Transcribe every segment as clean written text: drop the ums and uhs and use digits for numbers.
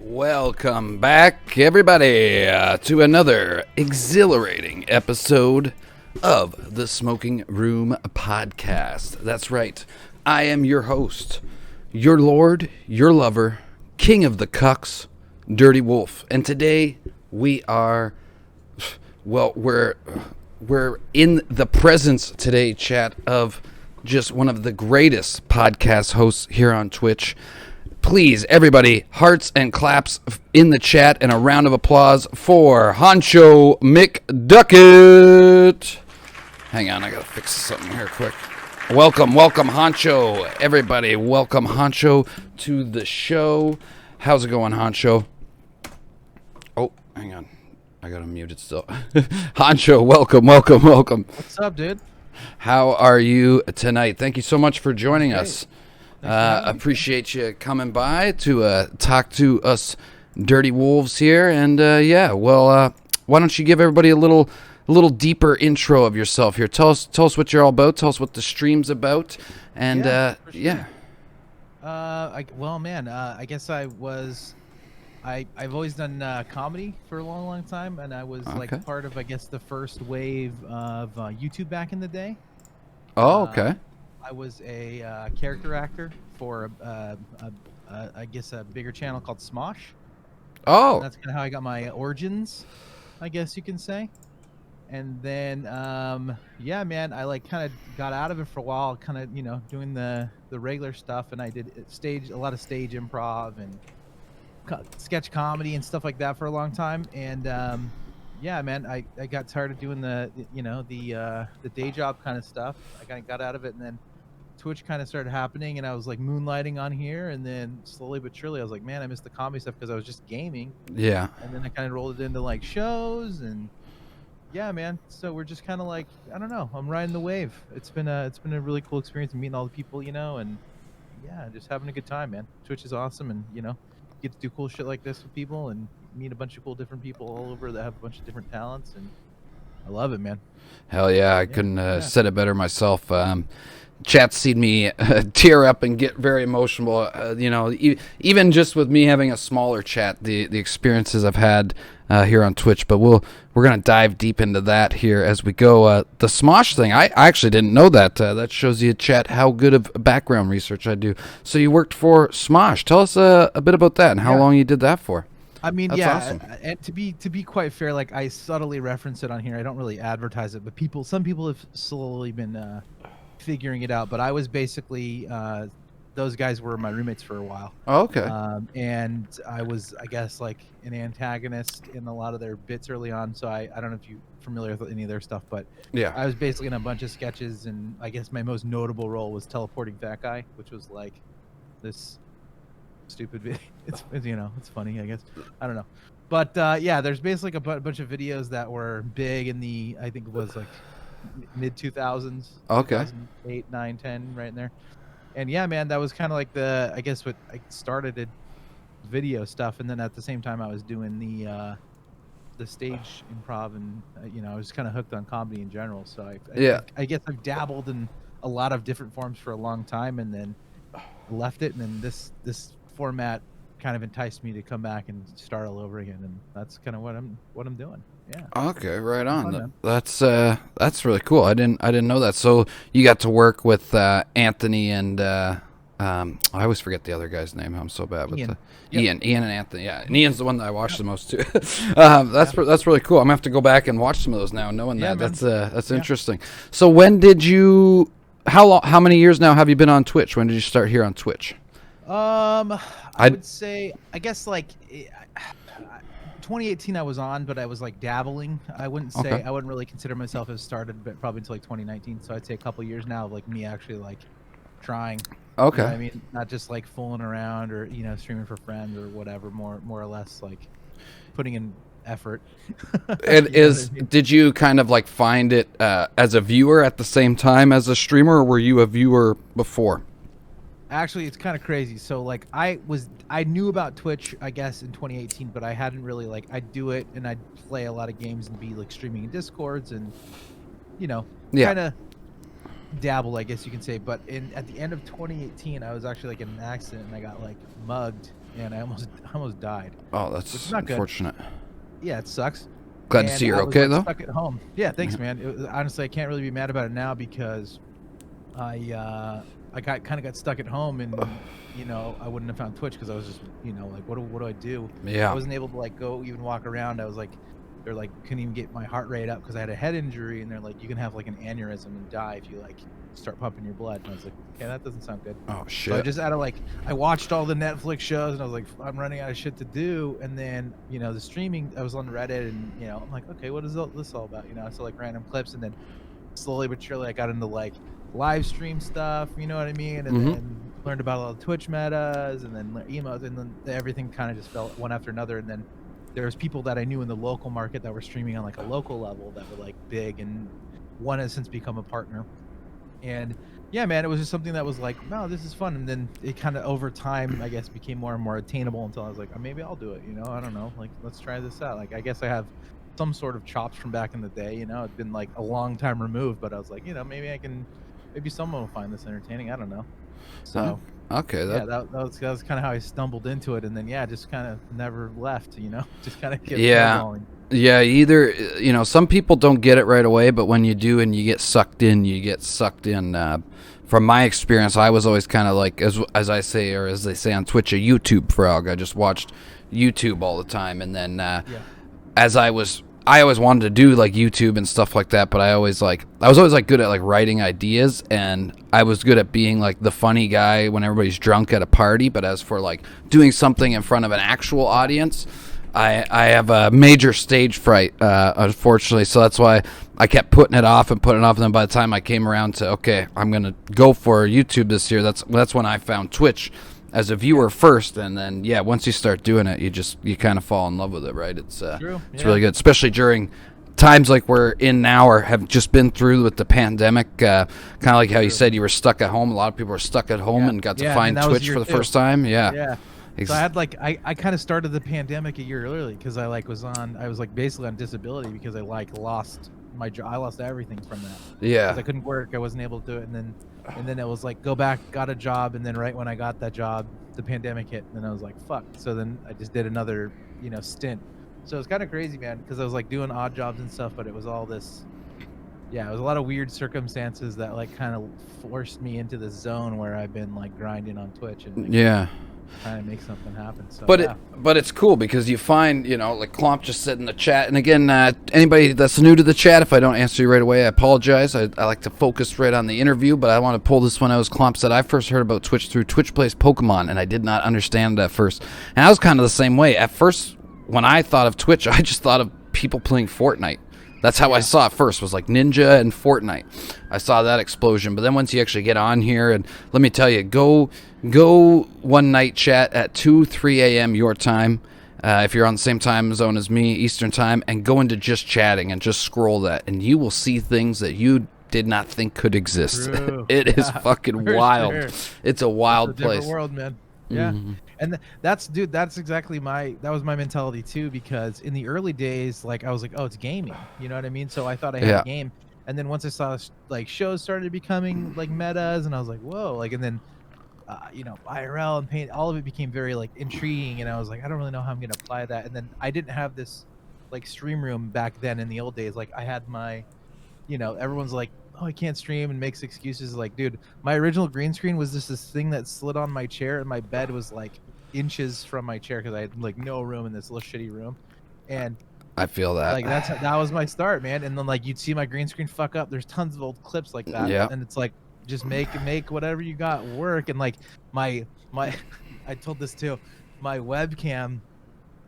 Welcome back, everybody, to another exhilarating episode of the Smoking Room Podcast. That's right. I am your host, your lord, your lover, king of the cucks, Dirty Wolf. And today we are, well, we're in the presence today, chat, of just one of the greatest podcast hosts here on Twitch. Please, everybody, hearts and claps in the chat and a round of applause for Honcho McDuckett. Hang on, I gotta fix something here quick. Welcome, Honcho. Everybody, welcome Honcho to the show. How's it going, Honcho? Oh, hang on. I got him muted still. Honcho, welcome. What's up, dude? How are you tonight? Thank you so much for joining us. Appreciate you coming by to talk to us dirty wolves here. And why don't you give everybody a little deeper intro of yourself here? Tell us what you're all about. Tell us what the stream's about. And I guess I've always done comedy for a long time, and I was like part of, I guess, the first wave of YouTube back in the day. Oh, okay. I was a character actor for I guess a bigger channel called Smosh. Oh, and that's kind of how I got my origins, I guess you can say. And then I like kind of got out of it for a while, kind of doing the regular stuff, and I did a lot of stage improv and sketch comedy and stuff like that for a long time. And I got tired of doing the day job kind of stuff. I kind of got out of it, and then Twitch kind of started happening, and I was like moonlighting on here, and then slowly but surely I was like, man, I missed the comedy stuff because I was just gaming. Yeah. And then I kind of rolled it into like shows, and yeah, man. So we're just kind of like, I don't know, I'm riding the wave. It's been a really cool experience meeting all the people, and yeah, just having a good time, man. Twitch is awesome, and get to do cool shit like this with people and meet a bunch of cool different people all over that have a bunch of different talents, and I love it, man. Hell yeah, I couldn't have said it better myself. Chat's seen me tear up and get very emotional. Even just with me having a smaller chat, the experiences I've had here on Twitch. But we're gonna dive deep into that here as we go. The Smosh thing, I actually didn't know that. That shows you, chat, how good of background research I do. So you worked for Smosh. Tell us a bit about that and how long you did that for. I mean, that's awesome. And to be quite fair, like I subtly reference it on here. I don't really advertise it, but some people have slowly been figuring it out. But I was basically those guys were my roommates for a while. Oh, okay. And I was, I guess, like an antagonist in a lot of their bits early on. So I don't know if you're familiar with any of their stuff, but yeah, I was basically in a bunch of sketches, and I guess my most notable role was teleporting fat guy, which was like this stupid video. It's it's funny, I guess. I don't know, but there's basically a bunch of videos that were big in the, I think it was like mid 2000s. Okay. 2008, 9, 10, right in there. And yeah, man, that was kind of like I guess what I started it video stuff, and then at the same time I was doing the stage improv, and I was kind of hooked on comedy in general. So I guess I've dabbled in a lot of different forms for a long time, and then left it, and then this format kind of enticed me to come back and start all over again, and that's kind of what I'm doing. Yeah. Okay, right on. That's really cool. I didn't know that. So you got to work with Anthony and I always forget the other guy's name. I'm so bad with Ian and Anthony. Yeah, and Ian's the one that I watch the most too. That's really cool. I'm gonna have to go back and watch some of those now, knowing that. Man. That's interesting. So when did you? How many years now have you been on Twitch? When did you start here on Twitch? I would say, I guess, like 2018 I was on, but I was like dabbling. I wouldn't really consider myself as started, but probably until like 2019. So I'd say a couple years now of like me actually like trying. Okay. I mean, not just like fooling around or streaming for friends or whatever. More or less like putting in effort. And did you kind of like find it as a viewer at the same time as a streamer, or were you a viewer before? Actually, it's kind of crazy. So like I knew about Twitch, I guess, in 2018, but I hadn't really I'd do it and I'd play a lot of games and be like streaming in Discords and kind of dabble, I guess you can say. But at the end of 2018, I was actually like in an accident and I got like mugged and I almost died. Oh, Which is that's not good. unfortunate. Yeah, it sucks. Glad to And see you're I was okay, like though. stuck at home. Yeah, thanks, man. Honestly, I can't really be mad about it now because I got stuck at home and I wouldn't have found Twitch because I was just like what do I do? Yeah. I wasn't able to like go even walk around. I was like they're like couldn't even get my heart rate up because I had a head injury and they're like you can have like an aneurysm and die if you like start pumping your blood. And I was like, okay, that doesn't sound good. Oh So I shit. just I watched all the Netflix shows and I was like, I'm running out of shit to do. And then the streaming, I was on Reddit and I'm like, okay, what is this all about? I saw like random clips and then slowly but surely I got into like live stream stuff, you know what I mean? And then learned about all the Twitch metas and then emotes and then everything kind of just fell one after another. And then there's people that I knew in the local market that were streaming on like a local level that were like big, and one has since become a partner. And yeah, man, it was just something that was like, no, this is fun. And then it kind of over time, I guess, became more and more attainable until I was like, oh, maybe I'll do it. I don't know. Like, let's try this out. Like, I guess I have some sort of chops from back in the day. It's been like a long time removed, but I was like, maybe someone will find this entertaining. I don't know. So okay, yeah, that was kind of how I stumbled into it, and then just kind of never left. Just kind of kept snowballing. Yeah, either some people don't get it right away, but when you do and you get sucked in, you get sucked in. From my experience, I was always kind of like, as I say, or as they say on Twitch, a YouTube frog. I just watched YouTube all the time, and then I always wanted to do like YouTube and stuff like that, but I was always like good at like writing ideas, and I was good at being like the funny guy when everybody's drunk at a party. But as for like doing something in front of an actual audience, I have a major stage fright, unfortunately. So that's why I kept putting it off. And then by the time I came around to, okay, I'm going to go for YouTube this year, that's when I found Twitch as a viewer first. And then, yeah, once you start doing it, you kind of fall in love with it, right? It's really good, especially during times like we're in now or have just been through with the pandemic. Kind of like how you said you were stuck at home. A lot of people are stuck at home and got to find Twitch for the first time. Yeah. So I had I kind of started the pandemic a year early because I was basically on disability because I lost my job. I lost everything from that. Yeah. Because I couldn't work. I wasn't able to do it. And then it was like, go back, got a job. And then right when I got that job, the pandemic hit. And then I was like, fuck. So then I just did another, stint. So it's kind of crazy, man, because I was like doing odd jobs and stuff, but it was all this. Yeah, it was a lot of weird circumstances that like kind of forced me into this zone where I've been like grinding on Twitch and trying to make something happen. So, but it's cool because you find, like Clomp just said in the chat, and again, anybody that's new to the chat, if I don't answer you right away, I apologize. I like to focus right on the interview, but I want to pull this one out. As Clomp said, I first heard about Twitch through Twitch Plays Pokemon, and I did not understand it at first. And I was kind of the same way. At first, when I thought of Twitch, I just thought of people playing Fortnite. That's how I saw it first, was like Ninja and Fortnite. I saw that explosion. But then once you actually get on here, and let me tell you, go one night chat at 2, 3 a.m. your time, if you're on the same time zone as me, Eastern time, and go into just chatting and just scroll that, and you will see things that you did not think could exist. It is fucking wild. Sure. It's a wild place. Different world, man. Yeah. Mm-hmm. And that's exactly that was my mentality too, because in the early days, like I was like, oh, it's gaming, you know what I mean? So I thought I had a game. And then once I saw like shows started becoming like metas, and I was like, whoa, like, and then IRL and paint, all of it became very like intriguing, and I was like, I don't really know how I'm gonna apply that. And then I didn't have this like stream room back then in the old days. Like I had my, everyone's like, oh, I can't stream and makes excuses. Like, dude, my original green screen was just this thing that slid on my chair, and my bed was like inches from my chair because I had like no room in this little shitty room. And I feel that. Like that was my start, man. And then like you'd see my green screen fuck up. There's tons of old clips like that. Yeah. And it's like just make whatever you got work. And like my I told this too. My webcam,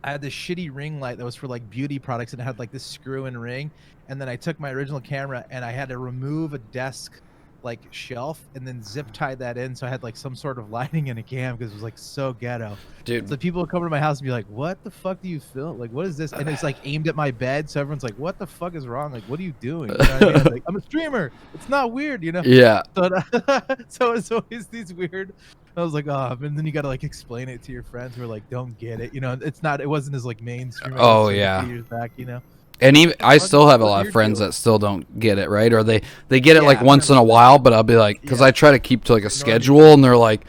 I had this shitty ring light that was for like beauty products, and it had like this screw-in ring. And then I took my original camera and I had to remove a desk like shelf and then zip tie that in, so I had like some sort of lighting and a cam because it was like so ghetto. Dude, so people would come to my house and be like, what the fuck do you film? Like, what is this? And it's like aimed at my bed, so everyone's like, what the fuck is wrong? Like, what are you doing? You know what I mean? Like, I'm a streamer, it's not weird, Yeah. So it's always these weird. I was like, oh, and then you gotta like explain it to your friends who are like, don't get it, it wasn't as like mainstream. Oh yeah. Years back, And even I still have a lot of You're friends doing. that still don't get it, right? Or they get it like Yeah, once in a while, but I'll be like, because Yeah. I try to keep to like a Normie schedule, and they're like,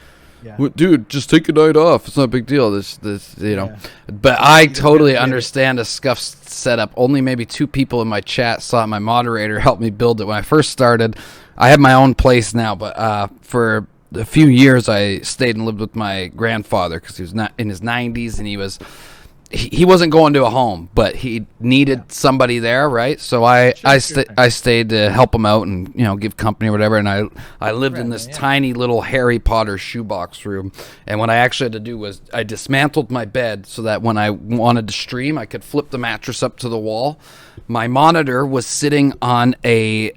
Yeah. "Well, dude, just take a night off. It's not a big deal. This, you know." Yeah. But I just totally gotta get it. understand a scuff setup. Only maybe 2 people in my chat saw it. My moderator helped me build it when I first started. I have my own place now, but for a few years I stayed and lived with my grandfather because he was not in his 90s, and he wasn't going to a home, but he needed somebody there, right? So I stayed to help him out and give company or whatever. And I lived in this tiny little Harry Potter shoebox room. And what I actually had to do was I dismantled my bed so that when I wanted to stream, I could flip the mattress up to the wall. My monitor was sitting on a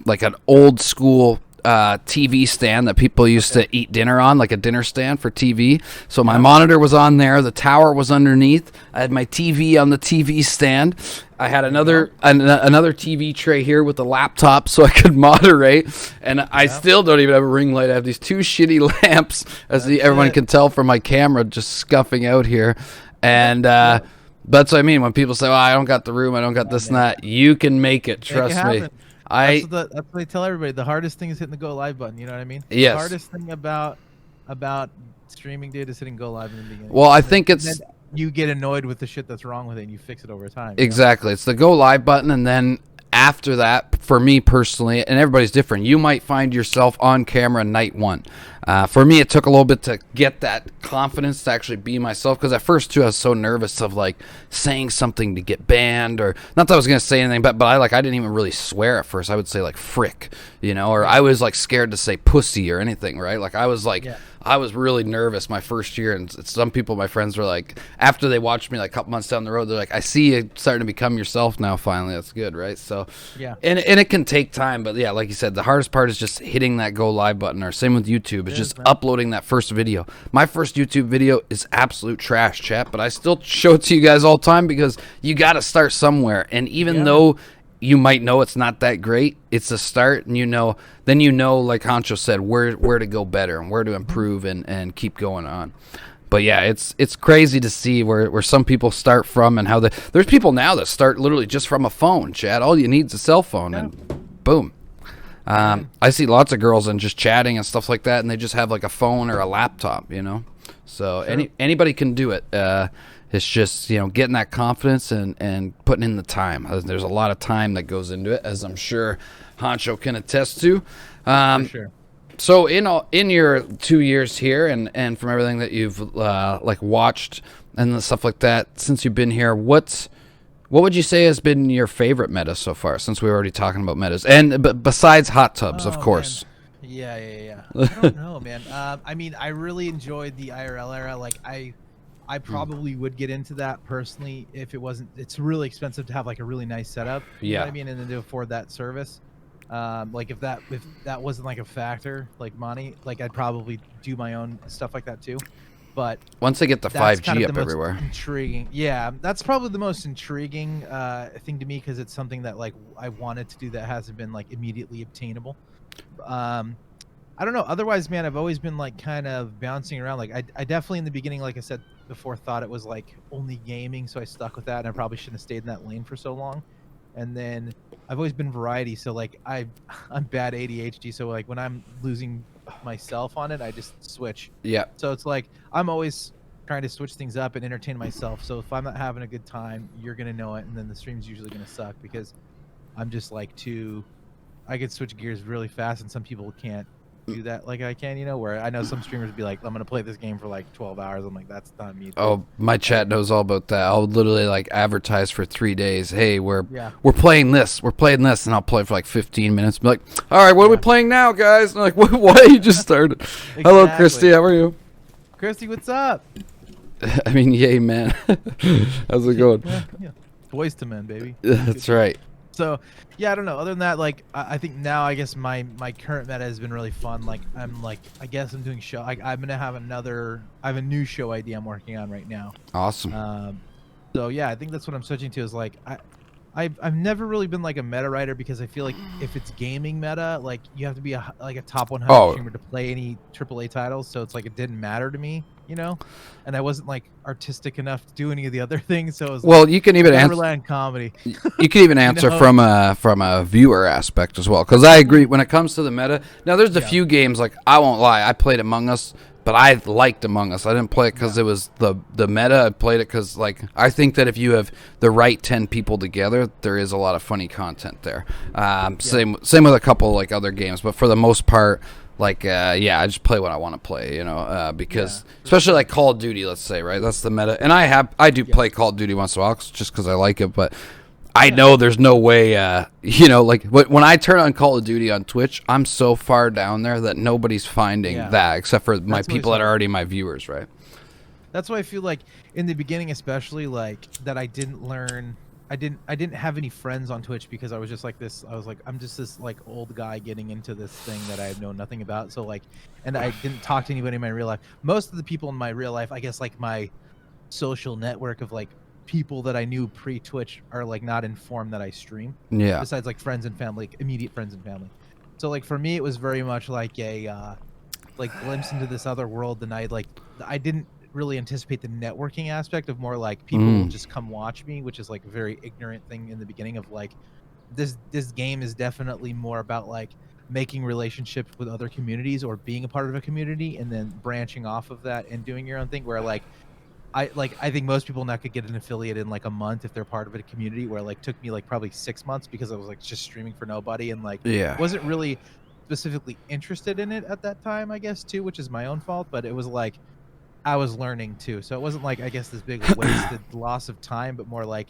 like an old school TV stand that people used to eat dinner on, like a dinner stand for TV. So my monitor was on there. The tower was underneath. I had my TV on the TV stand. I had another TV tray here with a laptop so I could moderate. And I still don't even have a ring light. I have these 2 shitty lamps, as everyone can tell from my camera, just scuffing out here. And that's what I mean when people say, "Oh, I don't got the room. I don't got this and that." You can make it. Trust me. That's what they tell everybody. The hardest thing is hitting the go live button. You know what I mean? Yes. The hardest thing about streaming, dude, is hitting go live in the beginning. Well, I think it's you get annoyed with the shit that's wrong with it, and you fix it over time. Exactly. It's the go live button, and then after that, for me personally, and everybody's different, you might find yourself on camera night 1. For me, it took a little bit to get that confidence to actually be myself, because at first too I was so nervous of like saying something to get banned, or not that I was gonna say anything, but I didn't even really swear at first. I would say like frick, or I was like scared to say pussy or anything, right? Like I was like I was really nervous my first year, and some people, my friends, were like, after they watched me like a couple months down the road, they're like, "I see you starting to become yourself now. Finally, that's good, right?" So and it can take time, but yeah, like you said, the hardest part is just hitting that go live button, or same with YouTube. It's just uploading that first video. My first YouTube video is absolute trash, chat, but I still show it to you guys all the time because you got to start somewhere. And even though you might know it's not that great, it's a start, and then like Honcho said, where to go better and where to improve and keep going on. But yeah, it's crazy to see where some people start from, and how there's people now that start literally just from a phone, chat. All you need is a cell phone, and boom. I see lots of girls and just chatting and stuff like that, and they just have like a phone or a laptop, So anybody can do it. It's just getting that confidence and putting in the time. There's a lot of time that goes into it, as I'm sure Honcho can attest to. For sure. So in your 2 years here, and from everything that you've like watched and the stuff like that since you've been here, what would you say has been your favorite meta so far? Since we were already talking about metas, and besides hot tubs, of course. Man. Yeah. I don't know, man. I mean, I really enjoyed the IRL era. Like I probably would get into that personally if it wasn't. It's really expensive to have like a really nice setup. You know what I mean, and then to afford that service. Like if that wasn't like a factor, like money, like I'd probably do my own stuff like that too. But once they get the 5G kind of up everywhere, intriguing. Yeah, that's probably the most intriguing thing to me, because it's something that like I wanted to do that hasn't been like immediately obtainable. I don't know. Otherwise, man, I've always been like kind of bouncing around. Like I definitely in the beginning, like I said before, thought it was like only gaming, so I stuck with that, and I probably shouldn't have stayed in that lane for so long. And then I've always been variety, so like I'm bad ADHD, so like when I'm losing myself on it, I just switch. Yeah. So it's like I'm always trying to switch things up and entertain myself. So if I'm not having a good time, you're gonna know it, and then the stream's usually gonna suck, because I'm just like I could switch gears really fast, and some people can't do that like I can, where I know some streamers be like, I'm gonna play this game for like 12 hours. I'm like, that's not me. Oh, my chat knows all about that. I'll literally like advertise for 3 days. Hey, we're playing this, and I'll play for like 15 minutes. Be like, all right, what are we playing now, guys? And I'm like, why you just started? Exactly. Hello, Christy. How are you? Christy, what's up? I mean, yay, man. How's it going? Yeah. Voice to men, baby. That's right. So yeah, I don't know. Other than that, like I think now, I guess my current meta has been really fun. Like I guess I'm doing show. I'm gonna have I have a new show idea I'm working on right now. Awesome. So yeah, I think that's what I'm switching to, is like I I've never really been like a meta writer because I feel like if it's gaming meta, like you have to be a top 100 streamer to play any AAA titles. So it's like it didn't matter to me, and I wasn't like artistic enough to do any of the other things. So it was well, you can even rely on comedy. You can even answer from a viewer aspect as well, because I agree when it comes to the meta. Now, there's a few games, like, I won't lie, I played Among Us, but I liked Among Us. I didn't play it because it was the meta. I played it because, like, I think that if you have the right 10 people together, there is a lot of funny content there. Same with a couple like other games, but for the most part, like, I just play what I want to play, because especially like Call of Duty, let's say, right? That's the meta, and I do play Call of Duty once in a while just because I like it, but I know there's no way, like when I turn on Call of Duty on Twitch, I'm so far down there that nobody's finding that except for my people that are already my viewers, right? That's why I feel like in the beginning, especially, like, that I didn't learn. I didn't have any friends on Twitch because I was just like this. I was like, I'm just this like old guy getting into this thing that I know nothing about. So like, and I didn't talk to anybody in my real life. Most of the people in my real life, I guess, like my social network of like people that I knew pre-Twitch are like not informed that I stream. Yeah. Besides like friends and family, like, immediate friends and family. So like for me, it was very much like a like glimpse into this other world, and I didn't really anticipate the networking aspect of more like people will just come watch me, which is like a very ignorant thing in the beginning of like this game is definitely more about like making relationships with other communities or being a part of a community and then branching off of that and doing your own thing, where like I think most people now could get an affiliate in like a month if they're part of a community, where like took me like probably 6 months because I was like just streaming for nobody and like wasn't really specifically interested in it at that time, I guess, too, which is my own fault, but it was like I was learning too, so it wasn't like, I guess, this big wasted loss of time, but more like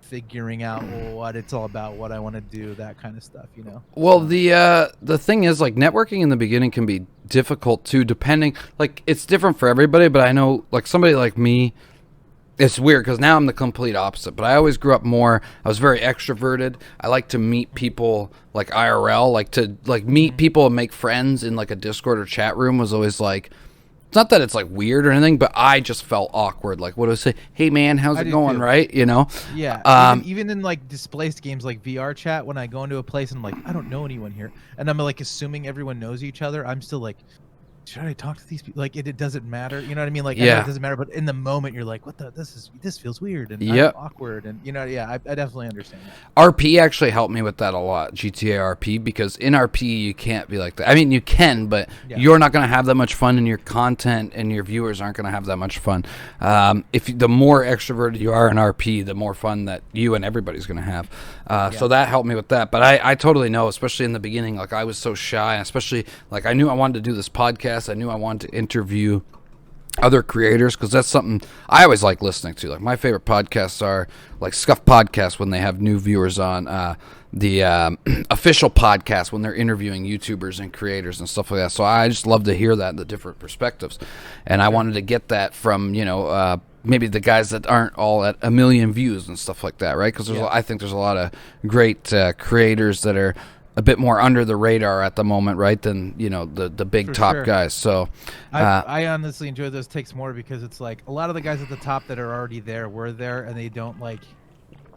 figuring out what it's all about, what I want to do, that kind of stuff, Well, the thing is, like, networking in the beginning can be difficult too, depending, like, it's different for everybody, but I know, like, somebody like me, it's weird because now I'm the complete opposite, but I always grew up more, I was very extroverted. I like to meet people like IRL, like to like meet people and make friends in like a Discord or chat room was always like, it's not that it's like weird or anything, but I just felt awkward. Like, what do I say? Hey man, how's it going? Too. Right? Yeah. Even in like displaced games like VR chat, when I go into a place and I'm like, I don't know anyone here, and I'm like assuming everyone knows each other, I'm still like, should I talk to these people? Like, it doesn't matter. You know what I mean? Like, I know it doesn't matter, but in the moment you're like, what the, this feels weird and awkward. And I definitely understand that. RP actually helped me with that a lot, GTA RP, because in RP you can't be like that. I mean, you can, but you're not going to have that much fun, and your content and your viewers aren't going to have that much fun. The more extroverted you are in RP, the more fun that you and everybody's going to have. So that helped me with that. But I totally know, especially in the beginning, like I was so shy, especially like I knew I wanted to do this podcast. I knew I wanted to interview other creators because that's something I always like listening to. Like my favorite podcasts are like Scuff Podcasts when they have new viewers on, the official podcast when they're interviewing YouTubers and creators and stuff like that. So I just love to hear that, the different perspectives. And I wanted to get that from, maybe the guys that aren't all at 1 million views and stuff like that, right? Because I think there's a lot of great creators that are a bit more under the radar at the moment, right, than the big top guys. So I honestly enjoy those takes more because it's like a lot of the guys at the top that are already there were there, and they don't like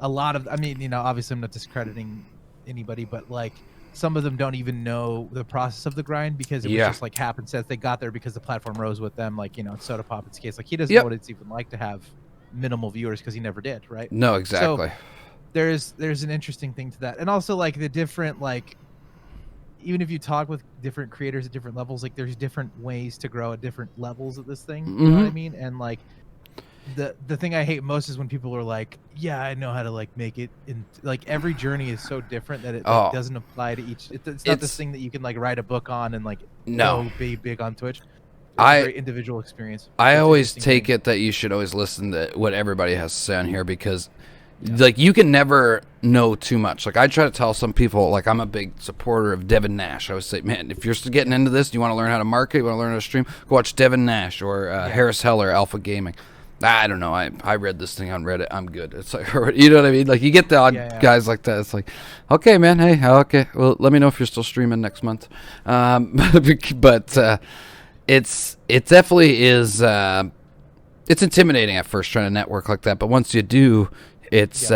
a lot of, I mean, obviously I'm not discrediting anybody, but like some of them don't even know the process of the grind because it was just like happenstance. They got there because the platform rose with them, like Soda Pop's case, like he doesn't know what it's even like to have minimal viewers because he never did, right? No, exactly. So, there's an interesting thing to that, and also like the different, like, even if you talk with different creators at different levels, like there's different ways to grow at different levels of this thing. You know what I mean? And like the thing I hate most is when people are like, yeah, I know how to like make it in, like every journey is so different that it like, doesn't apply to each. It's not this thing that you can like write a book on and like be big on Twitch. It's a very individual experience. I always take it that you should always listen to what everybody has to say on here because like you can never know too much. Like I try to tell some people, like I'm a big supporter of Devin Nash. I always say, man, if you're getting into this, you want to learn how to market, you want to learn how to stream, go watch Devin Nash or Harris Heller, Alpha Gaming. I don't know. I read this thing on Reddit. I'm good. It's like, you know what I mean? Like you get the odd guys like that. It's like, okay, man. Hey, okay. Well, let me know if you're still streaming next month. But it definitely is. It's intimidating at first trying to network like that, but once you do, it's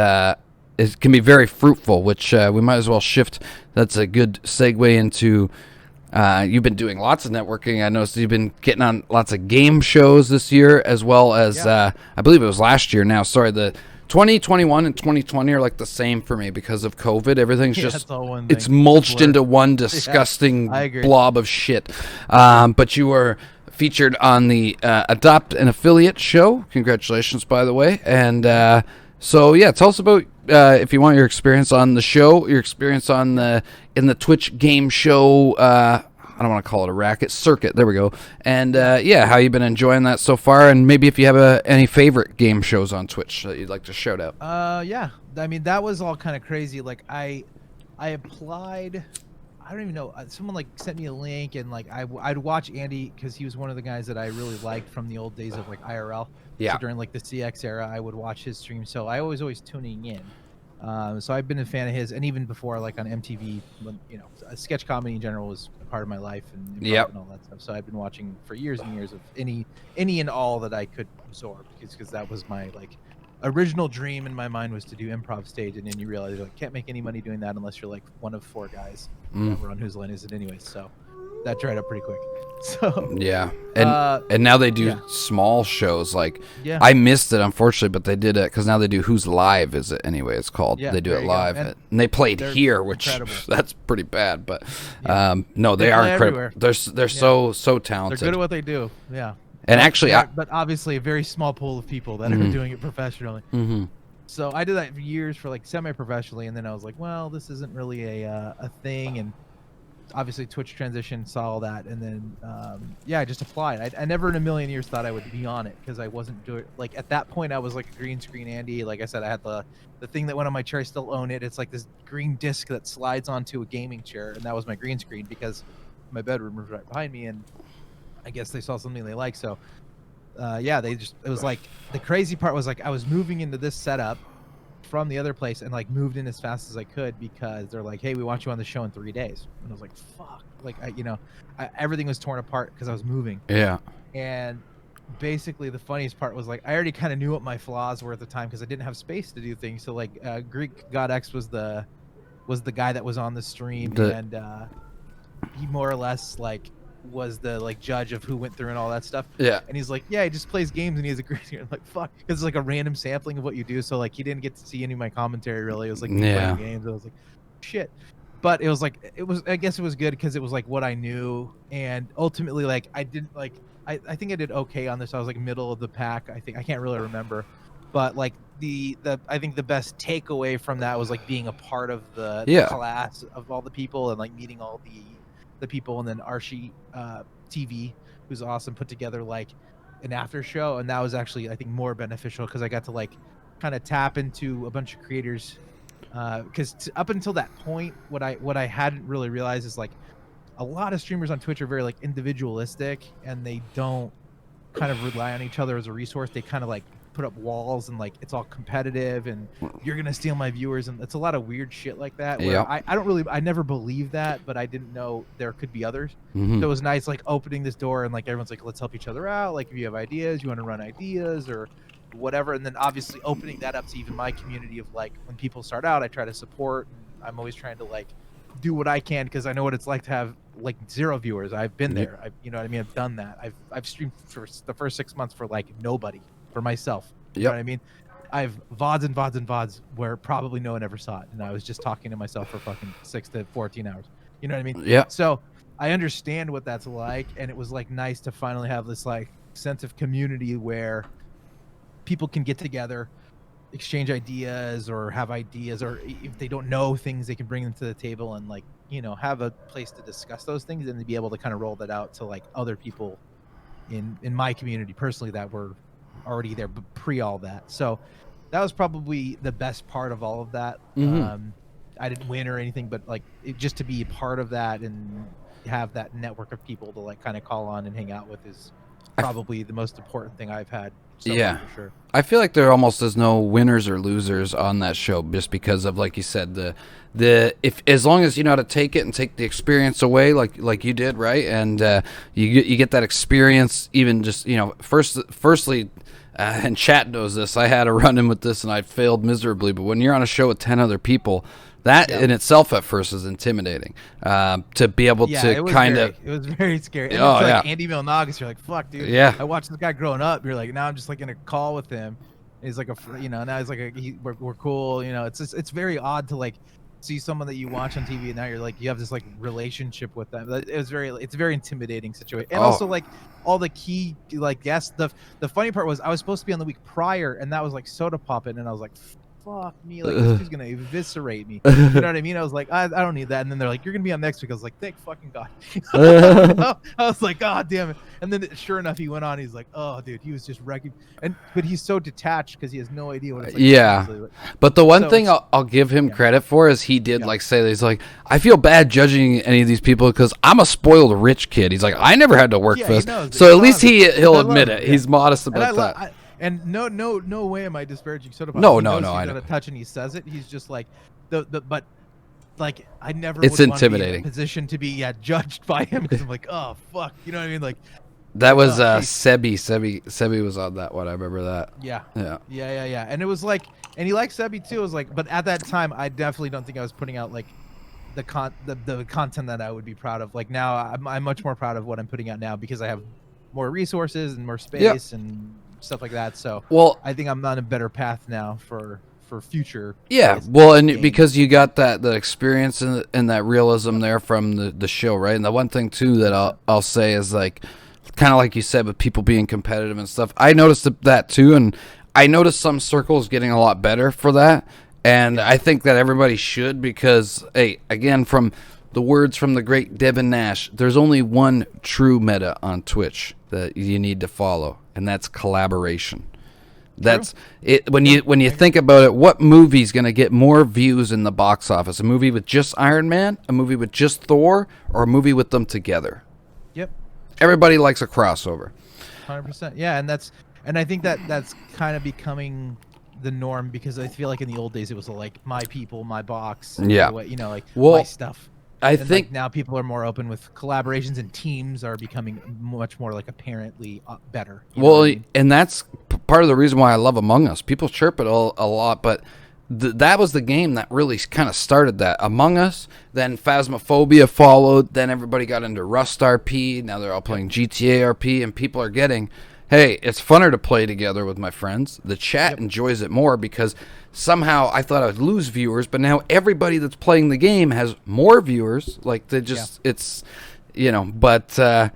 it can be very fruitful, which we might as well shift. That's a good segue into. You've been doing lots of networking. I noticed you've been getting on lots of game shows this year, as well as I believe it was last year. Now, sorry, the 2021 and 2020 are like the same for me because of COVID. Everything's just it's mulched into one disgusting blob of shit. But you were featured on the Adopt an Affiliate show. Congratulations, by the way. And so yeah, tell us about if you want your experience on the show, your experience on in the Twitch game show. I don't want to call it a racket circuit. There we go. And yeah, how you've been enjoying that so far, and maybe if you have any favorite game shows on Twitch that you'd like to shout out. Yeah, I mean that was all kind of crazy. Like I applied. I don't even know. Someone like sent me a link, and like I'd watch Andy because he was one of the guys that I really liked from the old days of like IRL. Yeah. So during like the CX era, I would watch his stream. So I was always tuning in. So I've been a fan of his, and even before, like on MTV, when sketch comedy in general was a part of my life, and and all that stuff. So I've been watching for years and years of any and all that I could absorb, because that was my like original dream in my mind was to do improv stage, and then you realize you can't make any money doing that unless you're like one of 4 guys that were on Whose Line Is It Anyway. So that dried up pretty quick. So yeah, and now they do small shows. Like I missed it unfortunately, but they did it because now they do Who's Live Is It Anyway? It's called. They do it live, and they played here, which that's pretty bad. But no, they are incredible. Everywhere. They're so talented. They're good at what they do. Yeah. And actually, but obviously a very small pool of people that are doing it professionally. So I did that for years, for like semi-professionally, and then I was like, well, this isn't really a thing, and obviously Twitch transition, saw all that, and then I just applied. I never in a million years thought I would be on it, because I wasn't doing, like, at that point I was like a green screen Andy. Like I said, I had the thing that went on my chair. I still own it. It's like this green disc that slides onto a gaming chair, and that was my green screen because my bedroom was right behind me, and I guess they saw something they liked. So it was like, the crazy part was like I was moving into this setup from the other place, and like moved in as fast as I could, because they're like, hey, we want you on the show in 3 days. And I was like, fuck, like everything was torn apart because I was moving. And basically the funniest part was like I already kind of knew what my flaws were at the time, because I didn't have space to do things. So like Greek God X was the guy that was on the stream, and he more or less like was the like judge of who went through and all that stuff. And he's like, yeah, he just plays games and he has a great I'm like, fuck, because it's like a random sampling of what you do. So like he didn't get to see any of my commentary really. It was like playing games. I was like, shit. But it was like, I guess it was good because it was like what I knew, and ultimately like I didn't like I think I did okay on this. I was like middle of the pack. I think I can't really remember, but like the I think the best takeaway from that was like being a part of the class of all the people, and like meeting all the people, and then Archie TV, who's awesome, put together like an after show, and that was actually I think more beneficial because I got to like kind of tap into a bunch of creators, because up until that point what I hadn't really realized is like a lot of streamers on Twitch are very like individualistic, and they don't kind of rely on each other as a resource. They kind of like put up walls, and like it's all competitive, and you're gonna steal my viewers, and it's a lot of weird shit like that where I never believed that, but I didn't know there could be others. So it was nice like opening this door, and like everyone's like, let's help each other out, like if you have ideas, you want to run ideas or whatever. And then obviously opening that up to even my community of like, when people start out, I try to support, and I'm always trying to like do what I can, because I know what it's like to have like 0 viewers. I've been there. You know what I mean? I've done that. I've streamed for the first 6 months for like nobody, for myself. You know what I mean? I've VODs and VODs and VODs where probably no one ever saw it, and I was just talking to myself for fucking 6 to 14 hours. You know what I mean? So I understand what that's like, and it was like nice to finally have this like sense of community where people can get together, exchange ideas, or have ideas, or if they don't know things, they can bring them to the table, and like, you know, have a place to discuss those things, and to be able to kind of roll that out to like other people in my community personally that were already there pre all that. So that was probably the best part of all of that. I didn't win or anything, but like just to be a part of that and have that network of people to like kind of call on and hang out with is probably the most important thing I've had Yeah. for sure. I feel like there almost is no winners or losers on that show, just because of, like you said, the if as long as you know how to take it and take the experience away, like you did, right, and you get that experience, even just firstly. And chat knows this. I had a run-in with this, and I failed miserably. But when you're on a show with 10 other people, that in itself at first is intimidating. To be able to kind of... It was very scary. And Oh, it's yeah. like Andy Milonakis, you're like, fuck, dude. Yeah. I watched this guy growing up. You're like, now I'm just like in a call with him. He's like now he's like, we're cool. It's very odd to like see someone that you watch on TV, and now you're like, you have this like relationship with them. It's a very intimidating situation. And also like all the key like guests. The funny part was I was supposed to be on the week prior, and that was like Soda Puppet, and I was like, fuck me, like this dude's gonna eviscerate me. You know what I mean? I was like, I don't need that. And then they're like, you're gonna be on next week. I was like, thank fucking God. I was like, God damn it. And then sure enough, he went on. He's like, oh dude, he was just wrecking. But he's so detached because he has no idea what it's like. Yeah. But the one thing I'll give him credit for is he did like say that he's like, I feel bad judging any of these people because I'm a spoiled rich kid. He's like, I never had to work for this. So at least he'll admit it. He's modest about that. And no way am I disparaging Soda Pop. No, he's I know. Gonna touch and he says it. He's just like but like I never. It's would intimidating. Want to be in a position to be judged by him because I'm like, oh fuck, you know what I mean? Like that was Sebi. Sebi was on that one. I remember that. Yeah. And it was like, and he liked Sebi too. It was like, but at that time, I definitely don't think I was putting out like the content that I would be proud of. Like now, I'm much more proud of what I'm putting out now because I have more resources and more space and stuff like that. So I think I'm on a better path now for future. Yeah, well, and games. Because you got that experience and that realism there from the show, right? And the one thing too that I'll say is like, kind of like you said with people being competitive and stuff. I noticed that too, and I noticed some circles getting a lot better for that. And I think that everybody should because, hey, again, from the words from the great Devin Nash, there's only one true meta on Twitch that you need to follow, and that's collaboration. That's it. When you think about it, what movie's going to get more views in the box office? A movie with just Iron Man, a movie with just Thor, or a movie with them together? Yep. Everybody likes a crossover. 100%. Yeah, and I think that's kind of becoming the norm because I feel like in the old days it was like my people, my box. Yeah. My stuff. I think like now people are more open with collaborations and teams are becoming much more like apparently better. And that's part of the reason why I love Among Us. People chirp it a lot, but that was the game that really kind of started that. Among Us, then Phasmophobia followed, then everybody got into Rust RP, now they're all playing GTA RP, and people are getting, hey, it's funner to play together with my friends. The chat enjoys it more because somehow I thought I would lose viewers, but now everybody that's playing the game has more viewers. Like, they just, it's, but...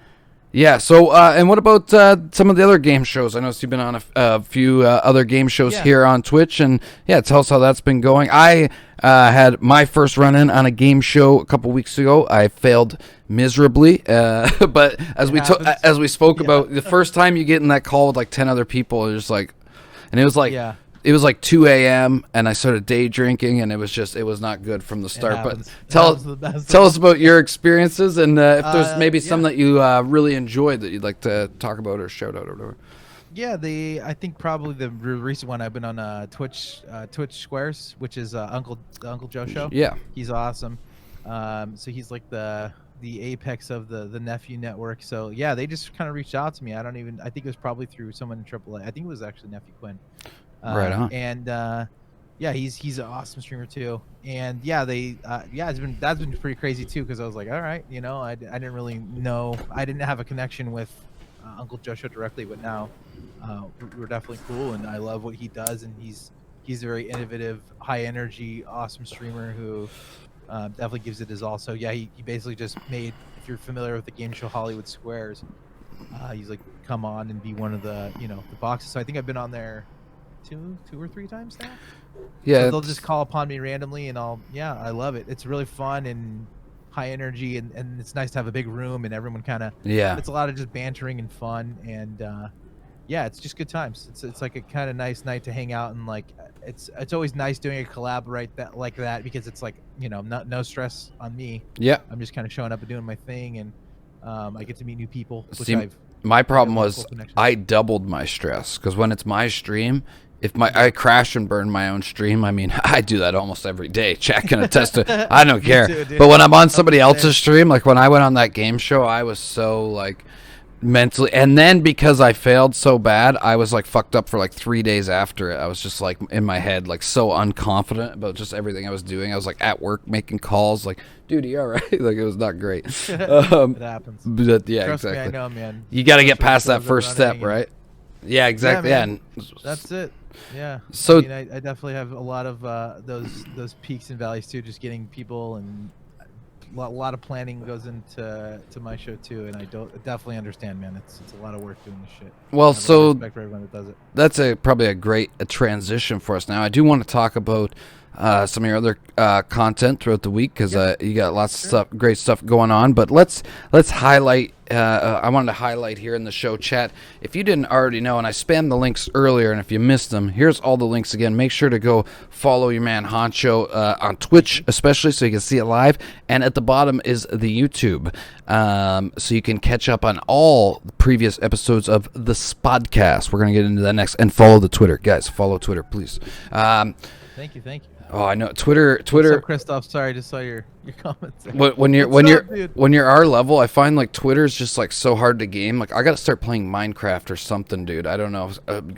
Yeah, so, and what about some of the other game shows? I noticed you've been on a few other game shows here on Twitch, and tell us how that's been going. I had my first run-in on a game show a couple weeks ago. I failed miserably, but as we spoke about, the first time you get in that call with like 10 other people, it's just like, and it was like... It was like 2 a.m. and I started day drinking, and it was not good from the start. But tell us about your experiences, and if there's maybe some that you really enjoyed that you'd like to talk about or shout out or whatever. Yeah, I think probably the recent one I've been on Twitch Squares, which is the Uncle Joe show. Yeah, he's awesome. So he's like the apex of the Nephew network. So yeah, they just kind of reached out to me. I think it was probably through someone in AAA. I think it was actually Nephew Quinn. Right on. And he's an awesome streamer too. And that's been pretty crazy too because I was like, all right, I didn't really know, I didn't have a connection with Uncle Joshua directly, but now we're definitely cool, and I love what he does, and he's a very innovative, high energy, awesome streamer who definitely gives it his all. So yeah, he basically just made, if you're familiar with the game show Hollywood Squares, he's like come on and be one of the the boxes. So I think I've been on there two or three times now. Yeah, so they'll just call upon me randomly, and I love it. It's really fun and high energy, and it's nice to have a big room and everyone kind of it's a lot of just bantering and fun, and it's just good times. It's like a kind of nice night to hang out, and like it's always nice doing a collab like that because it's like no stress on me. I'm just kind of showing up and doing my thing, and I get to meet new people, which My problem was Full connection. I doubled my stress because when it's my stream, if I crash and burn my own stream, I mean, I do that almost every day. Chat can attest to. I don't care. too, dude. But when I'm on somebody else's stream, like when I went on that game show, I was so like mentally, and then because I failed so bad, I was like fucked up for like 3 days after it. I was just like in my head, like so unconfident about just everything I was doing. I was like at work making calls, like, dude, you all right? Like it was not great. It happens. But yeah, Trust exactly. me, I know, man. You got to get Especially past that shows first are step, running and- right? Yeah, exactly. Yeah, Yeah, man. That's it. Yeah. So- I mean, I definitely have a lot of those peaks and valleys too. Just getting people and a lot of planning goes into my show too. And I definitely understand, man. It's a lot of work doing this shit. Well, I have a lot of so respect for everyone that does it. that's probably a great transition for us now. I do want to talk about some of your other content throughout the week because you got lots of stuff, great stuff going on. But let's highlight. I wanted to highlight here in the show chat. If you didn't already know, and I spammed the links earlier, and if you missed them, here's all the links again. Make sure to go follow your man Honcho on Twitch, especially so you can see it live. And at the bottom is the YouTube, so you can catch up on all the previous episodes of the Spodcast. We're gonna get into that next, and follow the Twitter, guys. Follow Twitter, please. Thank you. Oh, I know Twitter. What's up, Christoph? Sorry, I just saw your comments. When you're our level, I find like Twitter's just like so hard to game. Like I got to start playing Minecraft or something, dude. I don't know,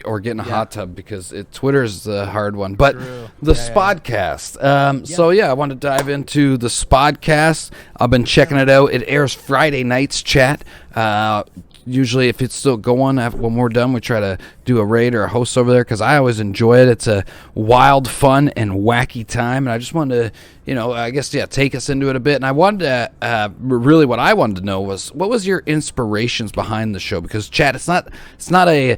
or getting a hot tub because Twitter's the hard one. But the Spodcast. So yeah, I want to dive into the Spodcast. I've been checking it out. It airs Friday nights, chat. Usually, if it's still going, when we're done, we try to do a raid or a host over there because I always enjoy it. It's a wild, fun, and wacky time, and I just wanted to, I guess, take us into it a bit. And I wanted to, really what I wanted to know was, what was your inspirations behind the show? Because, chat, it's not a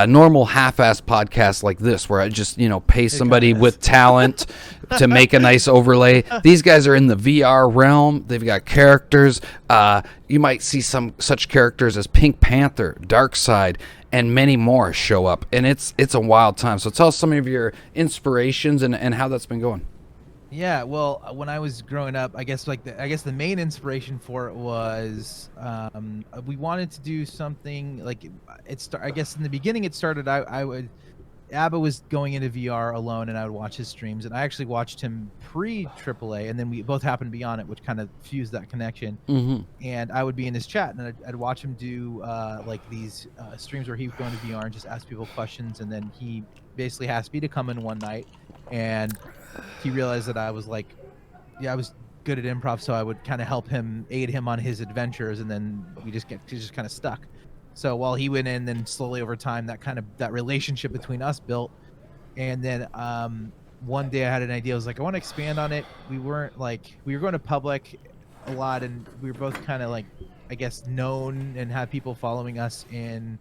normal half-ass podcast like this where I just, pay somebody with talent to make a nice overlay. These guys are in the VR realm. They've got characters. You might see some such characters as Pink Panther, Darkseid, and many more show up. And it's a wild time. So tell us some of your inspirations and how that's been going. Yeah, well, when I was growing up, I guess the main inspiration for it was we wanted to do something like I guess in the beginning it started. Abba was going into VR alone, and I would watch his streams, and I actually watched him pre-AAA, and then we both happened to be on it, which kind of fused that connection. Mm-hmm. And I would be in his chat, and I'd watch him do like these streams where he would go into VR and just ask people questions, and then he basically asked me to come in one night, and he realized that I was like, I was good at improv, so I would kind of help him, aid him on his adventures, and then we just kind of stuck. So while he went in, then slowly over time, that relationship between us built. And then one day I had an idea. I was like, I want to expand on it. We were going to public a lot, and we were both kind of like, I guess, known and had people following us in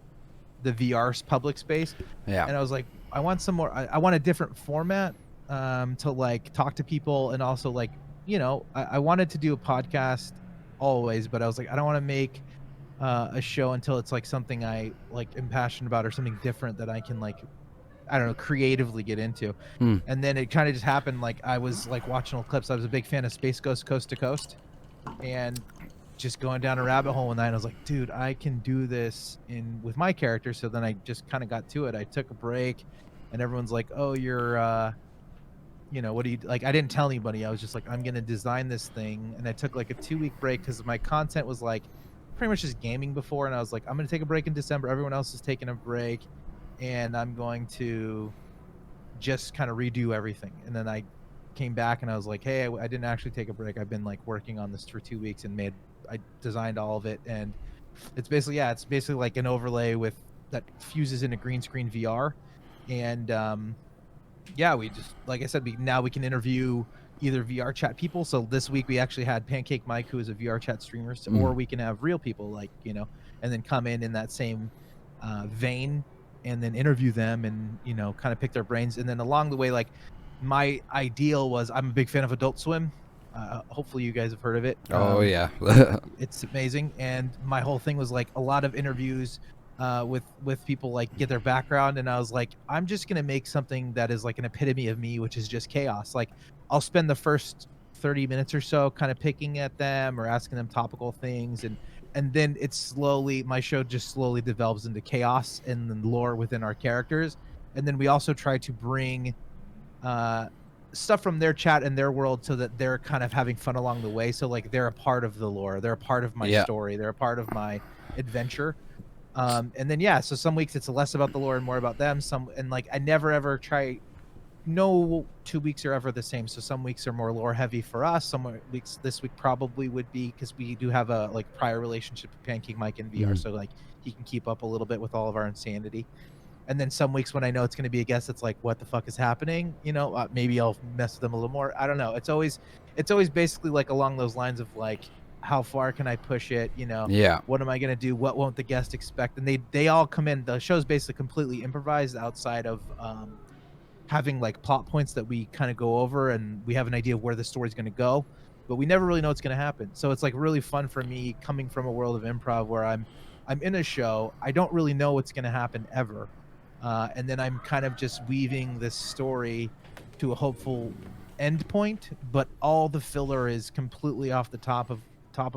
the VR public space. Yeah. And I was like, I want some more. I want a different format to like talk to people, and also like, I wanted to do a podcast always, but I was like, I don't want to make a show until it's like something I like am passionate about or something different that I can like, I don't know, creatively get into. And then it kind of just happened. Like I was like watching old clips. I was a big fan of Space Ghost Coast to Coast, and just going down a rabbit hole one night. I was like, dude, I can do this with my character. So then I just kind of got to it. I took a break, and everyone's like, oh, you're what do you like? I didn't tell anybody. I was just like, I'm gonna design this thing, and I took like a 2-week break because my content was like pretty much just gaming before, and I was like, I'm gonna take a break in December. Everyone else is taking a break, and I'm going to just kind of redo everything. And then I came back and I was like, hey, I didn't actually take a break. I've been like working on this for 2 weeks and I designed all of it, and it's basically like an overlay that fuses into green screen VR. And we just, like I said, now we can interview either VR chat people. So this week we actually had Pancake Mike, who is a VR chat streamer, or we can have real people like, and then come in that same vein and then interview them and, kind of pick their brains. And then along the way, like my ideal was, I'm a big fan of Adult Swim. Hopefully you guys have heard of it. Oh yeah. It's amazing. And my whole thing was like a lot of interviews with people, like get their background, and I was like, I'm just gonna make something that is like an epitome of me, which is just chaos. Like I'll spend the first 30 minutes or so kind of picking at them or asking them topical things, and and then my show just slowly develops into chaos and the lore within our characters. And then we also try to bring stuff from their chat and their world so that they're kind of having fun along the way. So like they're a part of the lore, they're a part of my story, they're a part of my adventure. And then so some weeks it's less about the lore and more about them. Like I never ever try. No 2 weeks are ever the same. So some weeks are more lore heavy for us. Some weeks, this week probably would be, because we do have a like prior relationship with Pancake Mike in VR, so like he can keep up a little bit with all of our insanity. And then some weeks when I know it's going to be a guest, it's like, what the fuck is happening? You know, maybe I'll mess with them a little more. I don't know. It's always basically like along those lines of like, how far can I push it? You know, what am I going to do? What won't the guest expect? And they all come in. The show's basically completely improvised outside of having like plot points that we kind of go over, and we have an idea of where the story's going to go, but we never really know what's going to happen. So it's like really fun for me coming from a world of improv where I'm in a show, I don't really know what's going to happen ever, and then I'm kind of just weaving this story to a hopeful end point, but all the filler is completely off the top of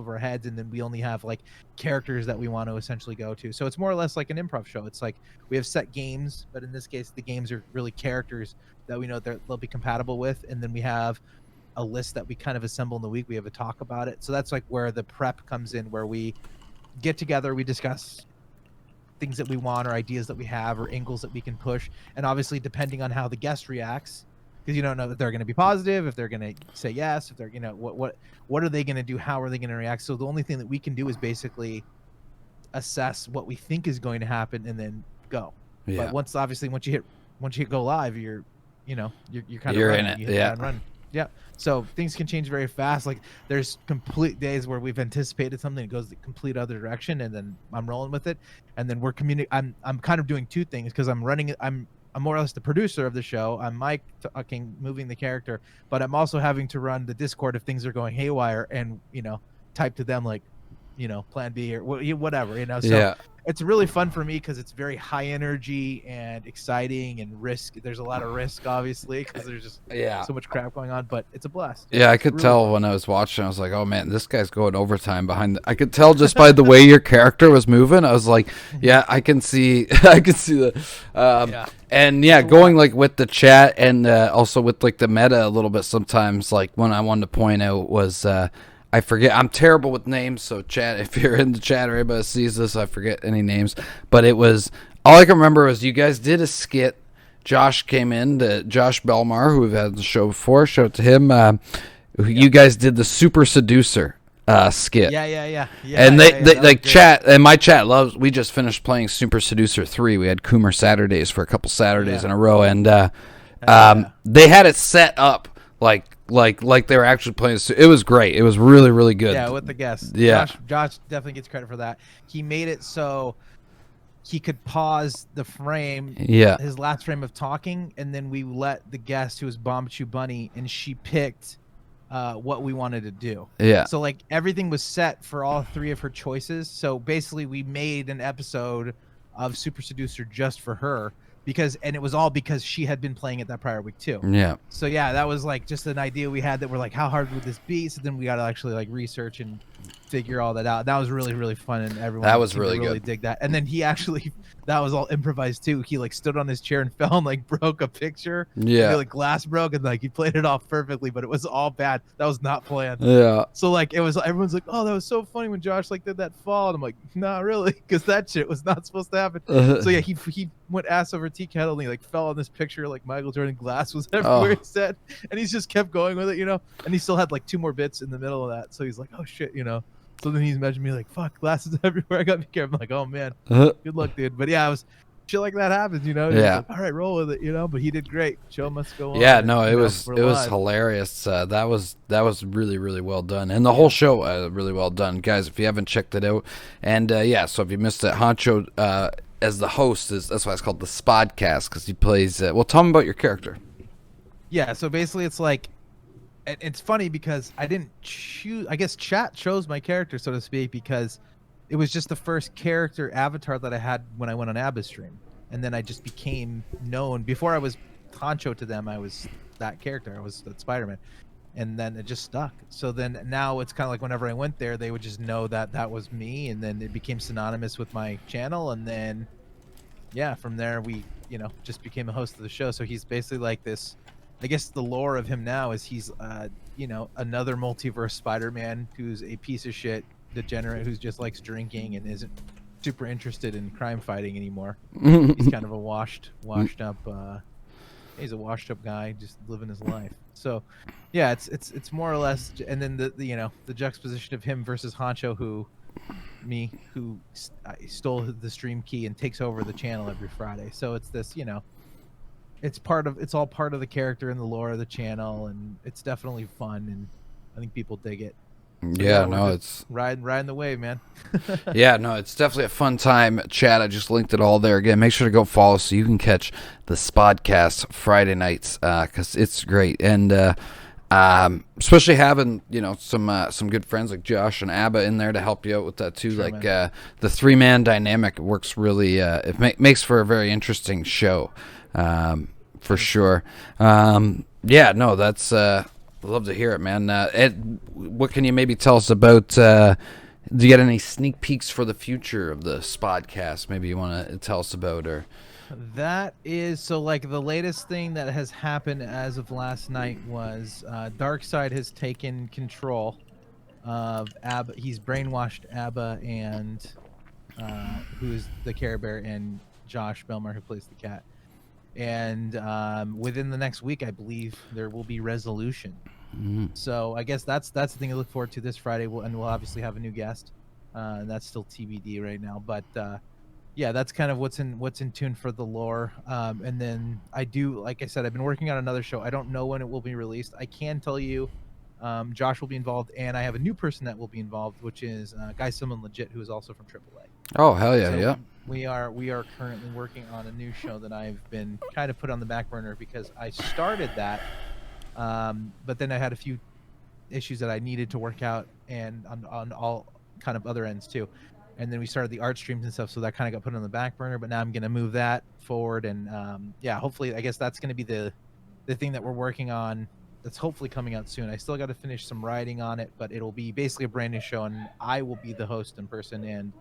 our heads, and then we only have like characters that we want to essentially go to. So it's more or less like an improv show. It's like we have set games, but in this case the games are really characters that we know they'll be compatible with, and then we have a list that we kind of assemble in the week. We have a talk about it. So that's like where the prep comes in, where we get together, we discuss things that we want or ideas that we have or angles that we can push, and obviously depending on how the guest reacts, because you don't know that they're going to be positive, if they're going to say yes, if they're, you know, what are they going to do, how are they going to react. So the only thing that we can do is basically assess what we think is going to happen and then go. But once you hit go live, you're kind of in it. Run. So things can change very fast. Like there's complete days where we've anticipated something that goes the complete other direction, and then I'm rolling with it, and then we're I'm kind of doing two things, because I'm more or less the producer of the show. I'm Mike talking, moving the character, but I'm also having to run the Discord if things are going haywire, and type to them like, plan B or whatever. So it's really fun for me because it's very high energy and exciting and risk. There's a lot of risk, obviously, because there's just so much crap going on, but it's a blast. I could tell when I was watching. I was like, oh man, this guy's going overtime behind. I could tell just by the way your character was moving. I was like, I can see that. And going like with the chat and also with like the meta a little bit sometimes. Like when I wanted to point out was. I forget. I'm terrible with names, so chat. If you're in the chat or anybody sees this, I forget any names. But it was all I can remember was you guys did a skit. Josh came in, Josh Belmar, who we've had on the show before. Show it to him. You guys did the Super Seducer skit. And they chat, and my chat loves. We just finished playing Super Seducer 3. We had Coomer Saturdays for a couple Saturdays in a row, and they had it set up like they were actually playing. It was great. It was really, really good. Yeah, with the guests. Yeah. Josh definitely gets credit for that. He made it so he could pause the frame, his last frame of talking, and then we let the guest, who was Bomb Chew Bunny, and she picked what we wanted to do. Yeah. So like everything was set for all three of her choices. So basically we made an episode of Super Seducer just for her. And it was all because she had been playing it that prior week too. Yeah. So that was like just an idea we had that we're like, how hard would this be? So then we got to actually like research and figure all that out. That was really, really fun, and everyone that was really good. Dig that. And then he actually, that was all improvised too. He like stood on his chair and fell and like broke a picture. Yeah. Like glass broke, and like he played it off perfectly, but it was all bad. That was not planned. Yeah. So like it was, everyone's like, oh, that was so funny when Josh like did that fall, and I'm like, not really, because that shit was not supposed to happen. So he went ass over tea kettle, and he like fell on this picture like Michael Jordan, glass was everywhere. He said, and he's just kept going with it, and he still had like 2 more bits in the middle of that. So he's like, oh shit, So then he's messaging me like, fuck, glasses everywhere. I got to be careful. I'm like, oh man, good luck, dude. But yeah, it was shit like that happens, Yeah. Like, all right, roll with it, but he did great. Show must go on. Yeah, no, it was hilarious. That was really, really well done. And the whole show, really well done. Guys, if you haven't checked it out. And so if you missed it, Honcho, as the host, that's why it's called the Spodcast, because he plays, tell me about your character. Yeah, so basically it's like, it's funny because I didn't choose. I guess chat chose my character, so to speak, because it was just the first character avatar that I had when I went on Abba's stream, and then I just became known. Before I was Honcho to them, I was that character. I was that Spider-Man, and then it just stuck. So then now it's kind of like whenever I went there, they would just know that that was me, and then it became synonymous with my channel. And then, yeah, from there we, just became a host of the show. So he's basically like this. I guess the lore of him now is he's, another multiverse Spider-Man who's a piece of shit degenerate who just likes drinking and isn't super interested in crime fighting anymore. He's kind of a washed up. He's a washed up guy just living his life. So yeah, it's more or less, and then the juxtaposition of him versus Honcho, who stole the stream key and takes over the channel every Friday. So it's this, it's all part of the character and the lore of the channel, and it's definitely fun, and I think people dig it. So yeah, no, it's riding the wave, man. yeah, no, it's definitely a fun time. Chat, I just linked it all there again. Make sure to go follow so you can catch the Spodcast Friday nights, because it's great. And especially having some good friends like Josh and Abba in there to help you out with that too. Sure, like the 3-man dynamic works really. It makes for a very interesting show, for sure. Yeah, no, that's. I'd love to hear it, man. Ed, what can you maybe tell us about? Do you get any sneak peeks for the future of the Spodcast? Maybe you want to tell us about, or that is so. Like the latest thing that has happened as of last night was Darkseid has taken control of Abba. He's brainwashed Abba and who is the Care Bear, and Josh Belmar, who plays the cat. And within the next week, I believe there will be resolution. So I guess that's the thing to look forward to this Friday. We'll obviously have a new guest. And that's still TBD right now. But yeah, that's kind of what's in tune for the lore. And then like I said, I've been working on another show. I don't know when it will be released. I can tell you, Josh will be involved, and I have a new person that will be involved, which is Guy Someone Legit, who is also from AAA. Oh, hell yeah, So yeah. We are currently working on a new show that I've been kind of put on the back burner because I started that, but then I had a few issues that I needed to work out, and on all kind of other ends too. And then we started the art streams and stuff, so that kind of got put on the back burner. But now I'm going to move that forward, and yeah, hopefully, I guess that's going to be the thing that we're working on. That's hopefully coming out soon. I still got to finish some writing on it, but it'll be basically a brand new show, and I will be the host in person, and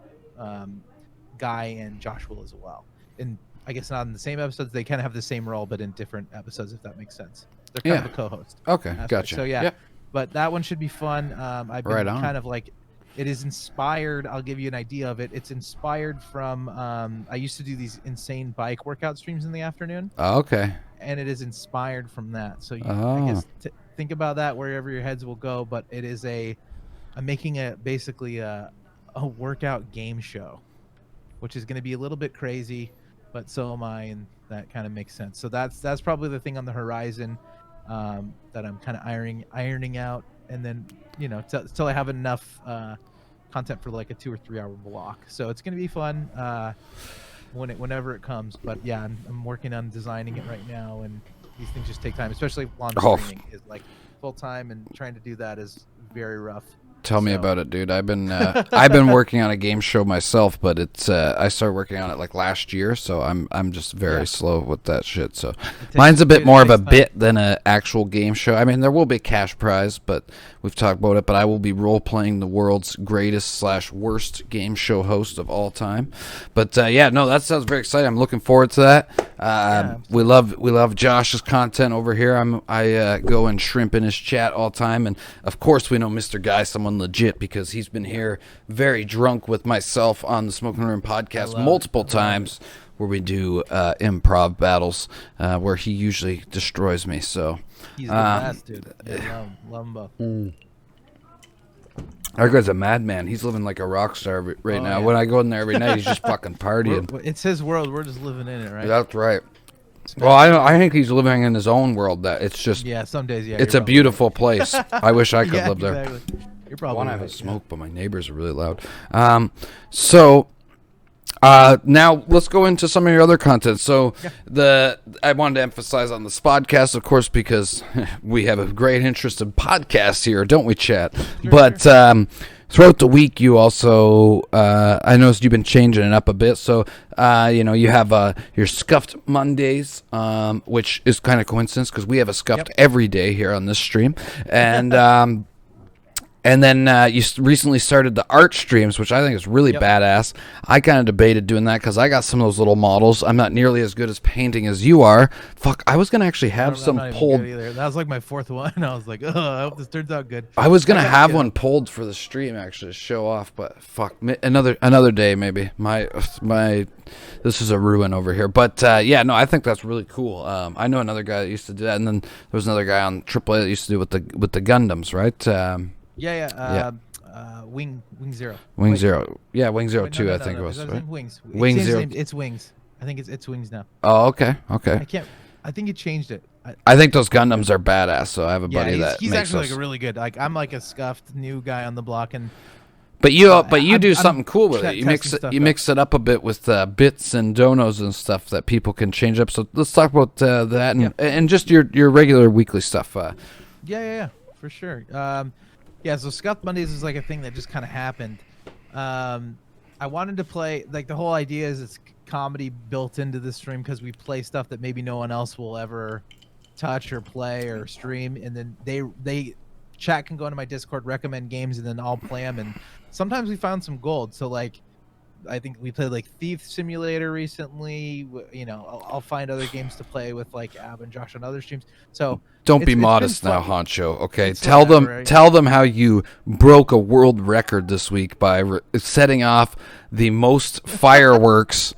Guy and Josh will as well. And I guess not in the same episodes. They kind of have the same role, but in different episodes, if that makes sense. They're kind of a co-host. Okay, aspect. gotcha. So yeah, but that one should be fun. I've been kind of like, it is inspired. I'll give you an idea of it. It's inspired from, I used to do these insane bike workout streams in the afternoon. Oh, okay. And it is inspired from that. So I guess think about that wherever your heads will go. But it is I'm making basically a workout game show, which is going to be a little bit crazy, but so am I, and that kind of makes sense. So that's probably the thing on the horizon that I'm kind of ironing out, and then till I have enough content for like a 2 or 3 hour block. So it's going to be fun whenever it comes. But yeah, I'm working on designing it right now, and these things just take time, especially launch streaming is like full time, and trying to do that is very rough. Tell me about it, dude. I've been working on a game show myself, but it's I started working on it like last year, so I'm just very slow with that shit. So mine's a bit more of a bit than an actual game show. I mean, there will be a cash prize, but we've talked about it. But I will be role playing the world's greatest / worst game show host of all time. But yeah, no, that sounds very exciting. I'm looking forward to that. We love Josh's content over here. I go and shrimp in his chat all the time, and of course we know Mr. Guy Someone Legit, because he's been here very drunk with myself on the Smoking Room podcast multiple times, where we do improv battles where he usually destroys me. So he's the best, dude. Yeah, love him both. That guy's a madman. He's living like a rock star right now. Yeah. When I go in there every night, he's just fucking partying. It's his world. We're just living in it, right? That's right. Well, I think he's living in his own world. That it's just some days it's a beautiful place. I wish I could live there. Exactly. You're probably I want to have a smoke, but my neighbors are really loud. So now let's go into some of your other content. So I wanted to emphasize on the Spodcast, of course, because we have a great interest in podcasts here, don't we, chat? But throughout the week, you also, I noticed you've been changing it up a bit. So, you have your Scuffed Mondays, which is kind of coincidence because we have a Scuffed every day here on this stream. And and then you recently started the art streams, which I think is really badass. I kind of debated doing that because I got some of those little models. I'm not nearly as good as painting as you are. Fuck, I was going to actually have some pulled. That was like my fourth one. I was like, oh, I hope this turns out good. I was going to have one pulled for the stream, actually, to show off. But fuck, another day maybe. This is a ruin over here. But I think that's really cool. I know another guy that used to do that. And then there was another guy on AAA that used to do with the Gundams, right? Wing Zero. Wing Zero. Yeah, Wing Zero 2, I think it was. Right? Wings. Wing Zero. It's Wings. I think it's Wings now. Oh, okay. I think he changed it. I think those Gundams are badass. So I have a buddy that he's makes actually those. like a really good. Like I'm like a scuffed new guy on the block, and but you do something cool with it. You mix it up a bit with bits and donos and stuff that people can change up. So let's talk about that and just your regular weekly stuff. Yeah, for sure. So Scuffed Mondays is like a thing that just kind of happened. I wanted to play, like, the whole idea is it's comedy built into the stream because we play stuff that maybe no one else will ever touch or play or stream, and then they chat can go into my Discord, recommend games, and then I'll play them, and sometimes we found some gold. So like I think we played like Thief Simulator recently. I'll find other games to play with like Ab and Josh on other streams. So don't be modest now, Honcho. Okay, tell them how you broke a world record this week by setting off the most fireworks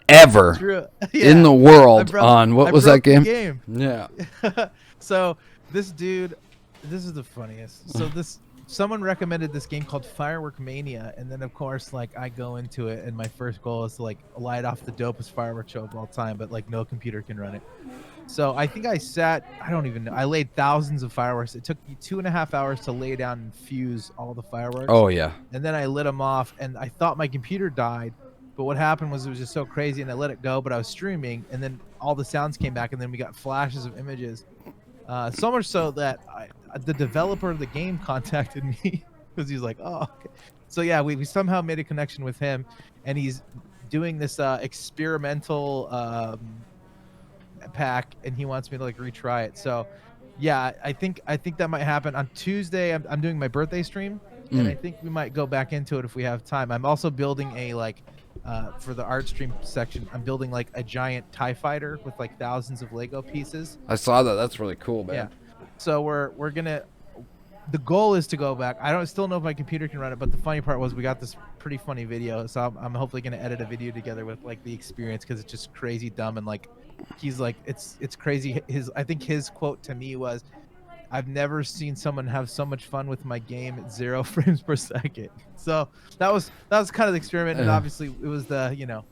ever in the world on what was that game? Yeah. So this dude, this is the funniest. So someone recommended this game called Firework Mania, and then of course like I go into it and my first goal is to like light off the dopest fireworks show of all time, but like no computer can run it. So I think I don't even know, I laid thousands of fireworks. It took me 2.5 hours to lay down and fuse all the fireworks. Oh yeah. And then I lit them off, and I thought my computer died, but what happened was it was just so crazy, and I let it go, but I was streaming, and then all the sounds came back, and then we got flashes of images. So much so that the developer of the game contacted me because he's like, oh, okay. So yeah, we somehow made a connection with him, and he's doing this experimental pack, and he wants me to like retry it. So yeah, I think that might happen on Tuesday. I'm doing my birthday stream, and I think we might go back into it if we have time. I'm also building a for the art stream section, I'm building like a giant TIE fighter with like thousands of Lego pieces. I saw that. That's really cool, man. Yeah. So we're gonna. The goal is to go back. I don't still know if my computer can run it, but the funny part was we got this pretty funny video. So I'm hopefully gonna edit a video together with like the experience, because it's just crazy dumb, and like he's like it's crazy. I think his quote to me was, "I've never seen someone have so much fun with my game at 0 frames per second." So that was kind of the experiment, and obviously it was the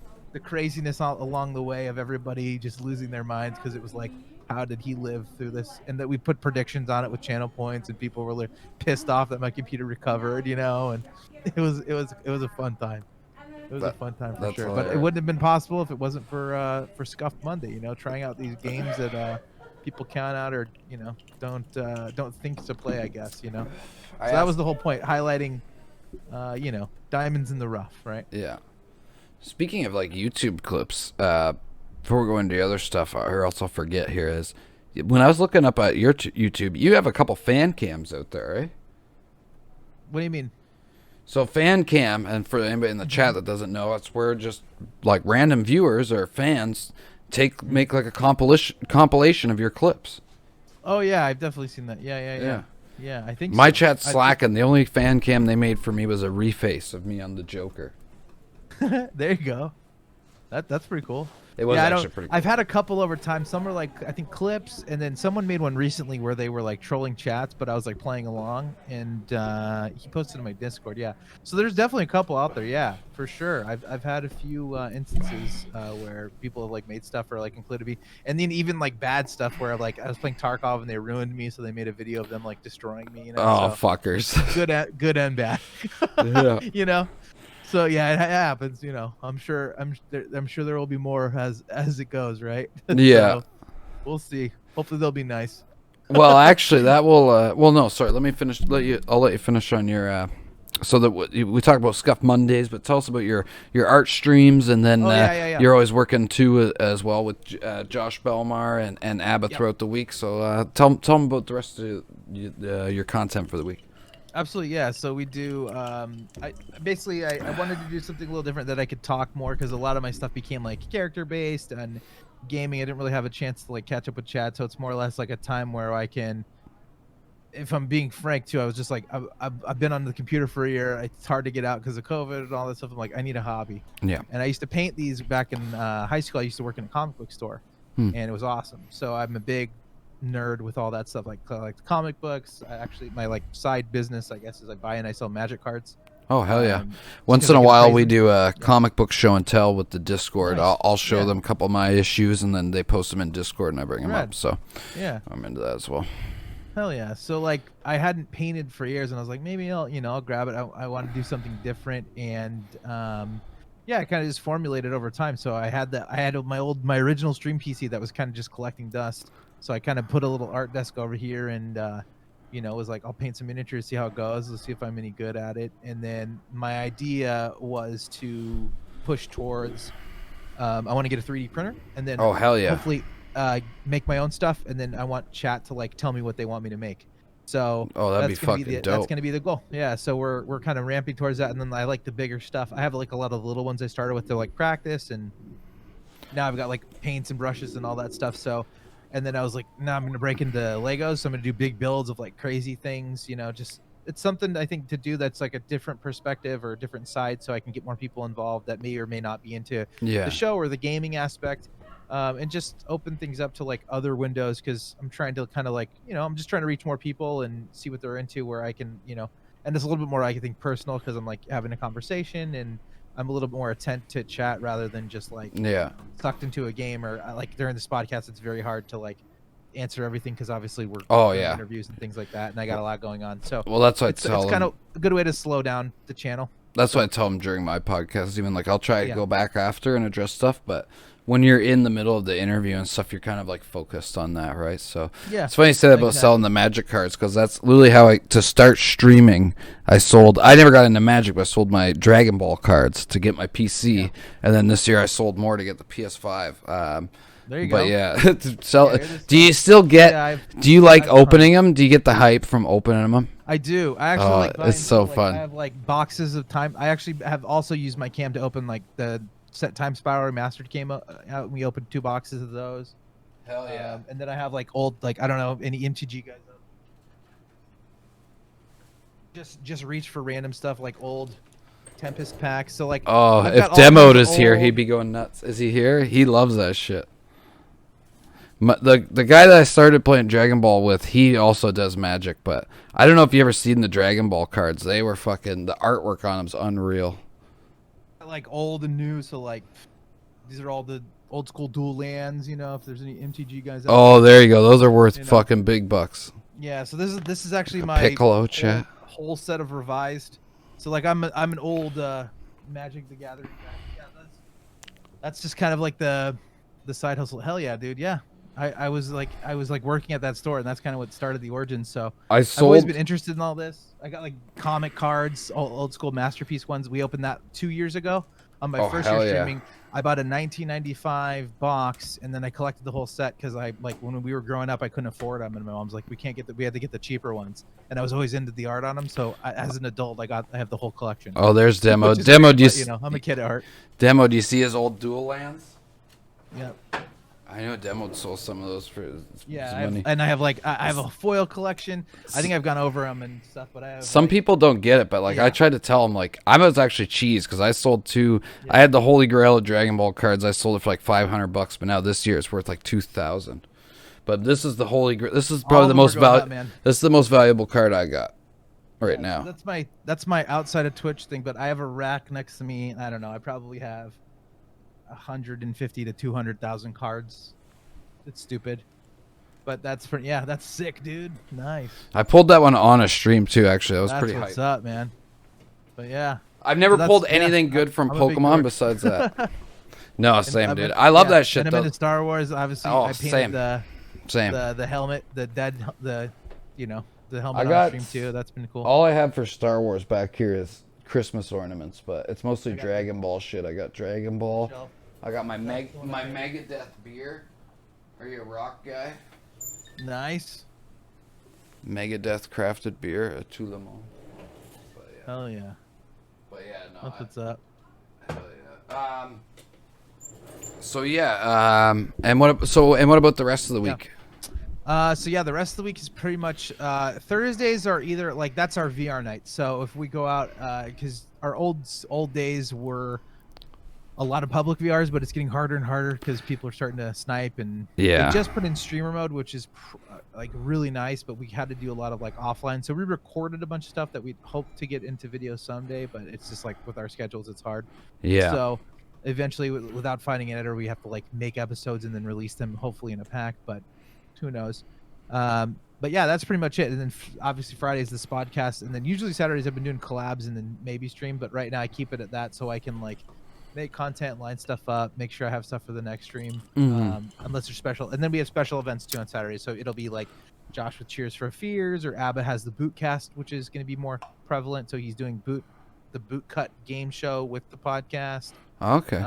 craziness all along the way of everybody just losing their minds, because it was like, how did he live through this? And that we put predictions on it with channel points, and people were like pissed off that my computer recovered, and it was a fun time. It was a fun time for sure. But it wouldn't have been possible if it wasn't for Scuffed Monday, trying out these games that people count out or don't think to play, I guess. So that was the whole point, highlighting diamonds in the rough, right? Yeah. Speaking of like YouTube clips, before we go into the other stuff, or else I'll forget here, is when I was looking up at your YouTube, you have a couple fan cams out there, right? What do you mean? So fan cam, and for anybody in the chat that doesn't know, it's where just like random viewers or fans make like a compilation of your clips. Oh yeah, I've definitely seen that. Yeah, I think my chat's slacking. The only fan cam they made for me was a reface of me on the Joker. There you go. That's pretty cool. It was actually pretty cool. I've had a couple over time. Some are like, I think, clips, and then someone made one recently where they were like trolling chats, but I was like playing along, and he posted in my Discord. Yeah, so there's definitely a couple out there. Yeah, for sure. I've had a few instances where people have like made stuff or like included me, and then even like bad stuff where like I was playing Tarkov and they ruined me, so they made a video of them like destroying me. Oh, so, fuckers. Good and bad. Yeah. So yeah, it happens. I'm sure there will be more as it goes, right? Yeah. So, we'll see. Hopefully they'll be nice. Well, actually, that will. Well, no, sorry. Let me finish. I'll let you finish on your So that we talk about Scuff Mondays, but tell us about your art streams, and then you're always working too as well with Josh Belmar and Abba throughout the week. So tell them about the rest of your content for the week. Absolutely, yeah. So we do. I wanted to do something a little different that I could talk more, because a lot of my stuff became like character based and gaming. I didn't really have a chance to like catch up with Chad, so it's more or less like a time where I can. If I'm being frank too, I was just like, I've been on the computer for a year. It's hard to get out because of COVID and all that stuff. I'm like, I need a hobby. Yeah. And I used to paint these back in high school. I used to work in a comic book store, and it was awesome. So I'm a big nerd with all that stuff, like comic books. I actually, my like side business, I guess, is I buy and I sell magic cards. Oh hell yeah! Once in a while we do a comic book show and tell with the Discord. Nice. I'll show them a couple of my issues, and then they post them in Discord, and I bring them up. So yeah, I'm into that as well. Hell yeah. So like I hadn't painted for years, and I was like, maybe I'll grab it. I want to do something different, and I kind of just formulated over time. So I had my original stream PC that was kind of just collecting dust. So I kind of put a little art desk over here, and was like, I'll paint some miniatures, see how it goes. Let's see if I'm any good at it. And then my idea was to push towards I want to get a 3D printer, and then hopefully make my own stuff, and then I want chat to like tell me what they want me to make. So that'd be fucking dope. That's gonna be the goal. Yeah, so we're kind of ramping towards that, and then I like the bigger stuff. I have like a lot of the little ones I started with to like practice, and now I've got like paints and brushes and all that stuff. So, and then I was like, now I'm gonna break into Legos. So I'm gonna do big builds of like crazy things. Just it's something I think to do that's like a different perspective or a different side, so I can get more people involved that may or may not be into the show or the gaming aspect. And just open things up to like other windows, because I'm trying to kind of like, I'm just trying to reach more people and see what they're into, where I can, and it's a little bit more, I think, personal, because I'm like having a conversation, and I'm a little bit more attent to chat rather than just like sucked into a game. Or like during this podcast, it's very hard to like answer everything, because obviously we're doing interviews and things like that, and I got a lot going on. So that's what it's kind of a good way to slow down the channel. That's what I tell them during my podcast. Even like I'll try to go back after and address stuff, but when you're in the middle of the interview and stuff, you're kind of like focused on that, right? So it's funny you say that about selling the magic cards, because that's literally how to start streaming. I never got into magic, but I sold my Dragon Ball cards to get my PC, and then this year I sold more to get the PS5. There you go. But yeah, do you still get? Do you like opening them? Do you get the hype from opening them? I do. I actually like buying, it's so fun. I have like boxes of time. I actually have also used my cam to open like the Set Time Spiral Remastered came out. We opened 2 boxes of those. Hell yeah! And then I have like old, like I don't know any MTG guys. Just reach for random stuff like old Tempest packs. So like, if Demoed is here, he'd be going nuts. Is he here? He loves that shit. The guy that I started playing Dragon Ball with, he also does Magic, but I don't know if you ever seen the Dragon Ball cards. They were fucking, the artwork on them's unreal. Like old and new, so like these are all the old school dual lands. If there's any MTG guys out there you go. Those are worth fucking big bucks. Yeah, so this is actually my Piccolo chat. Whole set of revised. So like I'm an old Magic the Gathering guy. Yeah, that's just kind of like the side hustle. Hell yeah, dude. Yeah. I was like working at that store, and that's kind of what started the origins. So I've always been interested in all this. I got like comic cards, old school Masterpiece ones. We opened that 2 years ago on my first year streaming. I bought a 1995 box, and then I collected the whole set, because I like when we were growing up, I couldn't afford them, and my mom's like, we had to get the cheaper ones, and I was always into the art on them. So as an adult, I have the whole collection. Oh, there's Demo. Demo, do you I'm a kid at heart. Demo, do you see his old dual lands? Yep. I know Demo sold some of those for money. I have a foil collection. I think I've gone over them and stuff, but I have some people don't get it, but like I tried to tell them, like I was actually cheesed, because I sold 2. I had the Holy Grail of Dragon Ball cards. I sold it for like $500, but now this year it's worth like $2,000. But this is the Holy Grail. This is probably the most valuable. This is the most valuable card I got right now. So that's my outside of Twitch thing, but I have a rack next to me. I don't know. I probably have 150 to 200,000 cards. It's stupid, but that's sick, dude. Nice. I pulled that one on a stream too, actually. That was pretty hype. What's up, man? But yeah, I've never pulled anything good from Pokemon besides that. No, same, dude. I love that shit. And I'm into Star Wars, obviously. I painted same. the helmet, the the I helmet on got stream too. That's been cool. all I have for Star Wars back here is Christmas ornaments, but it's mostly I got Dragon Ball shit. I got Dragon Ball. Shelf. I got my That's the one I got. Megadeth beer. Are you a rock guy? Nice. Megadeth crafted beer, a Tulamo. Hell yeah. But yeah, no. That's what's up. Hell yeah. So yeah. And what about the rest of the week? So yeah, the rest of the week is pretty much Thursdays are either like that's our VR night. So if we go out, because our old days were a lot of public VRs, but it's getting harder and harder because people are starting to snipe and Yeah. they just put in streamer mode, which is like really nice, but we had to do a lot of like offline. So we recorded a bunch of stuff that we hope to get into video someday, but it's just like with our schedules, it's hard. Yeah. So eventually, without finding an editor, we have to like make episodes and then release them, hopefully in a pack, but who knows. But yeah, that's pretty much it. And then obviously Friday is this podcast, and then usually Saturdays I've been doing collabs and then maybe stream, but right now I keep it at that so I can like make content, line stuff up, make sure I have stuff for the next stream, unless there's special. And then we have special events too on Saturday, so it'll be like Josh with Cheers for Fears, or Abba has the Bootcast, which is going to be more prevalent. So he's doing the boot cut game show with the podcast. Okay.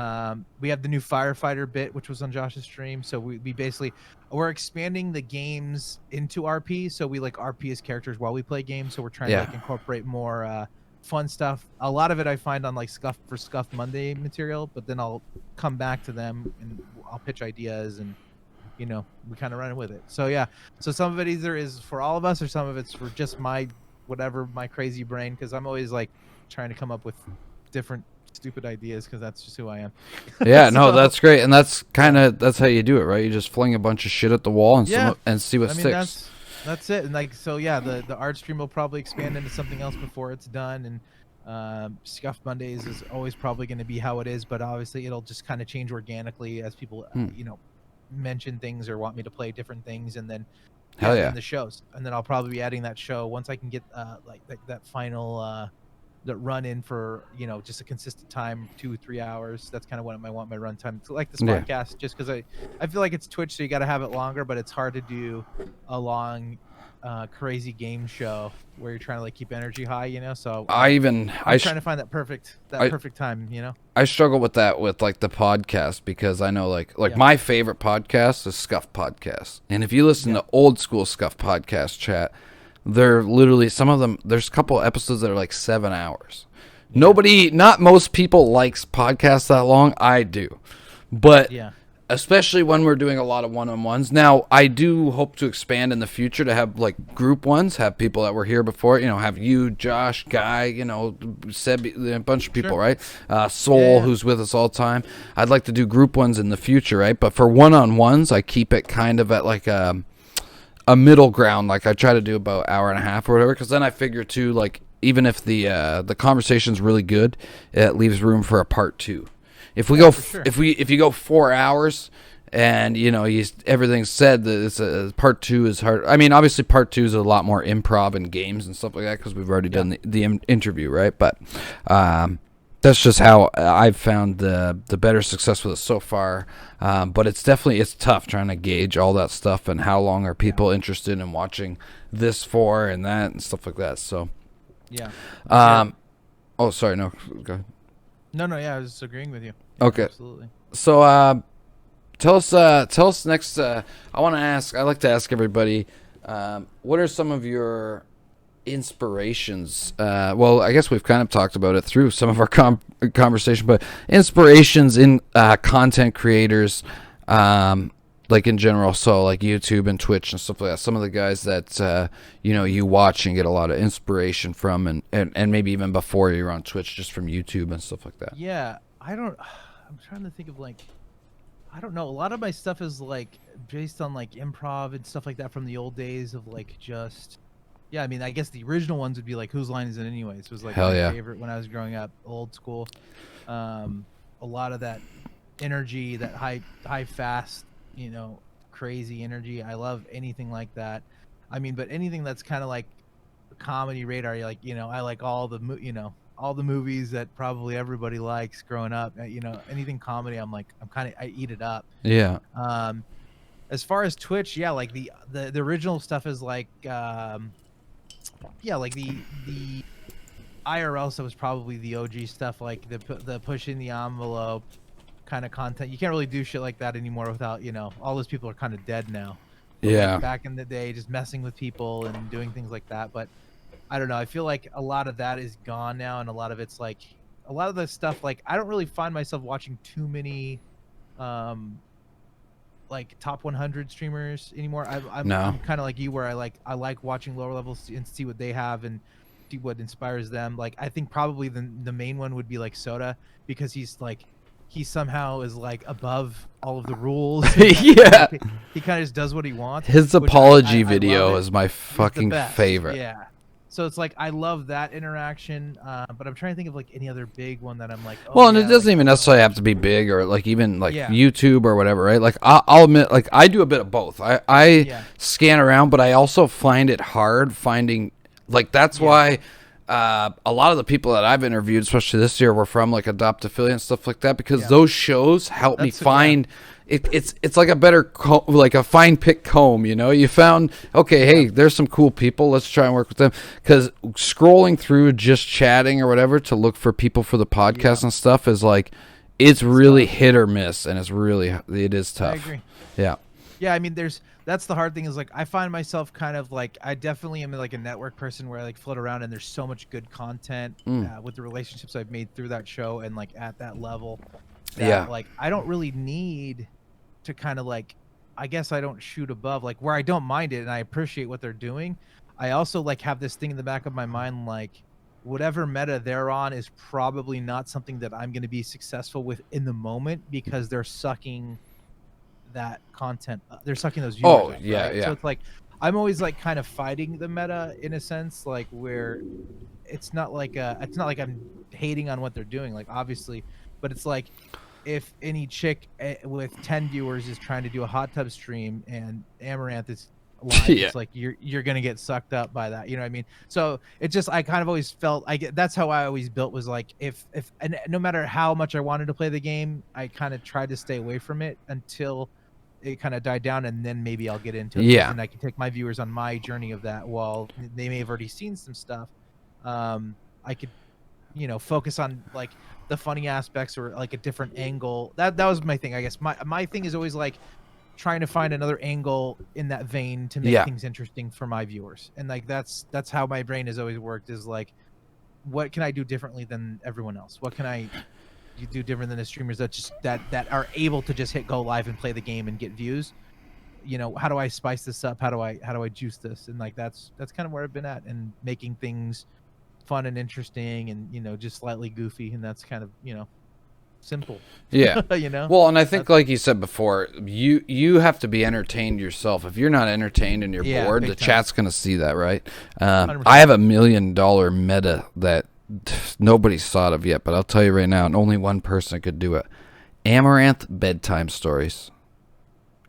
We have the new firefighter bit, which was on Josh's stream. So we basically we're expanding the games into RP. So we like RP as characters while we play games. So we're trying to like incorporate more fun stuff. A lot of it I find on like Scuff Monday material, but then I'll come back to them and I'll pitch ideas and we kind of run with it. So yeah, so some of it either is for all of us or some of it's for just my crazy brain, because I'm always like trying to come up with different stupid ideas because that's just who I am. Yeah, no, that's great, and that's how you do it, right? You just fling a bunch of shit at the wall and see what sticks. That's it. And like, so yeah, the art stream will probably expand into something else before it's done, and Scuff Mondays is always probably going to be how it is, but obviously it'll just kind of change organically as people mention things or want me to play different things, and then the shows, and then I'll probably be adding that show once I can get like that final that run in for just a consistent time, 2-3 hours. That's kind of what I want my run time, like this podcast, just because I feel like it's Twitch, so you got to have it longer, but it's hard to do a long crazy game show where you're trying to like keep energy high, so I'm trying to find that perfect time. I struggle with that with like the podcast, because I know like my favorite podcast is Scuff Podcast, and if you listen to old school Scuff Podcast chat, they're literally, some of them, there's a couple episodes that are like 7 hours. Not most people likes podcasts that long. I do, but especially when we're doing a lot of one-on-ones. Now, I do hope to expand in the future to have like group ones, have people that were here before, have you, Josh, Guy, Seb, a bunch of people, right? Soul, who's with us all the time. I'd like to do group ones in the future, right? But for one-on-ones, I keep it kind of at like a middle ground. Like I try to do about hour and a half or whatever, because then I figure too, like even if the conversation's really good, it leaves room for a part 2. If we if you go 4 hours and everything's said, that it's part 2 is hard. I mean, obviously part 2 is a lot more improv and games and stuff like that, because we've already done the interview, right? But that's just how I've found the better success with it so far. But it's tough trying to gauge all that stuff and how long are people interested in watching this for and that and stuff like that. So oh, sorry, no, go ahead. No, I was agreeing with you. Okay, absolutely. So tell us next. I like to ask everybody, what are some of your inspirations? Well, I guess we've kind of talked about it through some of our conversation, but inspirations in content creators, like in general, so like YouTube and Twitch and stuff like that. Some of the guys that you watch and get a lot of inspiration from, and maybe even before you're on Twitch, just from YouTube and stuff like that. Yeah, I'm trying to think of like, I don't know. A lot of my stuff is like based on like improv and stuff like that from the old days of like just. Yeah, I mean, I guess the original ones would be like Whose Line Is It Anyways? Was like my favorite when I was growing up, old school. A lot of that energy, that high fast, crazy energy. I love anything like that. I mean, but anything that's kind of like comedy radar, like I like all the movies that probably everybody likes growing up. Anything comedy, I eat it up. Yeah. As far as Twitch, like the original stuff is like yeah, like the IRL stuff was probably the OG stuff, like the pushing the envelope kind of content. You can't really do shit like that anymore without, all those people are kind of dead now. But like Yeah. back in the day, just messing with people and doing things like that. But I don't know. I feel like a lot of that is gone now, and a lot of it's like a lot of the stuff. Like I don't really find myself watching too many, like top 100 streamers anymore. No. I'm kind of like you, where I like watching lower levels and see what they have and see what inspires them. Like I think probably the main one would be like Soda, because he somehow is like above all of the rules. Yeah. He kind of just does what he wants. His which apology I video love it. is my He's the fucking best. favorite. Yeah. So it's like I love that interaction, but I'm trying to think of like any other big one that I'm like. Oh, Well, and yeah, it doesn't like, even necessarily have to be big or like even like Yeah. YouTube or whatever, right? Like I'll admit, like I do a bit of both. I Yeah. scan around, but I also find it hard finding like that's why a lot of the people that I've interviewed, especially this year, were from like Adopt Affiliate and stuff like that, because Yeah. those shows help me That's- yeah. find. It's like a better like a fine pick comb, you found, okay, hey, there's some cool people, let's try and work with them, because scrolling through just chatting or whatever to look for people for the podcast and stuff is like it's really hit or miss, and it is tough. I agree. Yeah. Yeah, I mean, that's the hard thing, is like I find myself kind of like, I definitely am like a network person where I like float around and there's so much good content with the relationships I've made through that show and like at that level that like I don't really need to kind of like, I guess I don't shoot above, like where I don't mind it and I appreciate what they're doing. I also like have this thing in the back of my mind, like whatever meta they're on is probably not something that I'm going to be successful with in the moment, because they're sucking that content, they're sucking those viewers up, right? So it's like I'm always like kind of fighting the meta in a sense, like where it's not like I'm hating on what they're doing, like obviously, but it's like if any chick with 10 viewers is trying to do a hot tub stream and Amaranth is live, it's like you're gonna get sucked up by that, you know what I mean? So it just, I kind of always felt, that's how I always built, was like if and no matter how much I wanted to play the game, I kind of tried to stay away from it until it kind of died down, and then maybe I'll get into it, and I can take my viewers on my journey of that. While they may have already seen some stuff, I could focus on like the funny aspects or like a different angle. That was my thing, I guess. My thing is always like trying to find another angle in that vein to make things interesting for my viewers, and like that's how my brain has always worked, is like, what can I do differently than everyone else? What can I do different than the streamers that are able to just hit go live and play the game and get views? How do I spice this up? How do I juice this? And like that's kind of where I've been at, and making things fun and interesting and just slightly goofy, and that's kind of simple. Well, and I think like you said before, you have to be entertained yourself. If you're not entertained and you're bored, the chat's gonna see that, right? I have $1 million meta that nobody's thought of yet, but I'll tell you right now, and only one person could do it. Amaranth bedtime stories.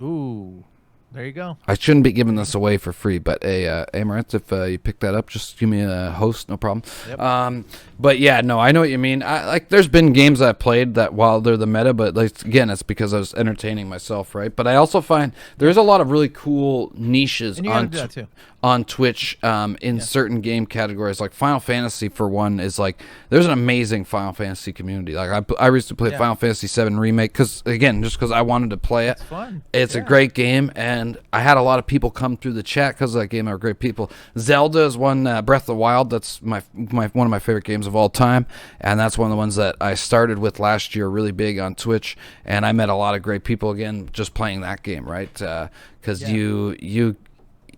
Ooh, there you go. I shouldn't be giving this away for free, but Amaranth, if you pick that up, just give me a host, no problem. Yep. But yeah, no, I know what you mean. There's been games I've played that while they're the meta, but like again, it's because I was entertaining myself, right? But I also find there's a lot of really cool niches on Twitch in certain game categories. Like Final Fantasy, for one, is like there's an amazing Final Fantasy community. Like I recently played Final Fantasy 7 Remake because I wanted to play it. It's fun. It's a great game, and I had a lot of people come through the chat because of that game. Are great people. Zelda is one. Breath of the Wild. That's one of my favorite games of all time, and that's one of the ones that I started with last year, really big on Twitch, and I met a lot of great people again just playing that game, right? Because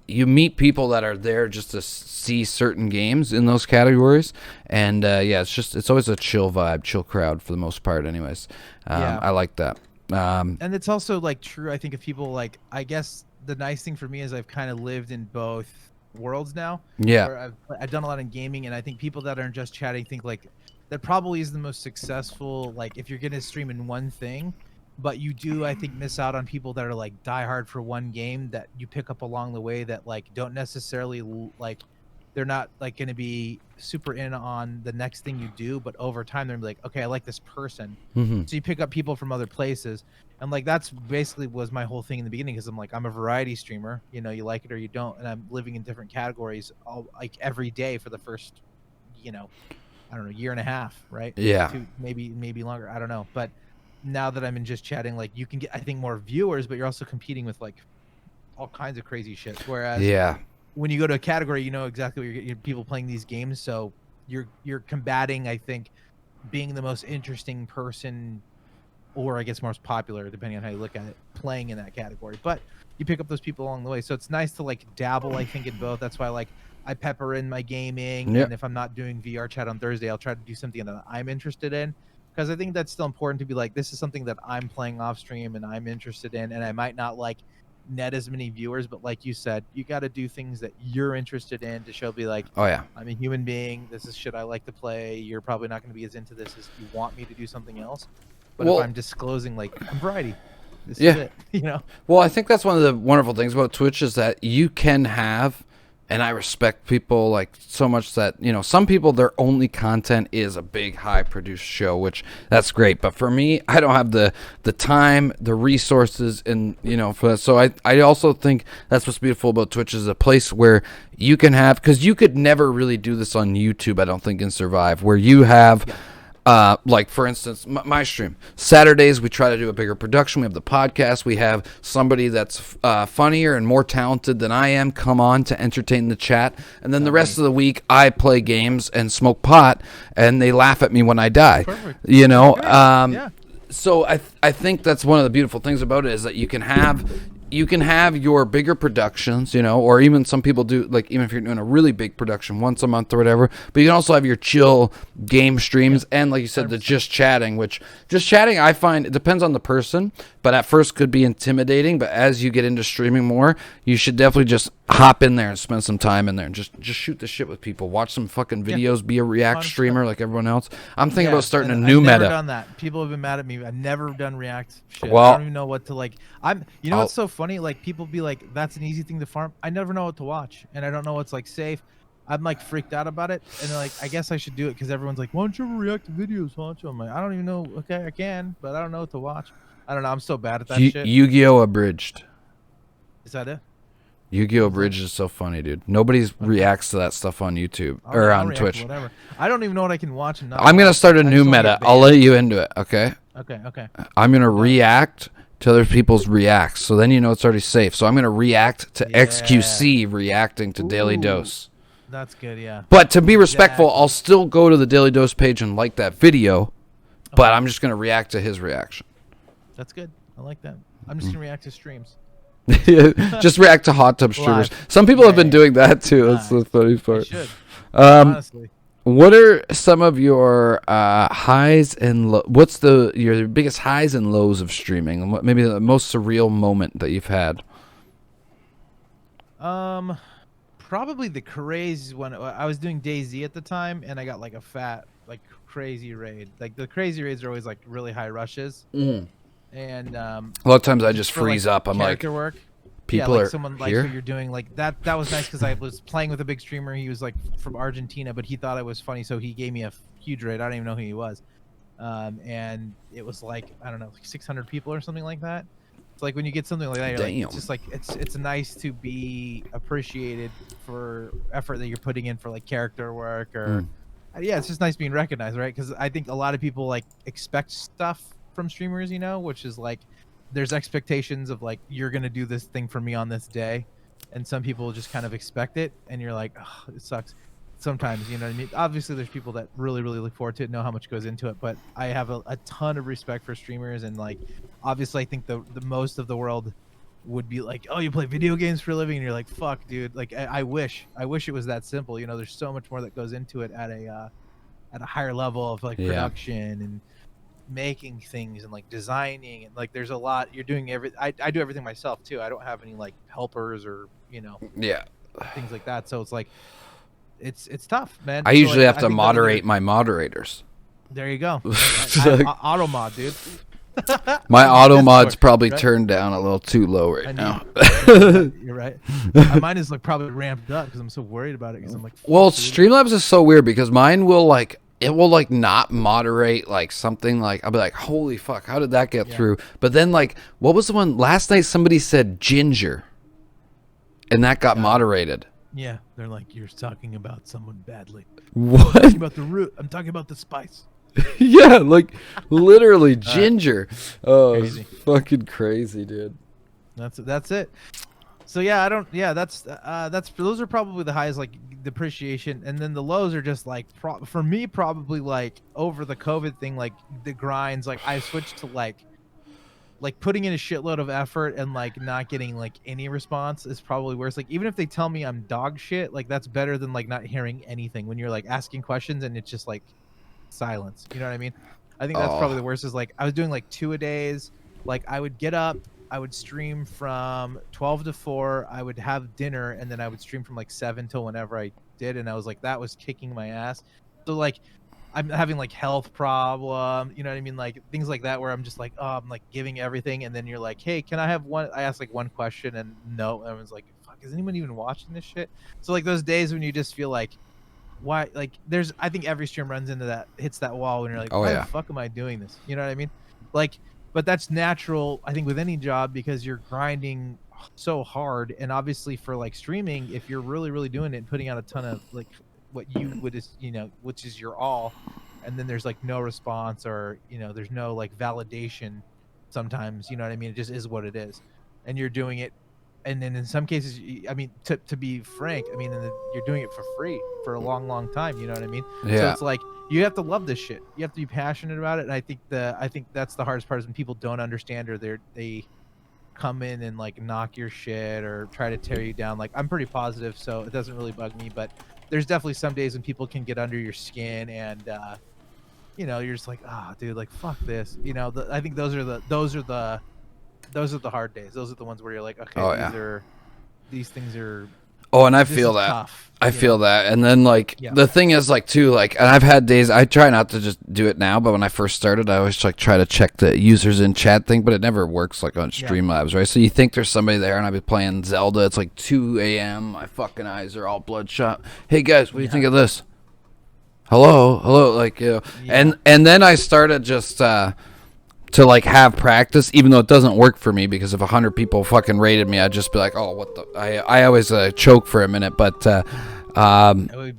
you meet people that are there just to see certain games in those categories, and it's always a chill vibe, chill crowd for the most part. Anyways, I like that. And it's also like true, I think, of people like, I guess the nice thing for me is I've kind of lived in both worlds now. Where I've done a lot in gaming, and I think people that aren't just chatting think like that probably is the most successful, like if you're gonna stream in one thing. But you do, I think, miss out on people that are like die hard for one game that you pick up along the way that like don't necessarily like they're not like going to be super in on the next thing you do, but over time they're gonna be like, okay, I like this person. So you pick up people from other places, and like that's basically was my whole thing in the beginning, because I'm like, I'm a variety streamer, you know, you like it or you don't, and I'm living in different categories all like every day for the first, you know, I don't know, year and a half, right? Yeah. Maybe longer, I don't know. But now that I'm in just chatting, like you can get, I think, more viewers, but you're also competing with like all kinds of crazy shit. Whereas when you go to a category, you know exactly what you're getting, people playing these games, so you're combating, I think, being the most interesting person, or I guess most popular, depending on how you look at it, playing in that category. But you pick up those people along the way, so it's nice to like dabble, I think, in both. That's why like I pepper in my gaming, and if I'm not doing VR chat on Thursday, I'll try to do something that I'm interested in, because I think that's still important to be like, this is something that I'm playing off stream and I'm interested in, and I might not like net as many viewers, but like you said, you got to do things that you're interested in to show, be like, oh yeah, I'm a human being, this is shit I like to play, you're probably not going to be as into this as you want me to do something else. But if I'm disclosing like I'm variety, this is it, you know. Well, I think that's one of the wonderful things about Twitch is that you can have, and I respect people like so much that, you know, some people, their only content is a big high produced show, which that's great. But for me, I don't have the time, the resources, and, you know, for that. So I also think that's what's beautiful about Twitch, is a place where you can have, because you could never really do this on YouTube, I don't think, and survive, where you have like, for instance, my stream. Saturdays, we try to do a bigger production. We have the podcast. We have somebody that's funnier and more talented than I am come on to entertain the chat. And then the rest of the week, I play games and smoke pot, and they laugh at me when I die. Perfect. You know? So I think that's one of the beautiful things about it, is that you can have your bigger productions, you know, or even some people do, like, even if you're doing a really big production once a month or whatever, but you can also have your chill game streams, and like you said, the just chatting, which just chatting, I find it depends on the person, but at first could be intimidating, but as you get into streaming more, you should definitely just hop in there and spend some time in there and just shoot the shit with people, watch some fucking videos, be a React 100%. Streamer like everyone else. I'm thinking about starting a new meta. I've never done that. People have been mad at me. I've never done React shit. Well, I don't even know what to like. You know what's so funny? Like, people be like, that's an easy thing to farm. I never know what to watch, and I don't know what's like safe. I'm like freaked out about it, and like, I guess I should do it because everyone's like, why don't you ever react to videos, Honcho? I'm like, I don't even know. Okay, I can, but I don't know what to watch. I don't know. I'm so bad at that shit. Yu-Gi-Oh! Abridged. Is that it? Yu-Gi-Oh! Abridged is so funny, dude. Nobody reacts to that stuff on YouTube or on Twitch. Whatever. I don't even know what I can watch and not. I'm gonna start a new meta. I'll let you into it. Okay. Okay. I'm gonna react to other people's reacts, so then you know it's already safe. So I'm gonna react to XQC reacting to Daily Dose. That's good, yeah. But to be respectful, I'll still go to the Daily Dose page and like that video, but I'm just gonna react to his reaction. That's good. I like that. I'm just gonna react to streams. Just react to hot tub streamers. Some people have been doing that too. That's the funny part. I should. Honestly. What are some of your highs and what's your biggest highs and lows of streaming, and what maybe the most surreal moment that you've had? Probably the crazy one. I was doing DayZ at the time, and I got like a fat, like, crazy raid. Like, the crazy raids are always like really high rushes. And a lot of times I just freeze up. I'm like, work. People like are someone like here? what you're doing, like that. That was nice because I was playing with a big streamer. He was like from Argentina, but he thought I was funny, so he gave me a huge raid. I don't even know who he was. And it was like, I don't know, like 600 people or something like that. It's like when you get something like that, you're like, it's just like it's nice to be appreciated for effort that you're putting in for like character work or yeah, it's just nice being recognized, right? Because I think a lot of people like expect stuff from streamers, you know, which is like there's expectations of like, you're gonna do this thing for me on this day, and some people just kind of expect it, and you're like, oh, it sucks sometimes, you know what I mean? Obviously there's people that really look forward to it, know how much goes into it, but I have a ton of respect for streamers, and like obviously I think the most of the world would be like, oh, you play video games for a living, and you're like, fuck, dude, like I wish it was that simple, you know. There's so much more that goes into it at a higher level of like production and making things and like designing, and like there's a lot you're doing. I do everything myself too. I don't have any like helpers or, you know, things like that, so it's like it's tough, man. I usually have to moderate my moderators. There you go. Auto mod, dude. My auto mod's Discord, probably right? turned down a little too low right now. You're right. Mine is like probably ramped up because I'm so worried about it. Because I'm like, Well, dude. Streamlabs is so weird because mine will like it will like not moderate like something like I'll be like, holy fuck, how did that get through? But then like, what was the one last night? Somebody said ginger, and that got moderated. Yeah, they're like, you're talking about someone badly. What? I'm talking about the root. I'm talking about the spice. Yeah, like literally ginger. Oh, Crazy. it's fucking crazy, dude. That's it. So yeah, I don't. Yeah, that's those are probably the highs, like depreciation, and then the lows are just like for me probably like over the COVID thing, like the grinds. Like I switched to like putting in a shitload of effort and like not getting like any response is probably worse. Like even if they tell me I'm dog shit, like that's better than like not hearing anything when you're like asking questions and it's just like silence. You know what I mean? I think that's probably the worst. Is like I was doing like 2-a-days. Like I would get up, I would stream from 12 to 4, I would have dinner, and then I would stream from like 7 till whenever I did, and I was like, that was kicking my ass. So like I'm having like health problem, you know what I mean? Like things like that where I'm just like, oh, I'm like giving everything, and then you're like, hey, can I have one? I asked like one question, and no, and I was like, fuck, is anyone even watching this shit? So like those days when you just feel like, why? Like there's, I think every stream runs into that, hits that wall when you're like, why the fuck am I doing this? You know what I mean? Like, but that's natural, I think, with any job because you're grinding so hard, and obviously for like streaming, if you're really really doing it and putting out a ton of like what you would is, you know, which is your all, and then there's like no response, or you know there's no like validation sometimes, you know what I mean, it just is what it is, and you're doing it, and then in some cases, I mean, to be frank, I mean, you're doing it for free for a long time, you know what I mean? So it's like you have to love this shit, you have to be passionate about it, and I think that's the hardest part is when people don't understand, or they come in and like knock your shit or try to tear you down. Like I'm pretty positive, so it doesn't really bug me, but there's definitely some days when people can get under your skin, and you know, you're just like, ah, dude, like fuck this, you know. I think those are the hard days. Those are the ones where you're like, okay, these things are and I feel that tough, I feel that. And then like the thing is like too, like, and I've had days, I try not to just do it now, but when I first started, I always like try to check the users in chat thing, but it never works like on Streamlabs, right? So you think there's somebody there, and I've been playing Zelda, it's like 2 a.m, my fucking eyes are all bloodshot. Hey guys, what do you think of this? Hello, like, you know. And then I started just to like have practice, even though it doesn't work for me, because if 100 people fucking rated me, I'd just be like, oh, what the, I always choke for a minute, but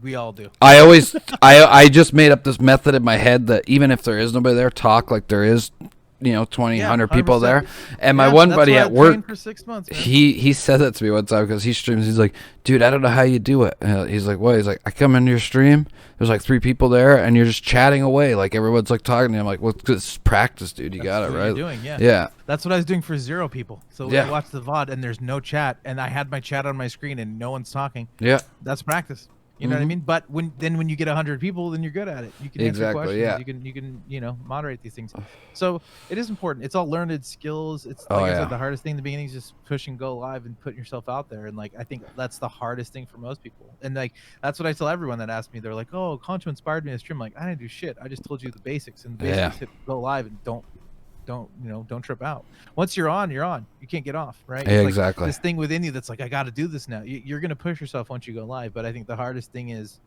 we all do. I always I just made up this method in my head that even if there is nobody there, talk like there is, you know, 20, 100 people there. And my one buddy at work, for 6 months, he said that to me one time because he streams. He's like, dude, I don't know how you do it. He's like, what? He's like, I come into your stream, there's like 3 people there, and you're just chatting away, like everyone's like talking to you. I'm like, well, it's practice, dude. You got it, right? Doing, yeah. That's what I was doing for 0 people. So when I watched the VOD and there's no chat, and I had my chat on my screen and no one's talking. Yeah, that's practice. You know what I mean? But when you get 100 people, then you're good at it. You can answer questions. Yeah. You can you know, moderate these things. So it is important. It's all learned skills. It's like I said, the hardest thing in the beginning is just push and go live and putting yourself out there. And like I think that's the hardest thing for most people. And like that's what I tell everyone that asks me. They're like, "Oh, Honcho inspired me to stream." I'm like, I didn't do shit. I just told you the basics, and the basics hit go live and don't trip out. Once you're on, you're on. You can't get off, right? Yeah, it's exactly. Like this thing within you that's like, I got to do this now. You're gonna push yourself once you go live, but I think the hardest thing is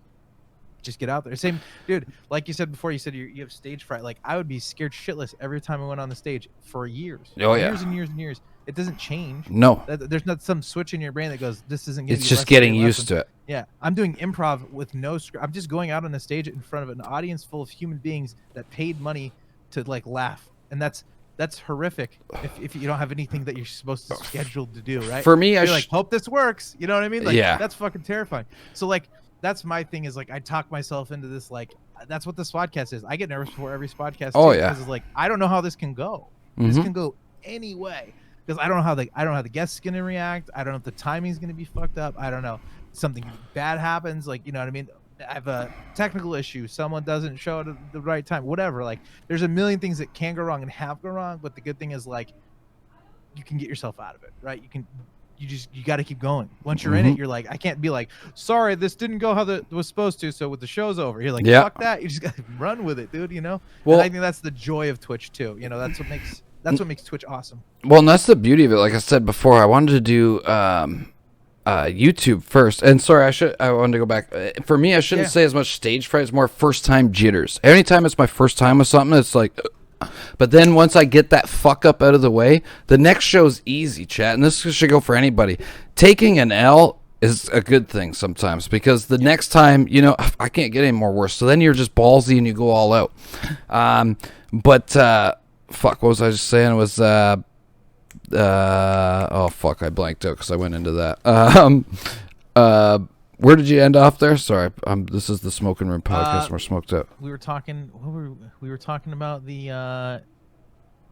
just get out there. Same, dude. Like you said before, you said you have stage fright. Like I would be scared shitless every time I went on the stage for years. Years and years and years. It doesn't change. No. There's not some switch in your brain that goes, this isn't. It's just getting used to it. Yeah, I'm doing improv with no script. I'm just going out on a stage in front of an audience full of human beings that paid money to like laugh, and that's horrific if you don't have anything that you're supposed to schedule to do, right? For me, you're like, hope this works. You know what I mean? Like, yeah. That's fucking terrifying. So like, that's my thing is like, I talk myself into this, like, that's what this podcast is. I get nervous before every podcast. Because it's like, I don't know how this can go. This can go any way. Because I don't know how the guest's gonna react. I don't know if the timing's gonna be fucked up. I don't know. Something bad happens, like, you know what I mean? I have a technical issue, someone doesn't show at the right time, whatever. Like there's a million things that can go wrong and have go wrong, but the good thing is like you can get yourself out of it, right? you got to keep going. Once you're in it, you're like, I can't be like, sorry, this didn't go how it was supposed to, so with the show's over. You're like, fuck that. You just got to run with it, dude. Well, and I think that's the joy of Twitch too. That's what makes Twitch awesome. Well, and that's the beauty of it. Like I said before, I wanted to do YouTube first. And sorry, I wanted to go back. For me, I shouldn't say as much stage fright. It's more first time jitters. Anytime it's my first time with something, it's like. But then once I get that fuck up out of the way, the next show's easy, chat. And this should go for anybody. Taking an L is a good thing sometimes, because the next time, I can't get any more worse. So then you're just ballsy and you go all out. Fuck, what was I just saying? It was, oh, fuck, I blanked out because I went into that. Where did you end off there? Sorry, this is the Smoking Room podcast. We're smoked out. We were talking. We were talking about the.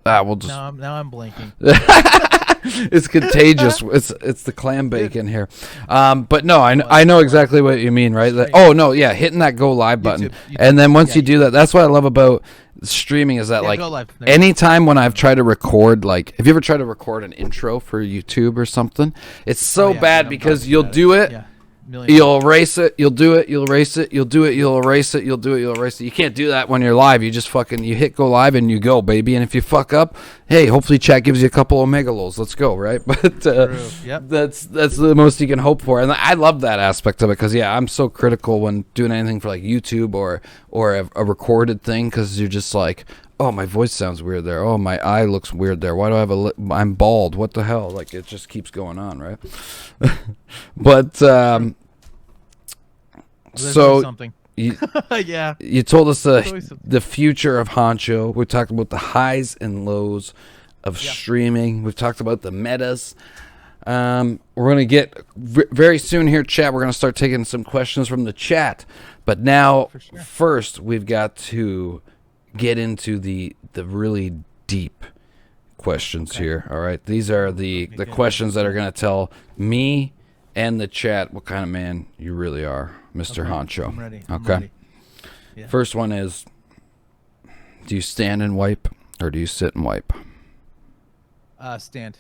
We'll just. Now I'm blanking. It's contagious. It's the clam bacon here. But no, I know exactly what you mean, right? Oh no, yeah, hitting that go live button, YouTube. And then once you do that, that's what I love about streaming is that anytime when I've tried to record, like, have you ever tried to record an intro for YouTube or something? It's so bad because you'll do it. Yeah. You'll erase it, you'll do it, you'll erase it, you'll do it, you'll erase it, you'll do it, you'll erase it. You can't do that when you're live. You just you hit go live and you go, baby. And if you fuck up, hey, hopefully chat gives you a couple of megalols. Let's go, right? But that's the most you can hope for. And I love that aspect of it because, I'm so critical when doing anything for like YouTube or a recorded thing, because you're just like, oh, my voice sounds weird there. Oh, my eye looks weird there. Why do I have I'm bald. What the hell? Like, it just keeps going on, right? But, so something. You told us the future of Honcho. We talked about the highs and lows of streaming. We've talked about the metas. We're going to get very soon here, chat. We're going to start taking some questions from the chat. But now, first, we've got to get into the really deep questions here. All right, these are the questions that are going to tell me and the chat what kind of man you really are, Mr. Honcho. I'm ready. Okay. Ready. Yeah. First one is, do you stand and wipe or do you sit and wipe? Stand.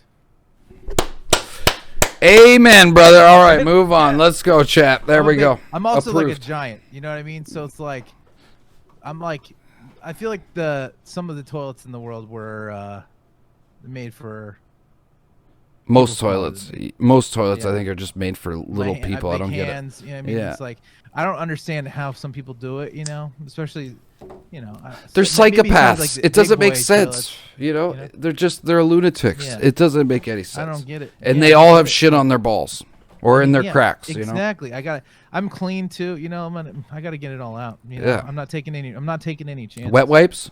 Amen, brother. All right, move on. Let's go, chat. There we go. I'm also like a giant. You know what I mean? So it's like, I feel like some of the toilets in the world were made for. Most toilets, I think, are just made for little people. I don't get it. You know what I mean? It's like, I don't understand how some people do it. Especially, they're psychopaths. It doesn't make sense. They're lunatics. Yeah. It doesn't make any sense. I don't get it. And they all have shit on their balls or in their cracks. Exactly. I'm clean too. I got to get it all out. I'm not taking any chances. Wet wipes.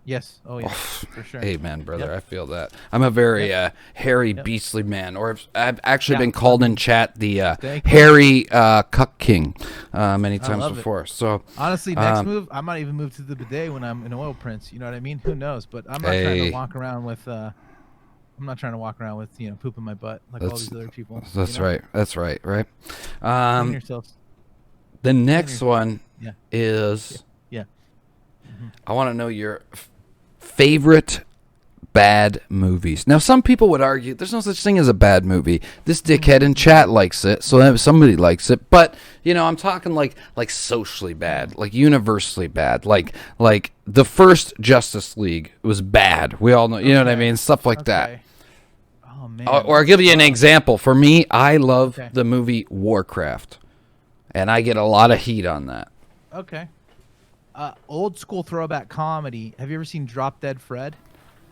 Yes. Oh, yeah. For sure. Amen, brother. Yep. I feel that. I'm a very hairy, beastly man. Or I've actually been called in chat the hairy cuck king many times before. So honestly, next move, I might even move to the bidet when I'm an oil prince. You know what I mean? Who knows? But I'm not trying to walk around with. Poop in my butt like all these other people. That's right. That's right. Right. Clean yourselves. The next one is. Yeah. I want to know your favorite bad movies. Now, some people would argue there's no such thing as a bad movie. This dickhead in chat likes it, so somebody likes it. But I'm talking like socially bad, like universally bad, like the first Justice League was bad. We all know, you know what I mean, stuff like that. Oh man. Or I'll give you an example. For me, I love the movie Warcraft, and I get a lot of heat on that. Okay. Old school throwback comedy. Have you ever seen Drop Dead Fred?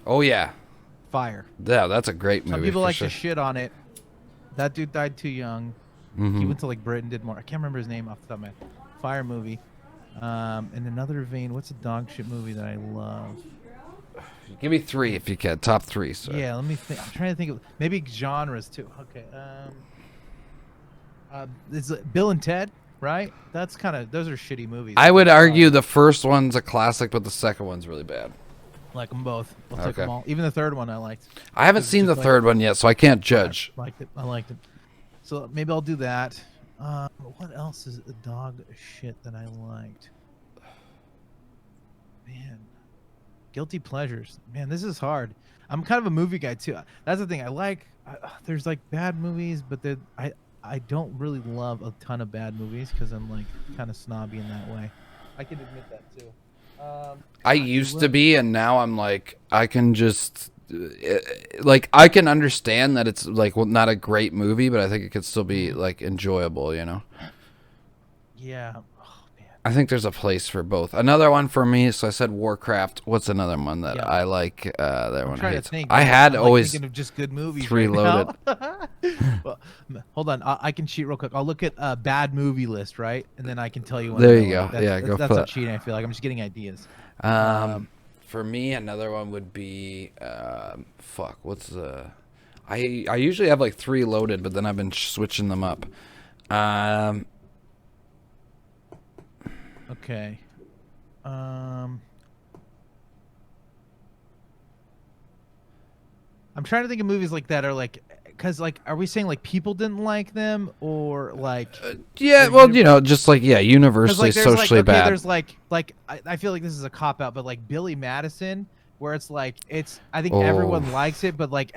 Oh yeah. Fire. Yeah, that's a great movie. Some people like to shit on it. That dude died too young. Mm-hmm. He went to Britain, did more. I can't remember his name off the top of my head. Fire movie. In another vein, what's a dog shit movie that I love? Give me three if you can. Top three. So. Yeah, let me think. I'm trying to think of maybe genres too. Okay. Is it Bill and Ted? Right? Those are shitty movies. I would argue the first one's a classic, but the second one's really bad. Like them both. I'll take them all. Even the third one I liked. I haven't seen the third one yet, so I can't judge. I liked it. So maybe I'll do that. What else is a dog shit that I liked? Man. Guilty pleasures. Man, this is hard. I'm kind of a movie guy too. That's the thing. There's like bad movies, but I don't really love a ton of bad movies because I'm like kind of snobby in that way. I can admit that too. I used to be, and now I'm like, I can just like, I can understand that it's like, well, not a great movie, but I think it could still be like enjoyable, you know? Yeah. I think there's a place for both. Another one for me, so I said Warcraft. What's another one that I like? That one I hate. I had always thinking of just good movies. Three loaded. Well, hold on, I can cheat real quick. I'll look at a bad movie list, right, and then I can tell you. When there you go. Yeah, go. That's not cheating. I feel like I'm just getting ideas. For me, another one would be fuck. What's the? I usually have like 3 loaded, but then I've been switching them up. Okay. I'm trying to think of movies like that are like, because like, are we saying like people didn't like them or like? Yeah, well, you know, just like universally socially bad. There's like I feel like this is a cop out, but like Billy Madison, where it's like I think everyone likes it, but like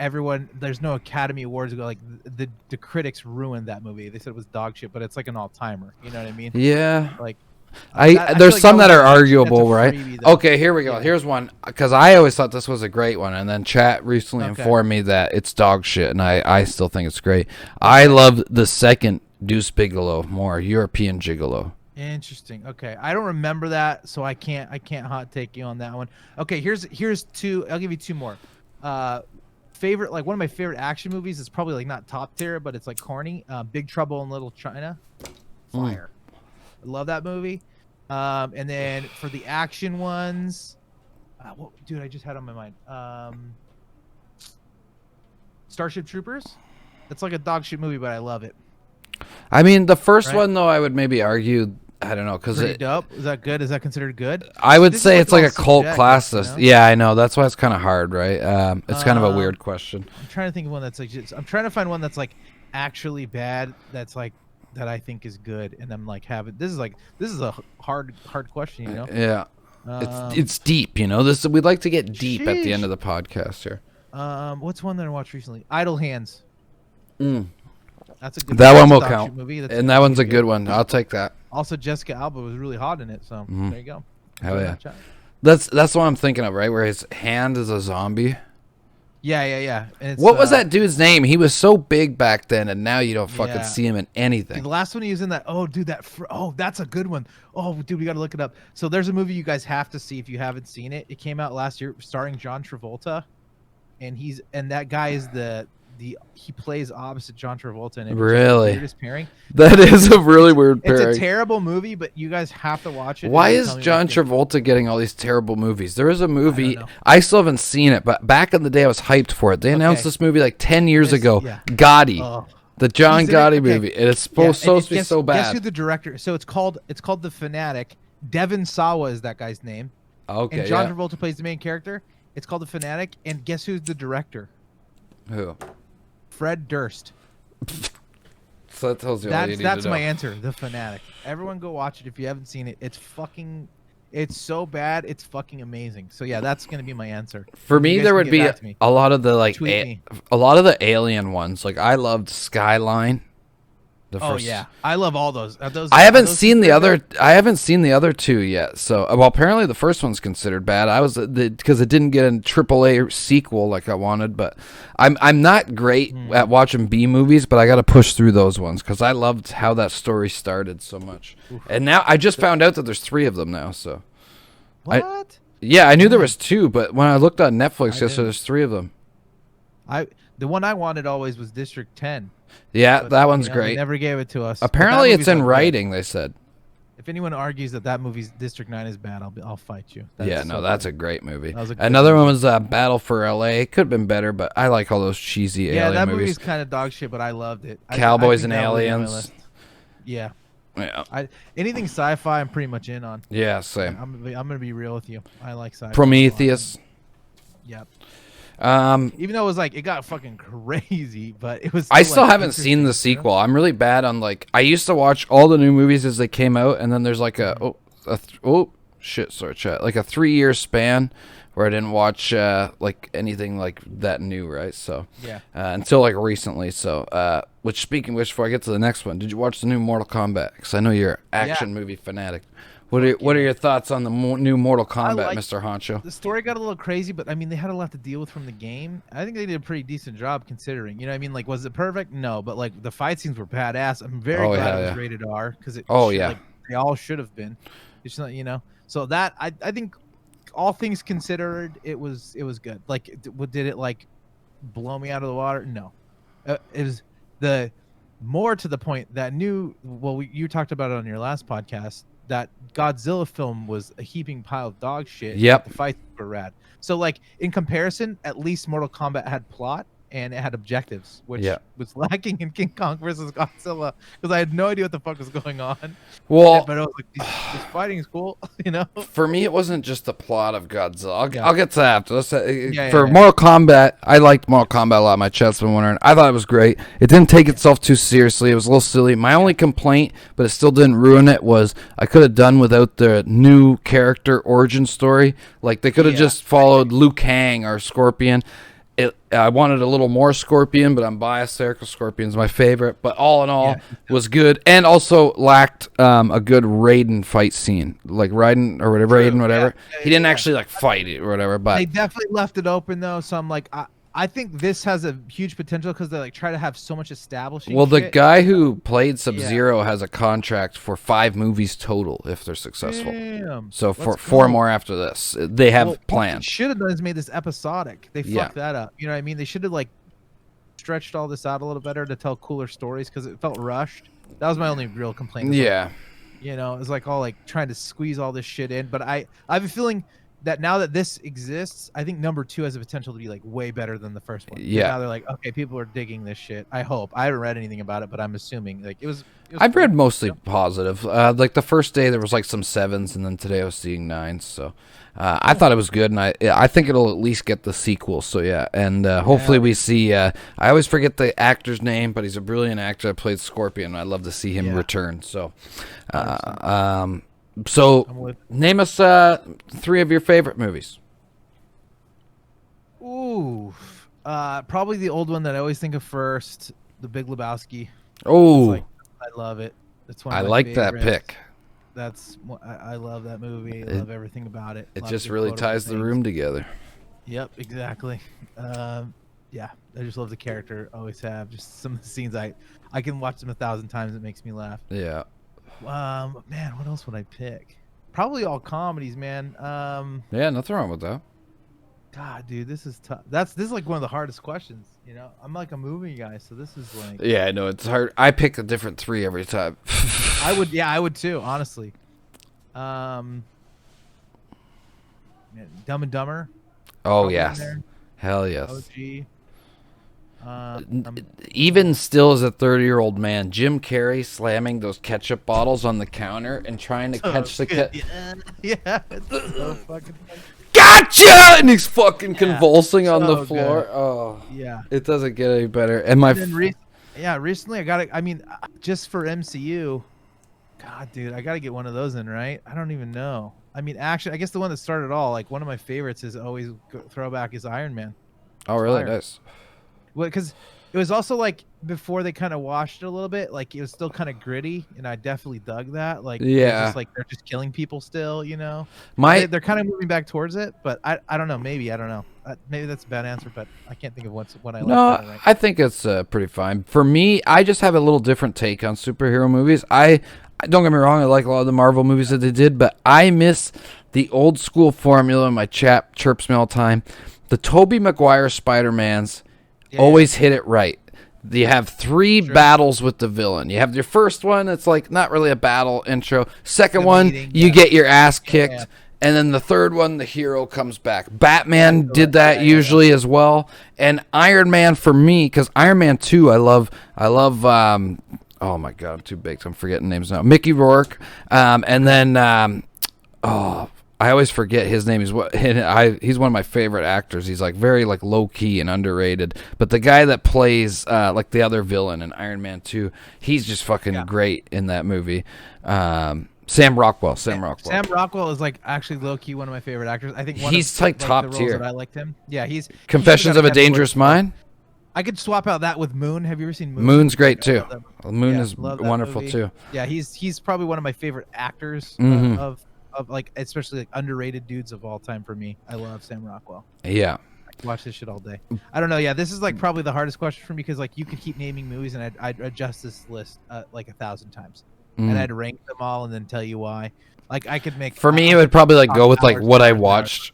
there's no Academy Awards. Like the critics ruined that movie. They said it was dog shit, but it's like an all timer. You know what I mean? Yeah. Like. There's like some that are arguable, right? Okay, here we go. Yeah. Here's one, because I always thought this was a great one, and then chat recently informed me that it's dog shit, and I still think it's great. I love the second Deuce Bigalow more, European Gigolo. Interesting. Okay, I don't remember that, so I can't hot take you on that one. Okay, here's 2. I'll give you 2 more. Favorite, like one of my favorite action movies is probably like not top tier, but it's like corny. Big Trouble in Little China. Fire. I love that movie. And then for the action ones, dude, I just had on my mind. Starship Troopers. It's like a dog shit movie, but I love it. I mean, the first one though, I would maybe argue. I don't know, because dope. Is that good? Is that considered good? I would say it's like a cult classic. You know? Yeah, I know. That's why it's kind of hard, right? It's kind of a weird question. I'm trying to think of one that's like. I'm trying to find one that's like actually bad. That's like. That I think is good, and I'm like this is a hard question, you know. Yeah, it's deep, you know. We'd like to get deep at the end of the podcast here. What's one that I watched recently? Idle Hands. That's a good. That one will count. Movie. And that one's a good one. I'll take that. Also, Jessica Alba was really hot in it, so there you go. Hell yeah. That's what I'm thinking of, right? Where his hand is a zombie. Yeah. What was that dude's name? He was so big back then, and now you don't fucking see him in anything. The last one he was in that. Oh, dude, that's a good one. Oh, dude, we got to look it up. So there's a movie you guys have to see if you haven't seen it. It came out last year, starring John Travolta, and that guy is he plays opposite John Travolta, and really weirdest pairing. That is a really weird pairing. It's a terrible movie, but you guys have to watch it. Why is John Travolta getting all these terrible movies? There is a movie I still haven't seen it, but back in the day I was hyped for it. They announced this movie like 10 years ago. Gotti, the John Gotti movie, and it's supposed to be so bad. Guess who the director? So it's called The Fanatic. Devin Sawa is that guy's name. Okay, and John Travolta plays the main character. It's called The Fanatic, and guess who's the director? Who? Fred Durst. So that tells you all you need to know. That's my answer. The Fanatic. Everyone go watch it if you haven't seen it. It's so bad. It's fucking amazing. So yeah, that's gonna be my answer. For me, there would be a lot of the a lot of the alien ones. Like I loved Skyline. I love all those. I haven't seen the other. I haven't seen the other 2 yet. So, well, apparently the first one's considered bad. I was because it didn't get a AAA sequel like I wanted. But I'm not great at watching B movies, but I got to push through those ones because I loved how that story started so much. Oof. And now I just found out that there's 3 of them now. So, what? I knew there was 2, but when I looked on Netflix yesterday, there's 3 of them. The one I wanted always was District 10. Yeah, that one's great. They never gave it to us. Apparently, it's in writing. They said. If anyone argues that movie's District 9 is bad, I'll fight you. That's a great movie. Another one was Battle for L.A. It could have been better, but I like all those cheesy alien movies. Yeah, that movie's kind of dog shit, but I loved it. Cowboys and Aliens. Yeah. Anything sci-fi, I'm pretty much in on. Yeah, same. I'm gonna be real with you. I like sci-fi. Prometheus. Yep. Even though it got fucking crazy, but it was. I still haven't seen the sequel. I'm really bad on I used to watch all the new movies as they came out, and then there's like a 3-year span where I didn't watch like anything like that new, right? So Yeah. until like recently. So which, speaking of which, before I get to the next one, did you watch the new Mortal Kombat? Because I know you're an action movie fanatic. What are your thoughts on the new Mortal Kombat, Mr. Honcho? The story got a little crazy, but I mean, they had a lot to deal with from the game. I think they did a pretty decent job considering. You know what I mean? Like, was it perfect? No, but like the fight scenes were badass. I'm very glad it was rated R because it. Like, they all should have been. It's not, So that I think, all things considered, it was good. Like, did it like blow me out of the water? No, it was more to the point that you talked about it on your last podcast. That Godzilla film was a heaping pile of dog shit. Yep. The fights were rad. So, like, in comparison, at least Mortal Kombat had plot and it had objectives, which was lacking in King Kong versus Godzilla because I had no idea what the fuck was going on. Well, but I was like, this fighting is cool, For me, it wasn't just the plot of Godzilla. I'll get to that after. For Mortal Kombat, I liked Mortal Kombat a lot. My chat's been wondering. I thought it was great. It didn't take itself too seriously. It was a little silly. My only complaint, but it still didn't ruin it, was I could have done without the new character origin story. Like, they could have just followed Liu Kang or Scorpion. I wanted a little more Scorpion, but I'm biased there because Scorpion's my favorite. But all in all, was good, and also lacked a good Raiden fight scene, like Raiden or whatever. Raiden, whatever. He didn't actually like fight it or whatever. But they definitely left it open though, so I'm like, I think this has a huge potential because they like try to have so much establishing. Well, the guy who played Sub-Zero has a contract for 5 movies total if they're successful. Damn. So for 4 more after this, they have plans. What they should have done is made this episodic. They fucked that up. You know what I mean? They should have like stretched all this out a little better to tell cooler stories because it felt rushed. That was my only real complaint. Yeah. It was like all like trying to squeeze all this shit in. But I have a feeling that now that this exists, I think number 2 has the potential to be like way better than the first one. Yeah. Now they're like, okay, people are digging this shit. I hope. I haven't read anything about it, but I'm assuming like it was I've read mostly positive. Like the first day there was like some 7s, and then today I was seeing 9s. So I thought it was good, and I think it'll at least get the sequel. So yeah, and hopefully we see. I always forget the actor's name, but he's a brilliant actor that played Scorpion. I'd love to see him return. So. So, name us 3 of your favorite movies. Ooh, probably the old one that I always think of first, The Big Lebowski. Oh, I love it. It's one of I my like favorites. that pick. I love that movie. I love everything about it. It just really ties the room together. Yep, exactly. I just love the character. Always have. Just some of the scenes I can watch them 1,000 times. It makes me laugh. Yeah. Man, what else would I pick? Probably all comedies, man. Yeah, nothing wrong with that. God, dude, this is tough. This is like one of the hardest questions. I'm like a movie guy, so this is like. Yeah, I know it's hard. I pick a different 3 every time. I would too, honestly. Dumb and Dumber. Oh yes, hell yes. OG. Even still as a 30-year-old man, Jim Carrey slamming those ketchup bottles on the counter and trying to catch the Yeah, it's so fucking funny. Gotcha! And he's fucking convulsing on the floor. Good. Oh, yeah. It doesn't get any better. And recently I got it. I mean, just for MCU, God, dude, I got to get one of those in, right? I don't even know. I mean, actually, I guess the one that started it all, like one of my favorites is always throwback is Iron Man. Oh, really? Nice. Well, because it was also like before they kind of washed it a little bit, like it was still kind of gritty, and I definitely dug that. Like, just like they're just killing people still, They're kind of moving back towards it, but I don't know. Maybe I don't know. Maybe that's a bad answer, but I can't think of what I like. No, right. I think it's pretty fine. For me, I just have a little different take on superhero movies. I don't get me wrong, I like a lot of the Marvel movies that they did, but I miss the old school formula. My chat chirps me all the time. The Tobey Maguire Spider-Mans. Always hit it right. You have 3 battles with the villain. You have your first one, it's like not really a battle intro. Second one, you get your ass kicked. And then the third one, the hero comes back. Batman did that usually as well. And Iron Man for me, because Iron Man 2, I love oh my God, I'm too big, so I'm forgetting names now. Mickey Rourke. And then I always forget his name. He's one of my favorite actors. He's like very like low key and underrated. But the guy that plays like the other villain in Iron Man 2, he's just fucking great in that movie. Sam Rockwell. Sam Rockwell. Sam Rockwell is like actually low key one of my favorite actors. I think he's like top the roles tier. that I liked him. Yeah, he's Confessions of a Dangerous Mind. I could swap out that with Moon. Have you ever seen Moon? Moon's great too. Moon is wonderful movie. too. Yeah, he's probably one of my favorite actors of like especially like underrated dudes of all time for me. I love Sam Rockwell. Yeah. Watch this shit all day. I don't know. Yeah, this is like probably the hardest question for me because like you could keep naming movies and I'd adjust this list like 1,000 times and I'd rank them all and then tell you why. Like I could make. For me, it would probably like go with like what I watched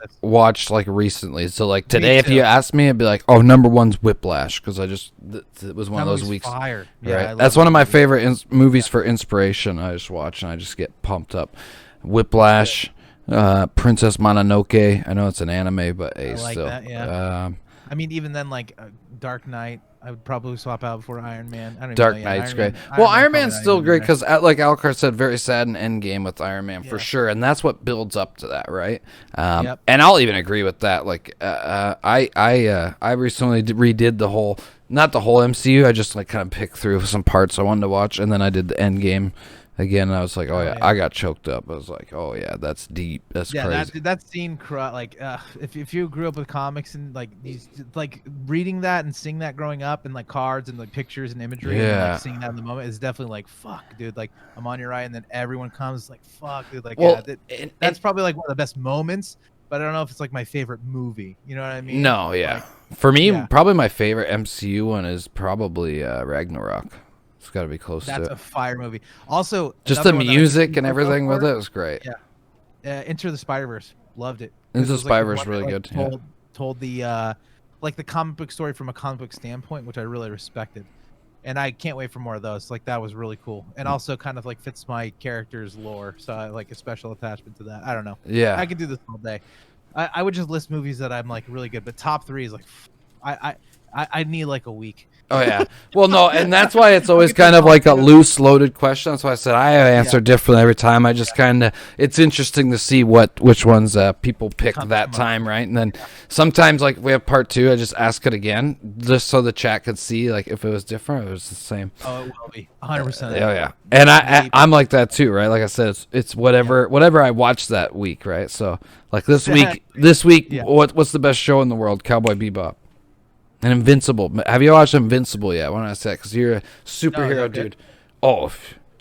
like recently. So like today, if you asked me, I'd be like, oh, number one's Whiplash because it was one of those weeks. Fire. Yeah, right? That's one of my favorite movies for inspiration. I just watch and I just get pumped up. Whiplash. Princess Mononoke. I know it's an anime, but I like still. That, yeah. I mean, even then, like Dark Knight, I would probably swap out before Iron Man. I don't Dark know, Knight's Iron great. Man, Well, Iron Man's still great because, like Alcar said, very sad in Endgame with Iron Man for Yeah. sure, and that's what builds up to that, right? Yep. And I'll even agree with that. Like, I recently redid the whole, not the whole MCU. I just like kind of picked through some parts I wanted to watch, and then I did the Endgame again, and I was like, oh yeah, I got choked up. I was like, oh yeah, that's deep. That's crazy. That scene, like, if you grew up with comics and like these, like reading that and seeing that growing up and like cards and like pictures and imagery and like seeing that in the moment is definitely like, fuck, dude, like I'm on your right, and then everyone comes like, fuck, dude, like, well, yeah, that's probably like one of the best moments. But I don't know if it's like my favorite movie. You know what I mean? No, yeah. Like, for me, probably my favorite MCU one is probably Ragnarok. It's got to be close to it. That's a fire movie. Also, just the music and everything with it was great. Yeah. Enter the Spider-Verse. Loved it. Into the Spider-Verse really good. Told the like the comic book story from a comic book standpoint, which I really respected. And I can't wait for more of those. Like that was really cool. And also kind of like fits my character's lore. So I like a special attachment to that. I don't know. Yeah. I could do this all day. I would just list movies that I'm like really good, but top 3 is like I need like a week. Oh yeah. Well, no, and that's why it's always kind of like a loose, loaded question. That's why I said I answer differently every time. I just kind of, it's interesting to see which ones people pick that time, right? And then sometimes, like we have part 2, I just ask it again, just so the chat could see like if it was different, or it was the same. Oh, it will be 100%. Oh yeah. And I'm like that too, right? Like I said, it's whatever I watch that week, right? So like this week, what's the best show in the world? Cowboy Bebop. And Invincible. Have you watched Invincible yet? Why don't I say that? Because you're a superhero dude. Oh,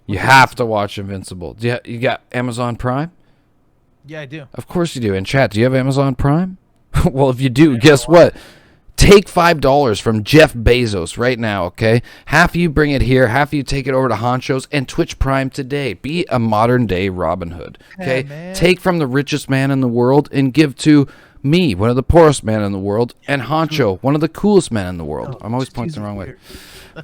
you have to watch Invincible. You got Amazon Prime? Yeah, I do. Of course you do. And chat, do you have Amazon Prime? Well, if you do, guess what? Take $5 from Jeff Bezos right now, okay? Half you bring it here, half you take it over to Honcho's and Twitch Prime today. Be a modern-day Robin Hood, okay? Take from the richest man in the world and give to me, one of the poorest men in the world, and Honcho, one of the coolest men in the world. I'm always pointing the wrong way.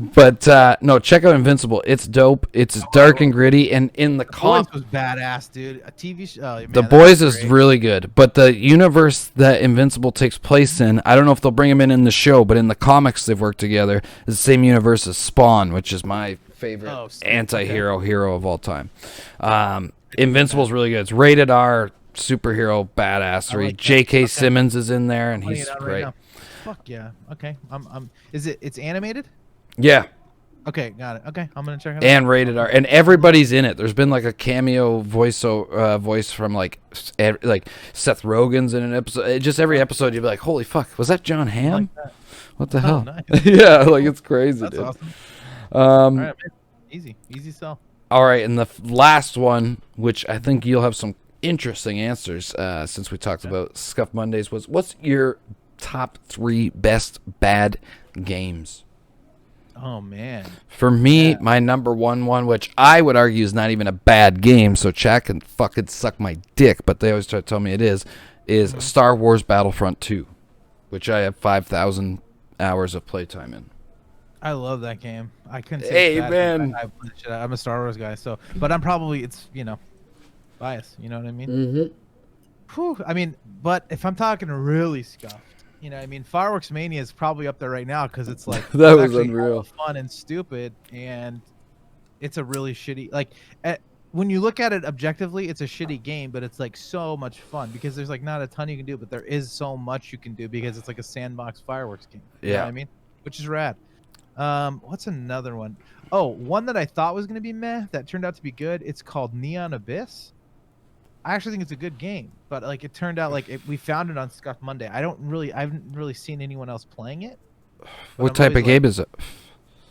But no, check out Invincible. It's dope. It's dark and gritty, and in the Boys was badass, dude. A TV show. Oh, man, The Boys is really good, but the universe that Invincible takes place in, I don't know if they'll bring him in the show, but in the comics they've worked together, is the same universe as Spawn, which is my favorite anti-hero hero of all time. Invincible's really good. It's rated R. Superhero badassery. Like J.K. Simmons is in there, and he's great. Right. Fuck yeah. Okay. It's animated? Yeah. Okay, got it. Okay, I'm gonna check it out. And rated R, and everybody's in it. There's been like a cameo voice from like Seth Rogen's in an episode. Just every episode, you'd be like, "Holy fuck, was that John Hamm? Like what the hell?" Nice. Yeah, like it's crazy. That's dude. awesome. All right, man. Easy sell. All right, and the last one, which I think you'll have some interesting answers since we talked about Scuff Mondays, was what's your top 3 best bad games? Oh man, for me, my number one, which I would argue is not even a bad game, so chat can fucking suck my dick, but they always try to tell me it is Star Wars Battlefront 2, which I have 5,000 hours of playtime in. I love that game. I couldn't say hey man, I'm a Star Wars guy, so but I'm probably biased, you know what I mean? Mm-hmm. Whew, I mean, but if I'm talking really scuffed, you know, I mean, Fireworks Mania is probably up there right now because it's like that was unreal, fun and stupid, and it's a really shitty when you look at it objectively, it's a shitty game, but it's like so much fun because there's like not a ton you can do, but there is so much you can do because it's like a sandbox fireworks game. You know what I mean? Which is rad. What's another one? Oh, one that I thought was gonna be meh that turned out to be good. It's called Neon Abyss. I actually think it's a good game, but like it turned out we found it on Scuff Monday. I haven't really seen anyone else playing it. What type of game is it?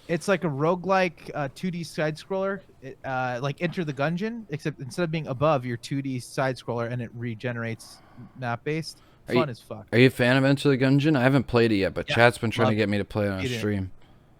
It's like a roguelike 2D side scroller. Like Enter the Gungeon, except instead of being above, you're 2D side scroller and it regenerates map based. Fun as fuck. Are you a fan of Enter the Gungeon? I haven't played it yet, but Yeah, chat's been trying to get me to play it on stream.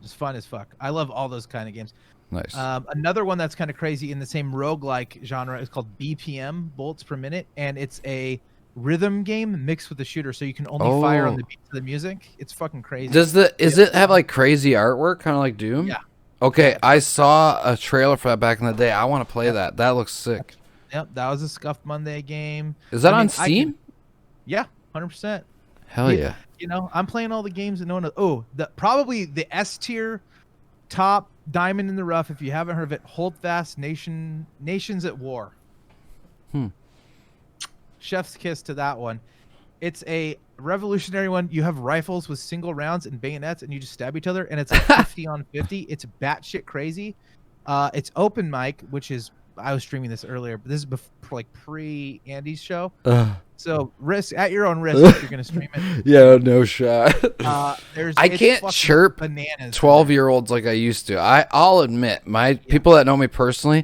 It's fun as fuck. I love all those kind of games. Nice. Another one that's kind of crazy in the same roguelike genre is called BPM, Bolts Per Minute, and it's a rhythm game mixed with a shooter, so you can only fire on the beat of the music. It's fucking crazy. Does it have like crazy artwork, kind of like Doom? Yeah. Okay, I saw a trailer for that back in the day. I want to play that. That looks sick. Yep, that was a Scuff Monday game. Is that on Steam? Yeah, 100%. Hell yeah. You know, I'm playing all the games that no one. Oh, probably the S tier, top diamond in the rough. If you haven't heard of it, Hold Fast Nations at War. Chef's kiss to that one. It's a revolutionary one. You have rifles with single rounds and bayonets, and you just stab each other, and it's like 50 on 50. It's batshit crazy. It's open mic, which is I was streaming this earlier, but this is like pre Andy's show. So risk at your own risk if you're gonna stream it. Yeah, no shot. I can't chirp bananas 12-year-olds like I used to. I'll admit, people that know me personally,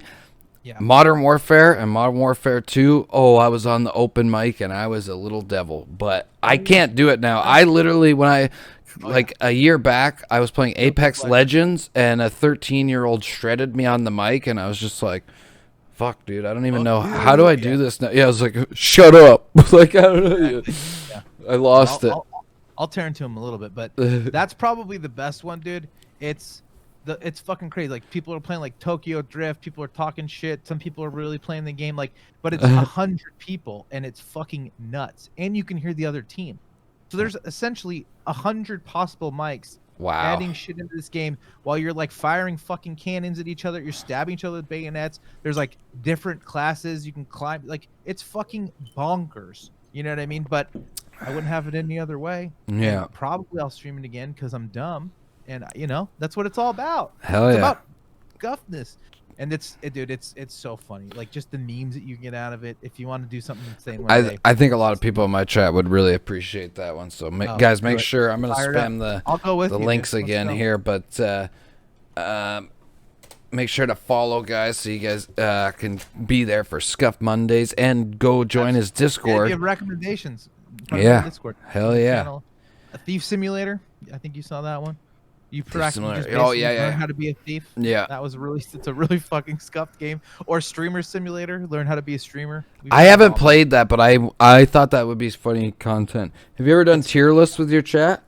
Modern Warfare and Modern Warfare 2, I was on the open mic and I was a little devil, but I can't do it now. I literally, a year back, I was playing Apex Legends and a 13-year-old shredded me on the mic and I was just like, fuck, dude, I don't even know. How do I do this now? Yeah, I was like, shut up. Like, I don't know. Yeah. I lost it. I'll tear into him a little bit, but that's probably the best one, dude. It's fucking crazy. Like, people are playing like Tokyo Drift. People are talking shit. Some people are really playing the game. Like, but it's 100 people, and it's fucking nuts. And you can hear the other team. So there's essentially 100 possible mics. Wow. Adding shit into this game while you're like firing fucking cannons at each other. You're stabbing each other with bayonets. There's like different classes you can climb. Like, it's fucking bonkers. You know what I mean? But I wouldn't have it any other way. Yeah. And probably I'll stream it again because I'm dumb. And, you know, that's what it's all about. Hell it's yeah. about guffness. And dude, it's so funny. Like, just the memes that you get out of it. If you want to do something insane one day. I think a lot of people in my chat would really appreciate that one. So, guys, make sure I'm going to spam the links again here. But make sure to follow, guys, so you guys can be there for Scuff Mondays and go join his Discord. Give recommendations. Yeah. Discord. Hell yeah. Channel. A Thief Simulator. I think you saw that one. You practically just learn how to be a thief. Yeah, that was it's a really fucking scuffed game. Or Streamer Simulator, learn how to be a streamer. I haven't played that, but I thought that would be funny content. Have you ever done tier lists with your chat?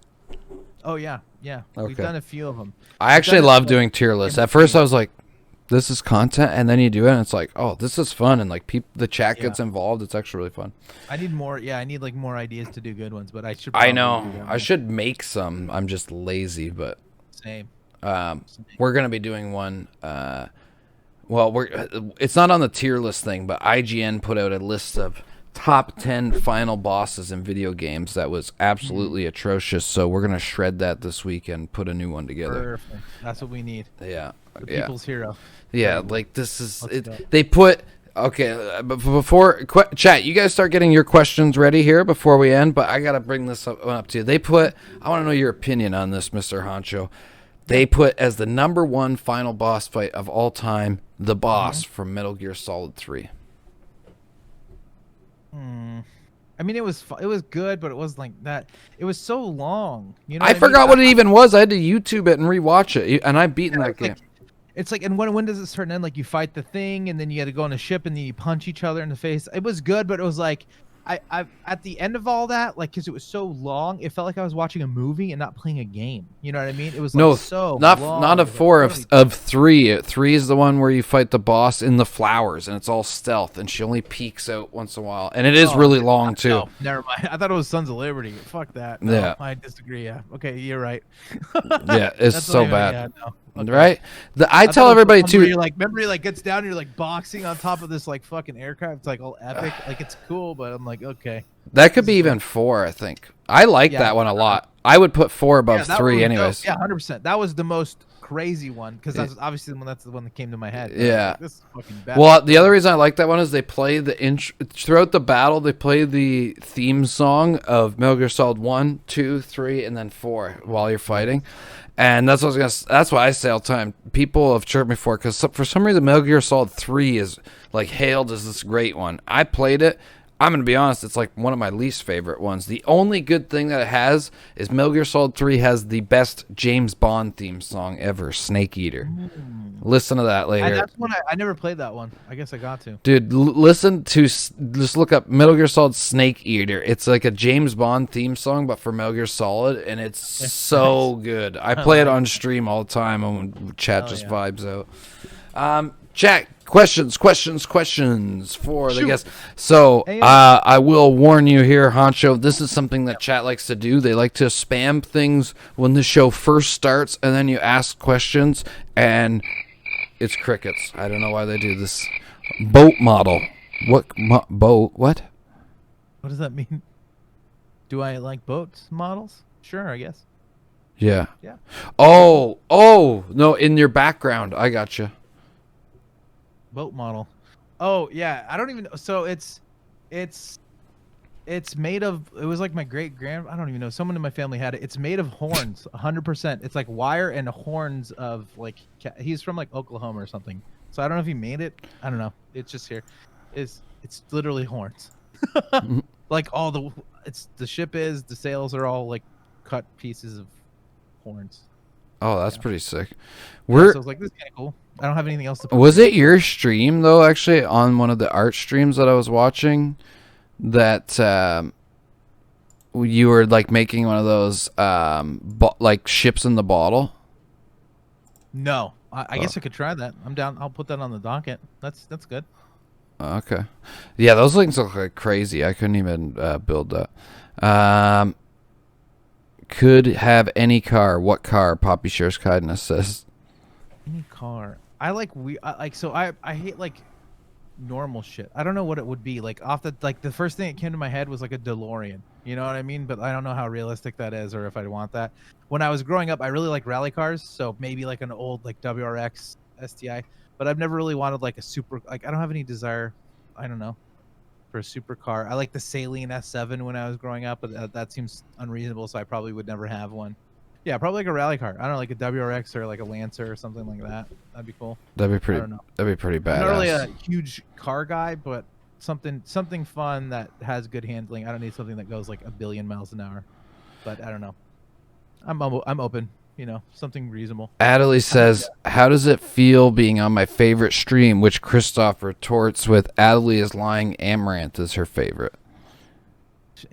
Oh yeah. Okay. We've done a few of them. I actually love doing tier lists. At first I was like, this is content, and then you do it and it's like, oh, this is fun, and like the chat gets involved. It's actually really fun. I need more. I need like more ideas to do good ones, but I should. I know. I should make some. I'm just lazy, but. Same. We're gonna be doing one. It's not on the tier list thing, but IGN put out a list of top 10 final bosses in video games that was absolutely atrocious. So we're gonna shred that this week and put a new one together. Perfect. That's what we need. Yeah. The people's hero. Yeah, like this is it. They put. Okay, but before chat, you guys start getting your questions ready here before we end. But I gotta bring this up to you. They put. I want to know your opinion on this, Mr. Honcho. They put as the #1 final boss fight of all time, the boss from Metal Gear Solid 3. I mean, it was good, but it wasn't like that. It was so long. You know, I forgot what it even was. I had to YouTube it and rewatch it, and I've beaten that game. It's like, and when does it start and end? Like, you fight the thing, and then you got to go on a ship, and then you punch each other in the face. It was good, but it was like, I at the end of all that, like, because it was so long, it felt like I was watching a movie and not playing a game. You know what I mean? It was like not a 4 of 3. 3 is the one where you fight the boss in the flowers, and it's all stealth, and she only peeks out once in a while, and it is really long too. No, never mind. I thought it was Sons of Liberty. Fuck that. No, yeah, I disagree. Yeah. Okay, you're right. Yeah, it's so bad. Yeah, no. Okay. Right? I tell everybody too. Remember, he like gets down, and you're like boxing on top of this like fucking aircraft. It's like all epic. Like, it's cool, but I'm like, okay. That could be even 4, I think. I like that one a lot. I would put 4 above that 3 one was anyways. dope. Yeah, 100%. That was the most crazy one because that's obviously that's the one that came to my head. Yeah. Like, this is fucking bad. Well, the other reason I like that one is they play the throughout the battle. They play the theme song of Metal Gear Solid 1, 2, 3, and then 4 while you're fighting. And that's what I was that's why I say all the time. People have chirped me for it because for some reason Metal Gear Solid 3 is like hailed as this great one. I played it. I'm going to be honest, it's like one of my least favorite ones. The only good thing that it has is Metal Gear Solid 3 has the best James Bond theme song ever, Snake Eater. Listen to that later. That's one I never played that one. I guess I got to. Dude, listen to, just look up Metal Gear Solid Snake Eater. It's like a James Bond theme song, but for Metal Gear Solid, and it's so good. I play it on stream all the time when chat just vibes out. Chat, questions for the guests. So, I will warn you here, Honcho, this is something that chat likes to do. They like to spam things when the show first starts, and then you ask questions, and it's crickets. I don't know why they do this. Boat model. What? Boat? What? What does that mean? Do I like boats models? Sure, I guess. Yeah. Yeah. Oh, no, in your background. I got you. Boat model. Oh yeah, I don't even know. So it's made of. It was like my great-grand. I don't even know. Someone in my family had it. It's made of horns, 100%. It's like wire and horns of like. He's from like Oklahoma or something. So I don't know if he made it. I don't know. It's just here. It's literally horns. Like all the. The ship is. The sails are all like cut pieces of horns. Oh, that's pretty sick. So I was like, this is kind of cool. I don't have anything else to put. Was it your stream though? Actually, on one of the art streams that I was watching, that you were like making one of those like ships in the bottle. No, I guess I could try that. I'm down. I'll put that on the docket. That's good. Okay, yeah, those things look like crazy. I couldn't even build that. Could have any car. What car? Poppy shares kindness says. Any car. I like I hate like normal shit. I don't know what it would be. Like the first thing that came to my head was like a DeLorean. You know what I mean? But I don't know how realistic that is or if I'd want that. When I was growing up, I really like rally cars, so maybe like an old like WRX STI. But I've never really wanted like a super I don't have any desire, I don't know, for a supercar. I like the Saline S7 when I was growing up, but that seems unreasonable, so I probably would never have one. Yeah, probably like a rally car. I don't know, like a WRX or like a Lancer or something like that. That'd be cool. That'd be pretty. That'd be pretty badass. I'm not really a huge car guy, but something fun that has good handling. I don't need something that goes like 1 billion miles an hour. But I don't know. I'm open. You know, something reasonable. Adley says, "How does it feel being on my favorite stream?" Which Christoph retorts with, "Adley is lying. Amaranth is her favorite."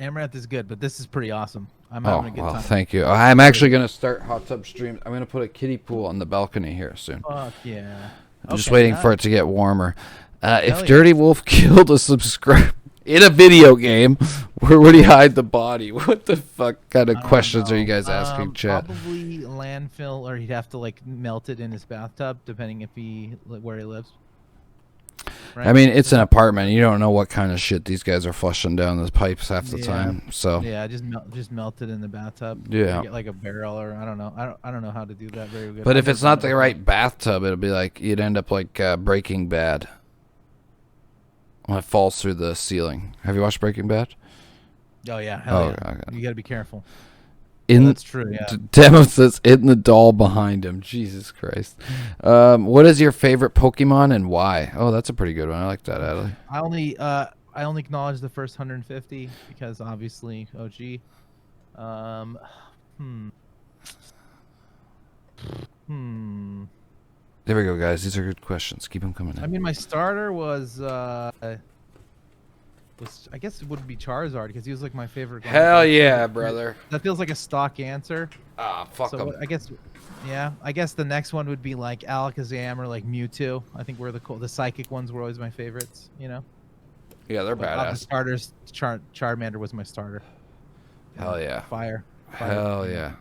Amaranth is good, but this is pretty awesome. I'm having a good time. Thank you. I'm actually going to start hot tub stream. I'm going to put a kiddie pool on the balcony here soon. Fuck yeah. I'm just waiting for it to get warmer. If Dirty Wolf killed a subscriber in a video game, where would he hide the body? What the fuck kind of questions are you guys asking, chat? Probably landfill, or he'd have to like melt it in his bathtub, depending where he lives. Right? I mean, it's an apartment. You don't know what kind of shit these guys are flushing down the pipes half the time. So yeah, just melt it in the bathtub. Yeah, get like a barrel, or I don't know. I don't know how to do that very good. But if it's not the right bathtub, it'll be like you'd end up like Breaking Bad when it falls through the ceiling. Have you watched Breaking Bad? Oh yeah, hell yeah. Okay. You gotta be careful. That's true. Yeah. Demo says in the doll behind him. Jesus Christ. What is your favorite Pokemon and why? Oh, that's a pretty good one. I like that, Adley. I only acknowledge the first 150 because obviously OG. There we go, guys. These are good questions. Keep them coming in. I mean, my starter was I guess it would be Charizard because he was like my favorite. Hell yeah, brother. That feels like a stock answer. Fuck him. So I guess the next one would be like Alakazam or like Mewtwo. I think the psychic ones were always my favorites. You know. Yeah, they're badass. The starters, Charmander was my starter. Hell yeah. Fire. Hell yeah.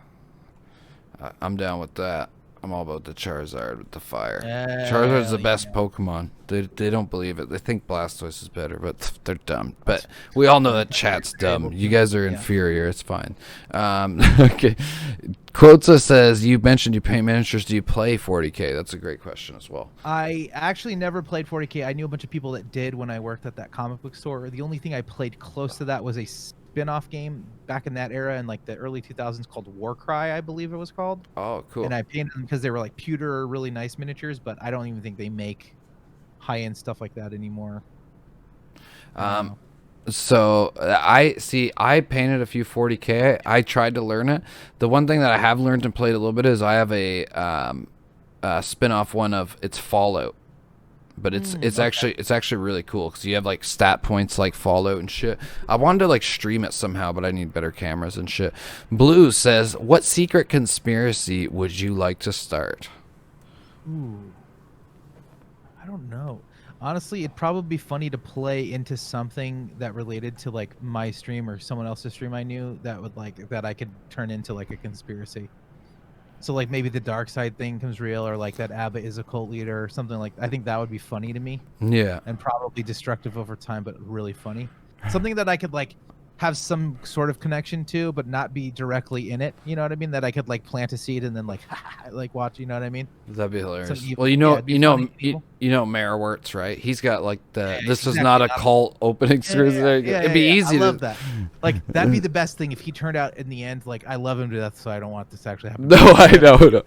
I'm down with that. I'm all about the Charizard with the fire. Hell Charizard's the best yeah. Pokemon. They don't believe it. They think Blastoise is better, but they're dumb. But we all know that chat's dumb. You guys are inferior. It's fine. Okay. Quotza says, you mentioned you pay miniatures. Do you play 40K? That's a great question as well. I actually never played 40K. I knew a bunch of people that did when I worked at that comic book store. The only thing I played close to that was a spin-off game back in that era in like the early 2000s called Warcry, I believe it was called. Oh, cool. And I painted them because they were like pewter, really nice miniatures, but I don't even think they make high-end stuff like that anymore. So I painted a few 40K. I tried to learn it. The one thing that I have learned and played a little bit is I have a spin-off one of it's Fallout. But it's actually really cool because you have like stat points like Fallout and shit. I wanted to like stream it somehow, but I need better cameras and shit. Blue says, "What secret conspiracy would you like to start?" Ooh, I don't know. Honestly, it'd probably be funny to play into something that related to like my stream or someone else's stream I knew that would like that I could turn into like a conspiracy. So like maybe the dark side thing comes real, or like that Abba is a cult leader or something like. I think that would be funny to me. Yeah. And probably destructive over time, but really funny. Something that I could like have some sort of connection to, but not be directly in it. You know what I mean? That I could like plant a seed and then like like watch. You know what I mean? That'd be hilarious. Evil, well, you know Mayor Wirtz, right? He's got like the this is not a cult opening series. It'd be easy. I love that. Like that'd be the best thing if he turned out in the end. Like I love him to death, so I don't want this to actually happen. No, I know. No.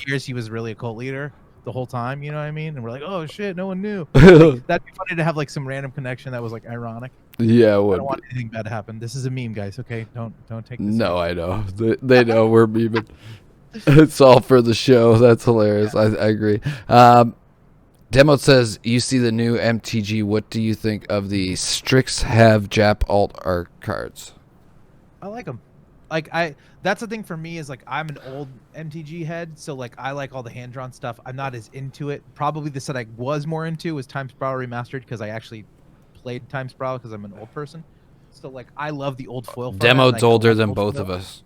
Years he was really a cult leader the whole time. You know what I mean? And we're like, oh shit, no one knew. Like, that'd be funny to have like some random connection that was like ironic. Yeah, I don't want anything bad to happen. This is a meme, guys. Okay, don't take this. No, I know. They know we're memeing. It's all for the show. That's hilarious. Yeah. I agree. Demo says, you see the new MTG. What do you think of the Strix have Jap alt art cards? I like them. Like that's the thing for me is like I'm an old MTG head, so like I like all the hand drawn stuff. I'm not as into it. Probably the set I was more into was Time Sprawl Remastered because I actually played Time Sprawl because I'm an old person. So like I love the old foil format. Demo's older than both of us.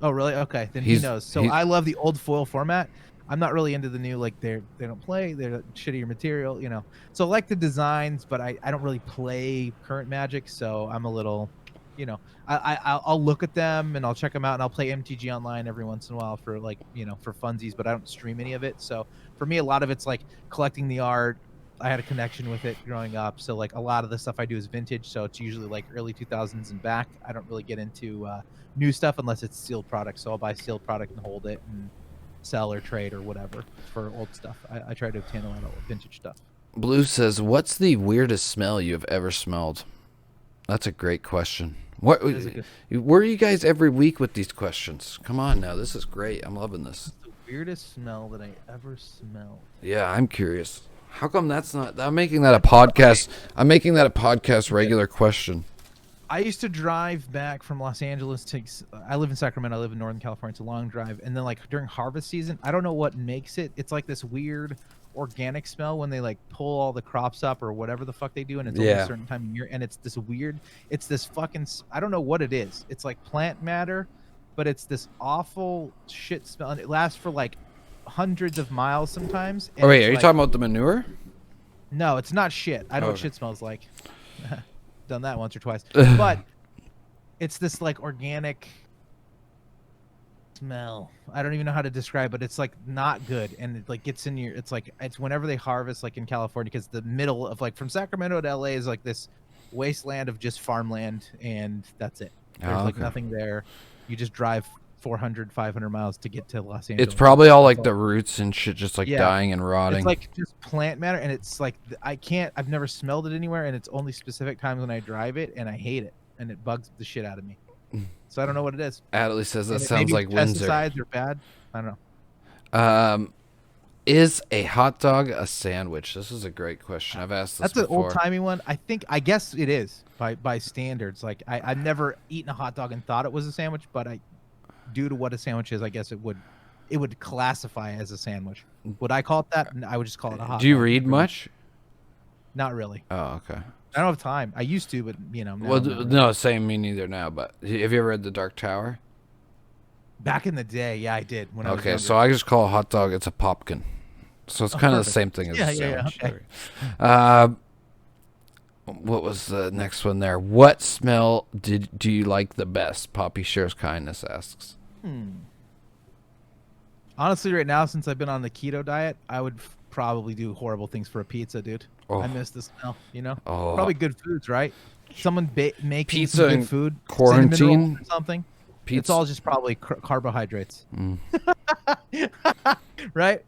Oh really? Okay, then he knows. So I love the old foil format. I'm not really into the new, like they don't play, they're shittier material, you know. So I like the designs, but I don't really play current Magic, so I'm a little, you know, I'll look at them and I'll check them out and I'll play MTG online every once in a while for like, you know, for funsies, but I don't stream any of it. So for me, a lot of it's like collecting the art. I had a connection with it growing up, so like a lot of the stuff I do is vintage, so it's usually like early 2000s and back. I don't really get into new stuff unless it's sealed product, so I'll buy sealed product and hold it and sell or trade or whatever for old stuff. I try to obtain a lot of vintage stuff. Blue says, what's the weirdest smell you've ever smelled? That's a great question. Where are you guys every week with these questions? Come on now, this is great. I'm loving this. What's the weirdest smell that I ever smelled? Yeah, I'm curious. How come that's not? I'm making that a podcast. I'm making that a podcast regular question. I used to drive back from Los Angeles to. I live in Sacramento. I live in Northern California. It's a long drive, and then like during harvest season, I don't know what makes it. It's like this weird organic smell when they like pull all the crops up or whatever the fuck they do, and it's only a certain time of year, and it's this weird. It's this fucking. I don't know what it is. It's like plant matter, but it's this awful shit smell, and it lasts for like hundreds of miles sometimes. Oh wait, are you talking about the manure? No, it's not shit. I know what shit smells like. Done that once or twice, but it's this like organic smell. I don't even know how to describe it. It's like not good, and it like gets in your. It's like it's whenever they harvest, like in California, because the middle of like from Sacramento to LA is like this wasteland of just farmland, and that's it. There's like nothing there. You just drive 400, 500 miles to get to Los Angeles. It's probably all like the roots and shit just like dying and rotting. It's like just plant matter, and it's like I've never smelled it anywhere, and it's only specific times when I drive it, and I hate it, and it bugs the shit out of me. So I don't know what it is. Adley says that sounds like Windsor. Pesticides are bad. I don't know. Is a hot dog a sandwich? This is a great question. I've asked this before. That's an old-timey one. I guess it is by standards. Like I've never eaten a hot dog and thought it was a sandwich, but due to what a sandwich is, I guess it would classify as a sandwich. Would I call it that? I would just call it a hot dog. Do you read much? Not really. Oh, okay. I don't have time. I used to, but you know. Well, no, same. Me neither now. But have you ever read The Dark Tower? Back in the day, yeah, I did when I was Okay, younger. so I just call a hot dog. It's a popkin. So it's kind of the Perfect. same thing as Yeah, a yeah, yeah. sandwich. Okay. What was the next one there? What smell do you like the best? Poppy shares kindness asks. Honestly, right now, since I've been on the keto diet, I would probably do horrible things for a pizza, dude. Oh. I miss the smell, you know? Oh. Probably good foods, right? Someone making Pizza some good in food, quarantine? cinnamon rolls or something. Pizza. It's all just probably carbohydrates. Right?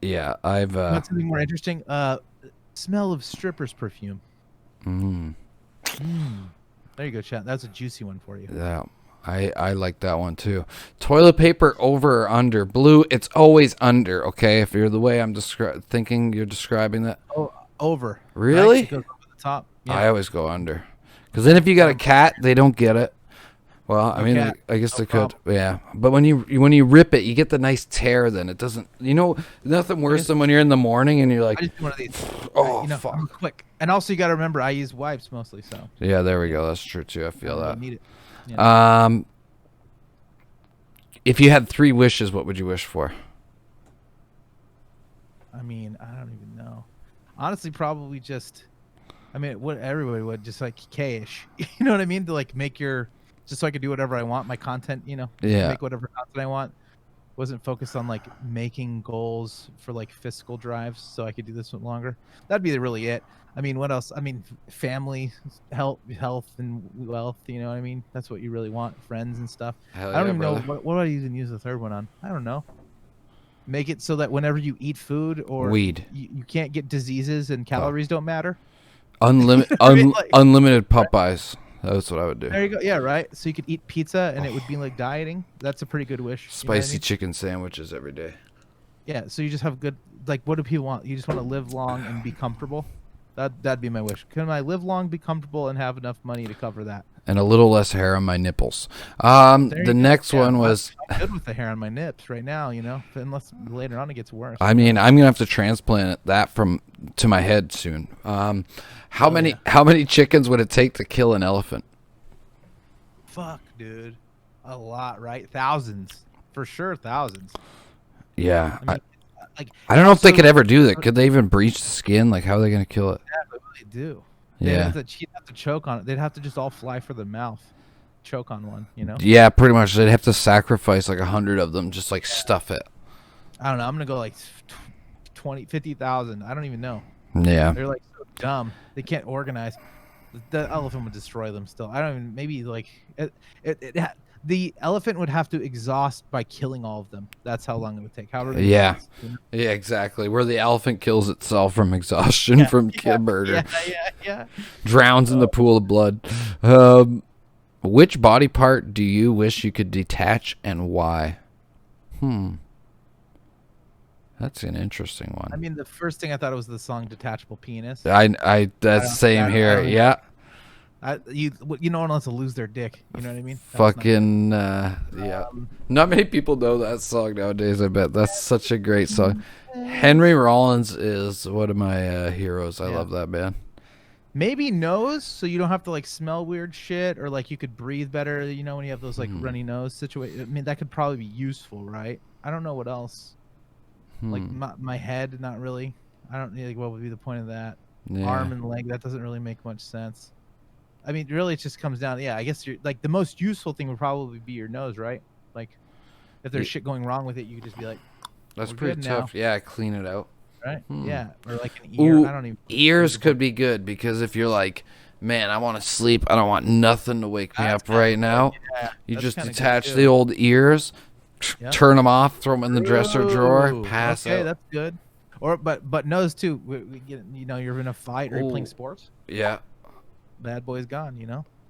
Yeah, I've Want something more interesting? Smell of strippers' perfume. There you go, chat. That's a juicy one for you. yeah. I like that one too. Toilet paper over or under? Blue, it's always under, okay? If you're the way I'm thinking you're describing that. Oh, over. Really? Right? It goes over the top. Yeah. I always go under. Because then if you got a cat, they don't get it. Well, I mean, cat, I guess no they problem. could. Yeah. But when you rip it, you get the nice tear then. It doesn't, nothing worse than when you're in the morning and you're like, I just do one of these. oh, I'm fuck. quick. And also, you got to remember, I use wipes mostly, so Yeah, there we go. That's true too. I I feel don't really that. need it. Yeah. If you had 3 wishes, what would you wish for? I mean, I don't even know. Honestly, probably just. I mean, what everybody would just like K-ish. You know what I mean? To like make just so I could do whatever I want. My content, Yeah. make whatever content I want. Wasn't focused on like making goals for like fiscal drives, so I could do this one longer. That'd be really it. I mean, what else? I mean, family, health, and wealth. You know what I mean? That's what you really want. Friends and stuff. Hell I don't yeah, even know brother. what do I even use the third one on. I don't know. Make it so that whenever you eat food or Weed. you can't get diseases and calories don't matter. Unlimited Like- unlimited Popeyes. That's what I would do. There you go. Yeah, right. So you could eat pizza and it would be like dieting. That's a pretty good wish. You know what I Spicy mean? chicken sandwiches every day. Yeah. So you just have good. Like, what do people want? You just want to live long and be comfortable. That'd be my wish. Can I live long, be comfortable, and have enough money to cover that? And a little less hair on my nipples. There you The go. next Yeah, one I'm was, good with the hair on my nips right now. Unless later on it gets worse. I mean, I'm gonna have to transplant that to my head soon. How many chickens would it take to kill an elephant? Fuck, dude. A lot, right? Thousands. For sure, thousands. Yeah, I mean, like I don't know if they also- could ever do that. Could they even breach the skin? Like, how are they gonna kill it? Yeah, but they do. Yeah. You'd have to choke on it. They'd have to just all fly for the mouth. Choke on one, Yeah, pretty much. They'd have to sacrifice like 100 of them, just like stuff it. I don't know. I'm going to go like 20, 50,000. I don't even know. Yeah. They're like so dumb. They can't organize. The elephant would destroy them still. I don't even, maybe like, the elephant would have to exhaust by killing all of them. That's how long it would take. However many Yeah. minutes, Yeah, exactly. Where the elephant kills itself from exhaustion from murder. Yeah. Drowns in the pool of blood. Which body part do you wish you could detach and why? That's an interesting one. I mean, the first thing I thought was the song "Detachable Penis." That's same here. Yeah. You no one wants to lose their dick. You know what I mean? That's Fucking yeah. Not many people know that song nowadays. I bet that's such a great song. Henry Rollins is one of my heroes. I love that man. Maybe nose, so you don't have to like smell weird shit, or like you could breathe better. When you have those like runny nose situation. I mean, that could probably be useful, right? I don't know what else. Like my head, not really. I don't like what would be the point of that. Yeah. Arm and leg, that doesn't really make much sense. I mean, really, it just comes down. Yeah, I guess you're like the most useful thing would probably be your nose, right? Like, if there's shit going wrong with it, you could just be like, That's we're pretty good tough. now. Yeah, clean it out. right? Yeah, or like an ear. Ooh, I don't even. ears could be good because if you're like, man, I want to sleep. I don't want nothing to wake me That's up kinda right good, now. yeah, You that's just kinda good detach too. the old ears, Yep. turn them off, throw them in the dresser drawer, Ooh, pass okay, out. that's good. Or but nose too. We get, you're in a fight or you're playing Ooh. sports. Yeah. Bad boy's gone.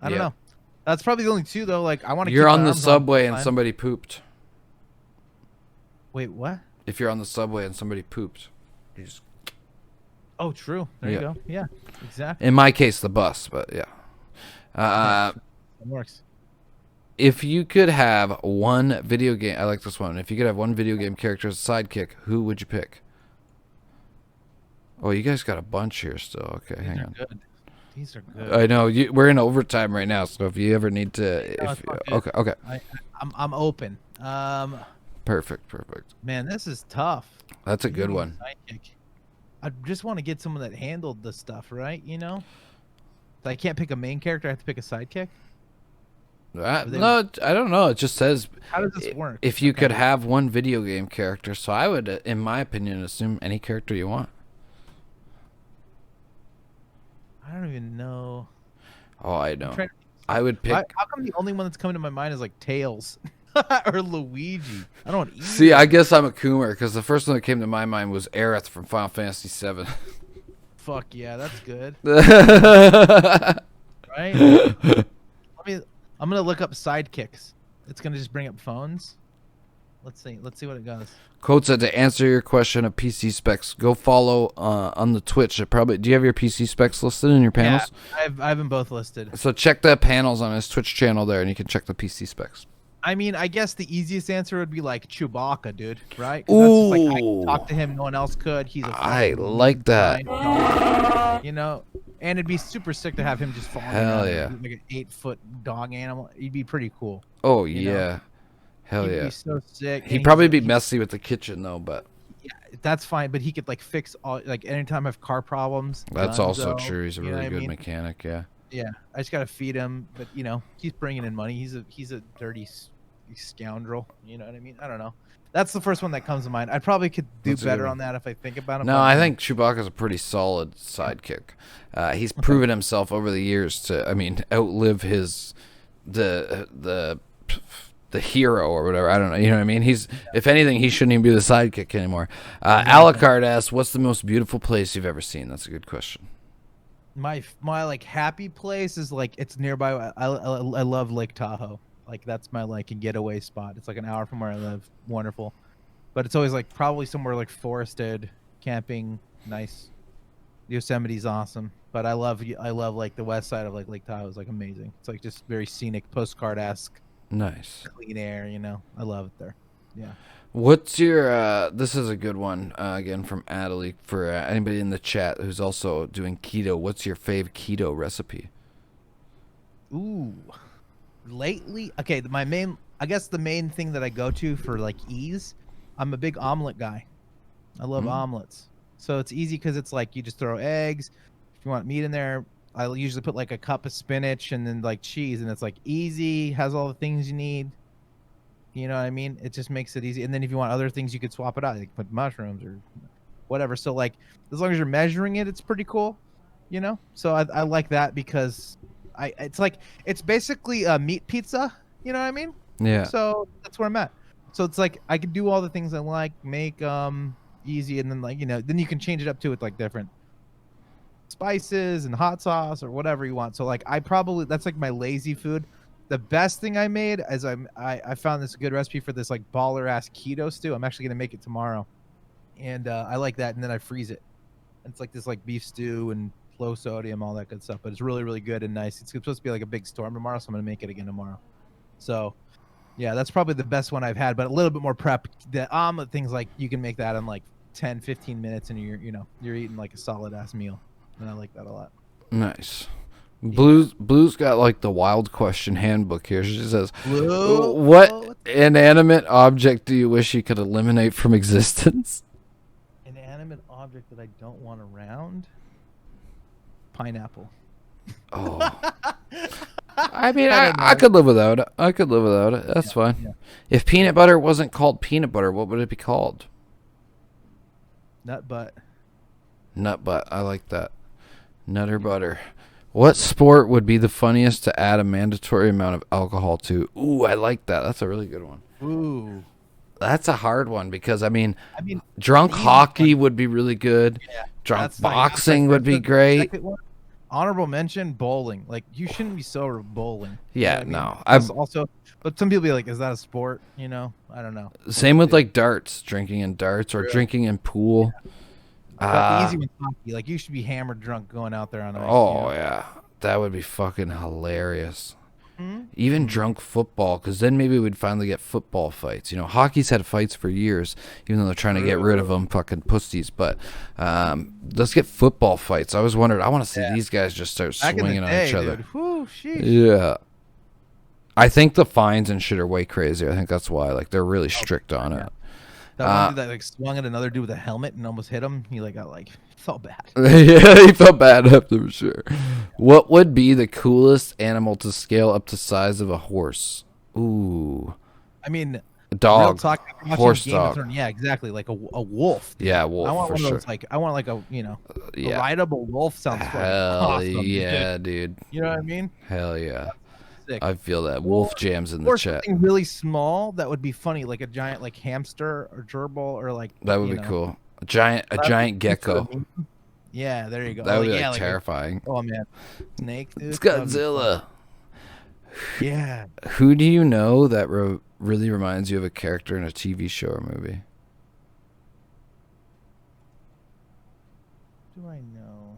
I don't Yeah. know. That's probably the only two though. Like I want to. You're on the subway and somebody pooped. Wait, what? If you're on the subway and somebody pooped, you just, Oh, true. There you Yeah. go. Yeah, exactly. in my case, the bus, but yeah. It works. If you could have one video game, I like this one. If you could have one video game character as a sidekick, who would you pick? Oh, you guys got a bunch here still. Okay, hang These are on. good. These are good. I know we're in overtime right now, so if you ever need to, No, okay, I'm open. perfect. Man, this is tough. That's a good one. Sidekick. I just want to get someone that handled the stuff, right? You know, so I can't pick a main character. I have to pick a sidekick. No, I don't know. It just says how does this work? If you could have one video game character, so I would, in my opinion, assume any character you want. I don't even know. Oh, I know. I would pick. How come the only one that's coming to my mind is like Tails or Luigi? I don't either. See, I guess I'm a Coomer because the first one that came to my mind was Aerith from Final Fantasy VII. Fuck yeah, that's good. Right? I'm gonna look up sidekicks. It's gonna just bring up phones. Let's see what it does. Code said to answer your question of PC specs, go follow on the Twitch. Do you have your PC specs listed in your panels? Yeah, I have them both listed. So check the panels on his Twitch channel there, and you can check the PC specs. I mean, I guess the easiest answer would be like Chewbacca, dude. Right? Ooh. That's like, I can talk to him. No one else could. He's I like that. Right? You know, and it'd be super sick to have him just fall. Hell yeah! Like an 8-foot dog animal. He'd be pretty cool. Oh yeah. Know? Hell He'd yeah. Be so sick. He'd probably be messy with the kitchen though, but yeah, that's fine. But he could like fix all, like anytime I have car problems. That's also true. He's a really good mechanic. Yeah. Yeah, I just gotta feed him, but you know he's bringing in money. He's a dirty scoundrel. You know what I mean? I don't know. That's the first one that comes to mind. I probably could do better on that if I think about him. No, I think Chewbacca's a pretty solid sidekick. He's proven himself over the years to, outlive the hero or whatever. I don't know. You know what I mean? If anything, he shouldn't even be the sidekick anymore. Alucard asks, "What's the most beautiful place you've ever seen?" That's a good question. My like happy place is like it's nearby. I love Lake Tahoe. Like that's my like a getaway spot. It's like an hour from where I live. Wonderful, but it's always like probably somewhere like forested, camping, nice. Yosemite's awesome, but I love like the west side of like Lake Tahoe is like amazing. It's like just very scenic, postcard-esque. Nice. Clean air, you know. I love it there. Yeah. What's your this is a good one again from Adelie for anybody in the chat who's also doing keto. What's your fave keto recipe? Ooh. Lately, okay, the main thing that I go to for like ease, I'm a big omelet guy. I love omelets. So it's easy because it's like you just throw eggs. If you want meat in there, I usually put like a cup of spinach and then like cheese, and it's like easy, has all the things you need. You know what I mean? It just makes it easy. And then if you want other things, you could swap it out. You can put mushrooms or whatever. So like as long as you're measuring it, it's pretty cool. You know? So I like that because it's basically a meat pizza. You know what I mean? Yeah. So that's where I'm at. So it's like I can do all the things I like, make easy, and then like then you can change it up too with like different spices and hot sauce or whatever you want. So like that's like my lazy food. The best thing I made is I found this good recipe for this like baller ass keto stew. I'm actually gonna make it tomorrow, and I like that. And then I freeze it. And it's like this like beef stew and low sodium, all that good stuff. But it's really really good and nice. It's supposed to be like a big storm tomorrow, so I'm gonna make it again tomorrow. So yeah, that's probably the best one I've had, but a little bit more prep. The omelet things like you can make that in like 10-15 minutes, and you're eating like a solid ass meal, and I like that a lot. Nice. Blue's got like the wild question handbook here. She says, what inanimate object do you wish you could eliminate from existence? Inanimate object that I don't want around? Pineapple. Oh. I mean, I could live without it. That's fine. Yeah. If peanut butter wasn't called peanut butter, what would it be called? Nut butt. I like that. Nutter butter. What sport would be the funniest to add a mandatory amount of alcohol to? Ooh, I like that. That's a really good one. Ooh. That's a hard one because, drunk hockey would be really good. Yeah, drunk boxing would be great. Honorable mention, bowling. Like, you shouldn't be sober bowling. Yeah, you know no. I've also, but some people be like, is that a sport? I don't know. Same with like darts, drinking in darts or drinking in pool. Yeah. But the easy one's hockey. Like, you should be hammered drunk going out there on ice. Oh, yeah. That would be fucking hilarious. Even drunk football, because then maybe we'd finally get football fights. You know, hockey's had fights for years, even though they're trying to get rid of them, fucking pussies. But let's get football fights. I always wondered, I want to see these guys just start swinging on each other. Whew, yeah. I think the fines and shit are way crazier. I think that's why. Like, they're really strict on it. That one dude that like swung at another dude with a helmet and almost hit him. He like got like felt bad. Yeah, he felt bad after, for sure. What would be the coolest animal to scale up to size of a horse? Ooh. I mean, a dog. Real talk, Horse dog. Yeah, exactly. Like a wolf. Yeah, wolf. I want for one sure. of those, like I want like a yeah. a rideable wolf sounds Hell awesome. yeah, dude. You know what I mean? Hell yeah. Sick. I feel that. Wolf jams in the or chat. Something really small that would be funny, like a giant like hamster or gerbil or like that would be cool. A giant gecko. Yeah, there you go. That would be terrifying. Oh man, snake. Dude. It's Godzilla. Yeah. Who do you know that really reminds you of a character in a TV show or movie? Do I know?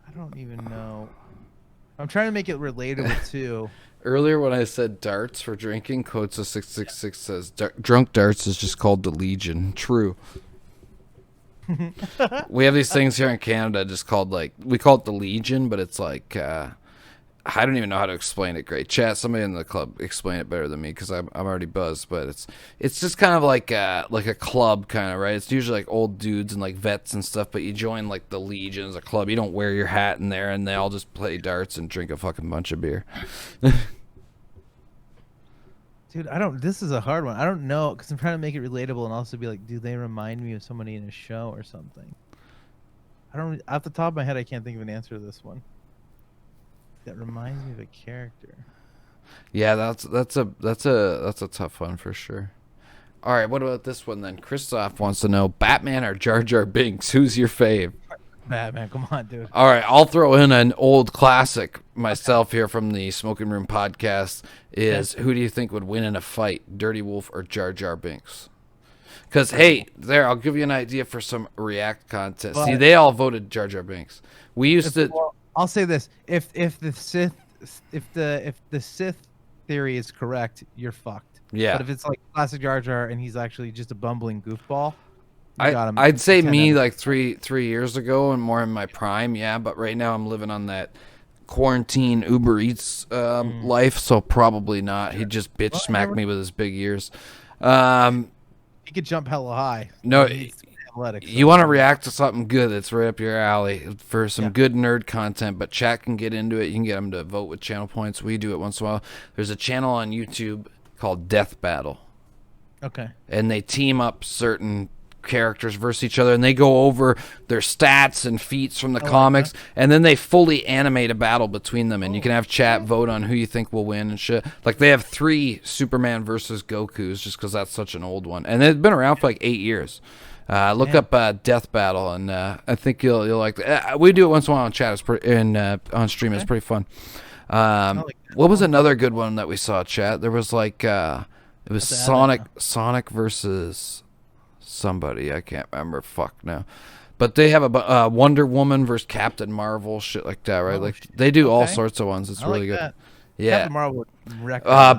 I don't even know. I'm trying to make it relatable too. Earlier when I said darts for drinking, Kotza666 says drunk darts is just called the Legion. True. We have these things here in Canada just called we call it the Legion, but it's like I don't even know how to explain it. Great chat. Somebody in the club explain it better than me because I'm already buzzed. But it's just kind of like a club kind of, right? It's usually like old dudes and like vets and stuff. But you join like the Legion as a club. You don't wear your hat in there, and they all just play darts and drink a fucking bunch of beer. Dude, this is a hard one. I don't know because I'm trying to make it relatable and also be like, do they remind me of somebody in a show or something? I don't. Off the top of my head, I can't think of an answer to this one. That reminds me of a character. Yeah, that's a tough one for sure. All right, what about this one then? Christoph wants to know Batman or Jar Jar Binks. Who's your fave? Batman, come on, dude. All right, I'll throw in an old classic myself here from the Smoking Room podcast. Who do you think would win in a fight, Dirty Wolf or Jar Jar Binks? Because hey, I'll give you an idea for some React content. See, they all voted Jar Jar Binks. We used to. Well, I'll say this: if the Sith theory is correct, you're fucked. Yeah. But if it's like classic Jar Jar and he's actually just a bumbling goofball, I'd say me like three years ago and more in my prime, yeah. But right now I'm living on that quarantine Uber Eats life, so probably not. He'd just bitch smack me with his big ears. He could jump hella high. No. Athletic, you want to react to something good that's right up your alley for some good nerd content, but chat can get into it. You can get them to vote with channel points. We do it once in a while. There's a channel on YouTube called Death Battle. Okay. And they team up certain characters versus each other, and they go over their stats and feats from the comics, and then they fully animate a battle between them, and you can have chat vote on who you think will win and shit. Like, they have 3 Superman versus Gokus just because that's such an old one, and it's been around for like 8 years. Look up Death Battle, and I think you'll like it. We do it once in a while on chat. It's pretty, on stream. It's pretty fun. What was another good one that we saw, chat? There was like it was Sonic versus somebody. I can't remember. Fuck now. But they have a Wonder Woman versus Captain Marvel, shit like that, right? They do all sorts of ones. It's really good. Yeah. Captain Marvel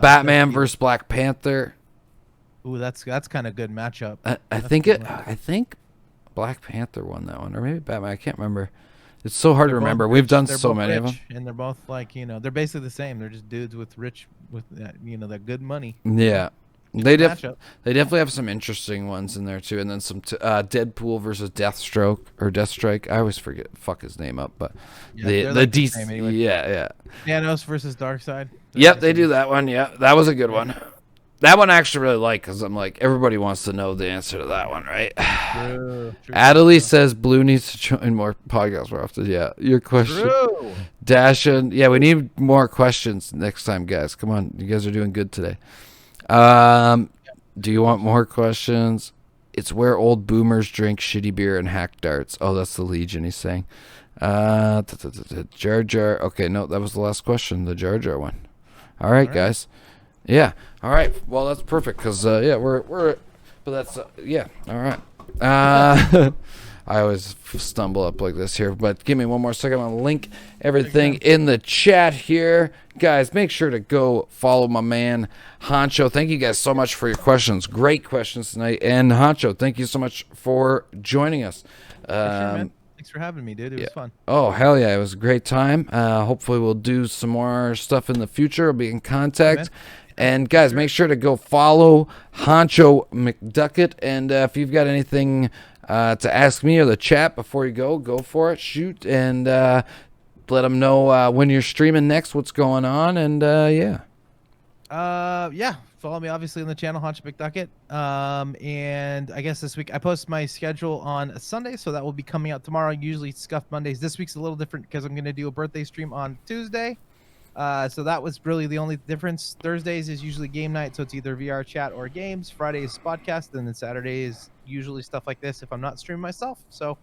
Batman versus Black Panther. Ooh, that's kind of good matchup. I think Black Panther won that one, or maybe Batman. I can't remember. It's so hard to remember. We've done so many of them, and they're both like they're basically the same. They're just dudes with that good money. Yeah, they definitely have some interesting ones in there too, and then some Deadpool versus Deathstrike. I always forget his name up, but the DC. Anyway. Yeah. Thanos versus Darkseid. Yep, they do that one. Yeah, that was a good one. That one I actually really like because I'm like, everybody wants to know the answer to that one, right? True. Adelie says Blue needs to join more podcasts more often. Yeah, your question. True. Dashin. Yeah, we need more questions next time, guys. Come on, you guys are doing good today. Do you want more questions? It's where old boomers drink shitty beer and hack darts. Oh, that's the Legion, he's saying. Jar Jar. Okay, no, that was the last question, the Jar Jar one. All right, guys. Yeah. All right. Well, that's perfect because we're but that's yeah. All right. I always stumble up like this here. But give me one more second. I'm going to link everything in the chat here. Guys, make sure to go follow my man, Honcho. Thank you guys so much for your questions. Great questions tonight. And Honcho, thank you so much for joining us. For sure, man. Thanks for having me, dude. It was fun. Oh, hell yeah. It was a great time. Hopefully we'll do some more stuff in the future. I'll be in contact. And guys, make sure to go follow Honcho McDuckett. And if you've got anything to ask me or the chat before you go for it. Shoot and let them know when you're streaming next, what's going on. And yeah. Follow me obviously on the channel, Honcho McDuckett. And I guess this week I post my schedule on a Sunday, so that will be coming out tomorrow. Usually Scuffed Mondays. This week's a little different because I'm going to do a birthday stream on Tuesday. So that was really the only difference. Thursdays is usually game night, so it's either VR chat or games. Friday is podcast, and then Saturday is usually stuff like this if I'm not streaming myself. So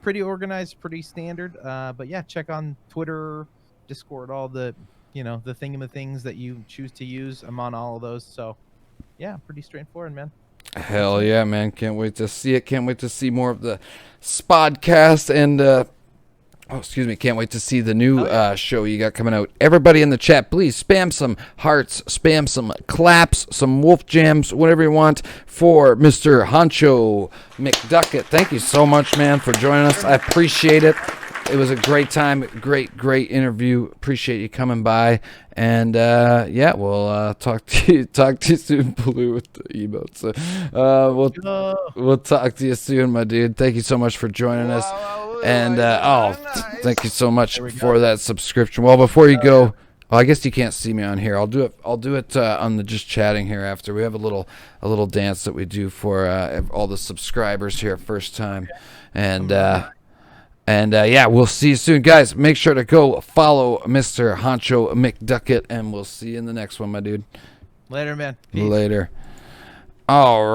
pretty organized, pretty standard. But yeah, check on Twitter, Discord, all the the things that you choose to use. I'm on all of those. So yeah, pretty straightforward, man. Hell yeah, man. Can't wait to see it. Can't wait to see more of the Spodcast and can't wait to see the new show you got coming out. Everybody in the chat, please spam some hearts, spam some claps, some wolf jams, whatever you want for Mr. Honcho McDuckett. Thank you so much, man, for joining us. I appreciate it. It was a great time, great interview. Appreciate you coming by, and we'll talk to you soon, Blue, with the emotes. We'll talk to you soon, my dude. Thank you so much for joining us, and thank you so much for that subscription. Well, before you go, I guess you can't see me on here. I'll do it on the just chatting here after. We have a little dance that we do for all the subscribers here, first time, and. We'll see you soon. Guys, make sure to go follow Mr. Honcho McDuckett, and we'll see you in the next one, my dude. Later, man. Peace. Later. All right.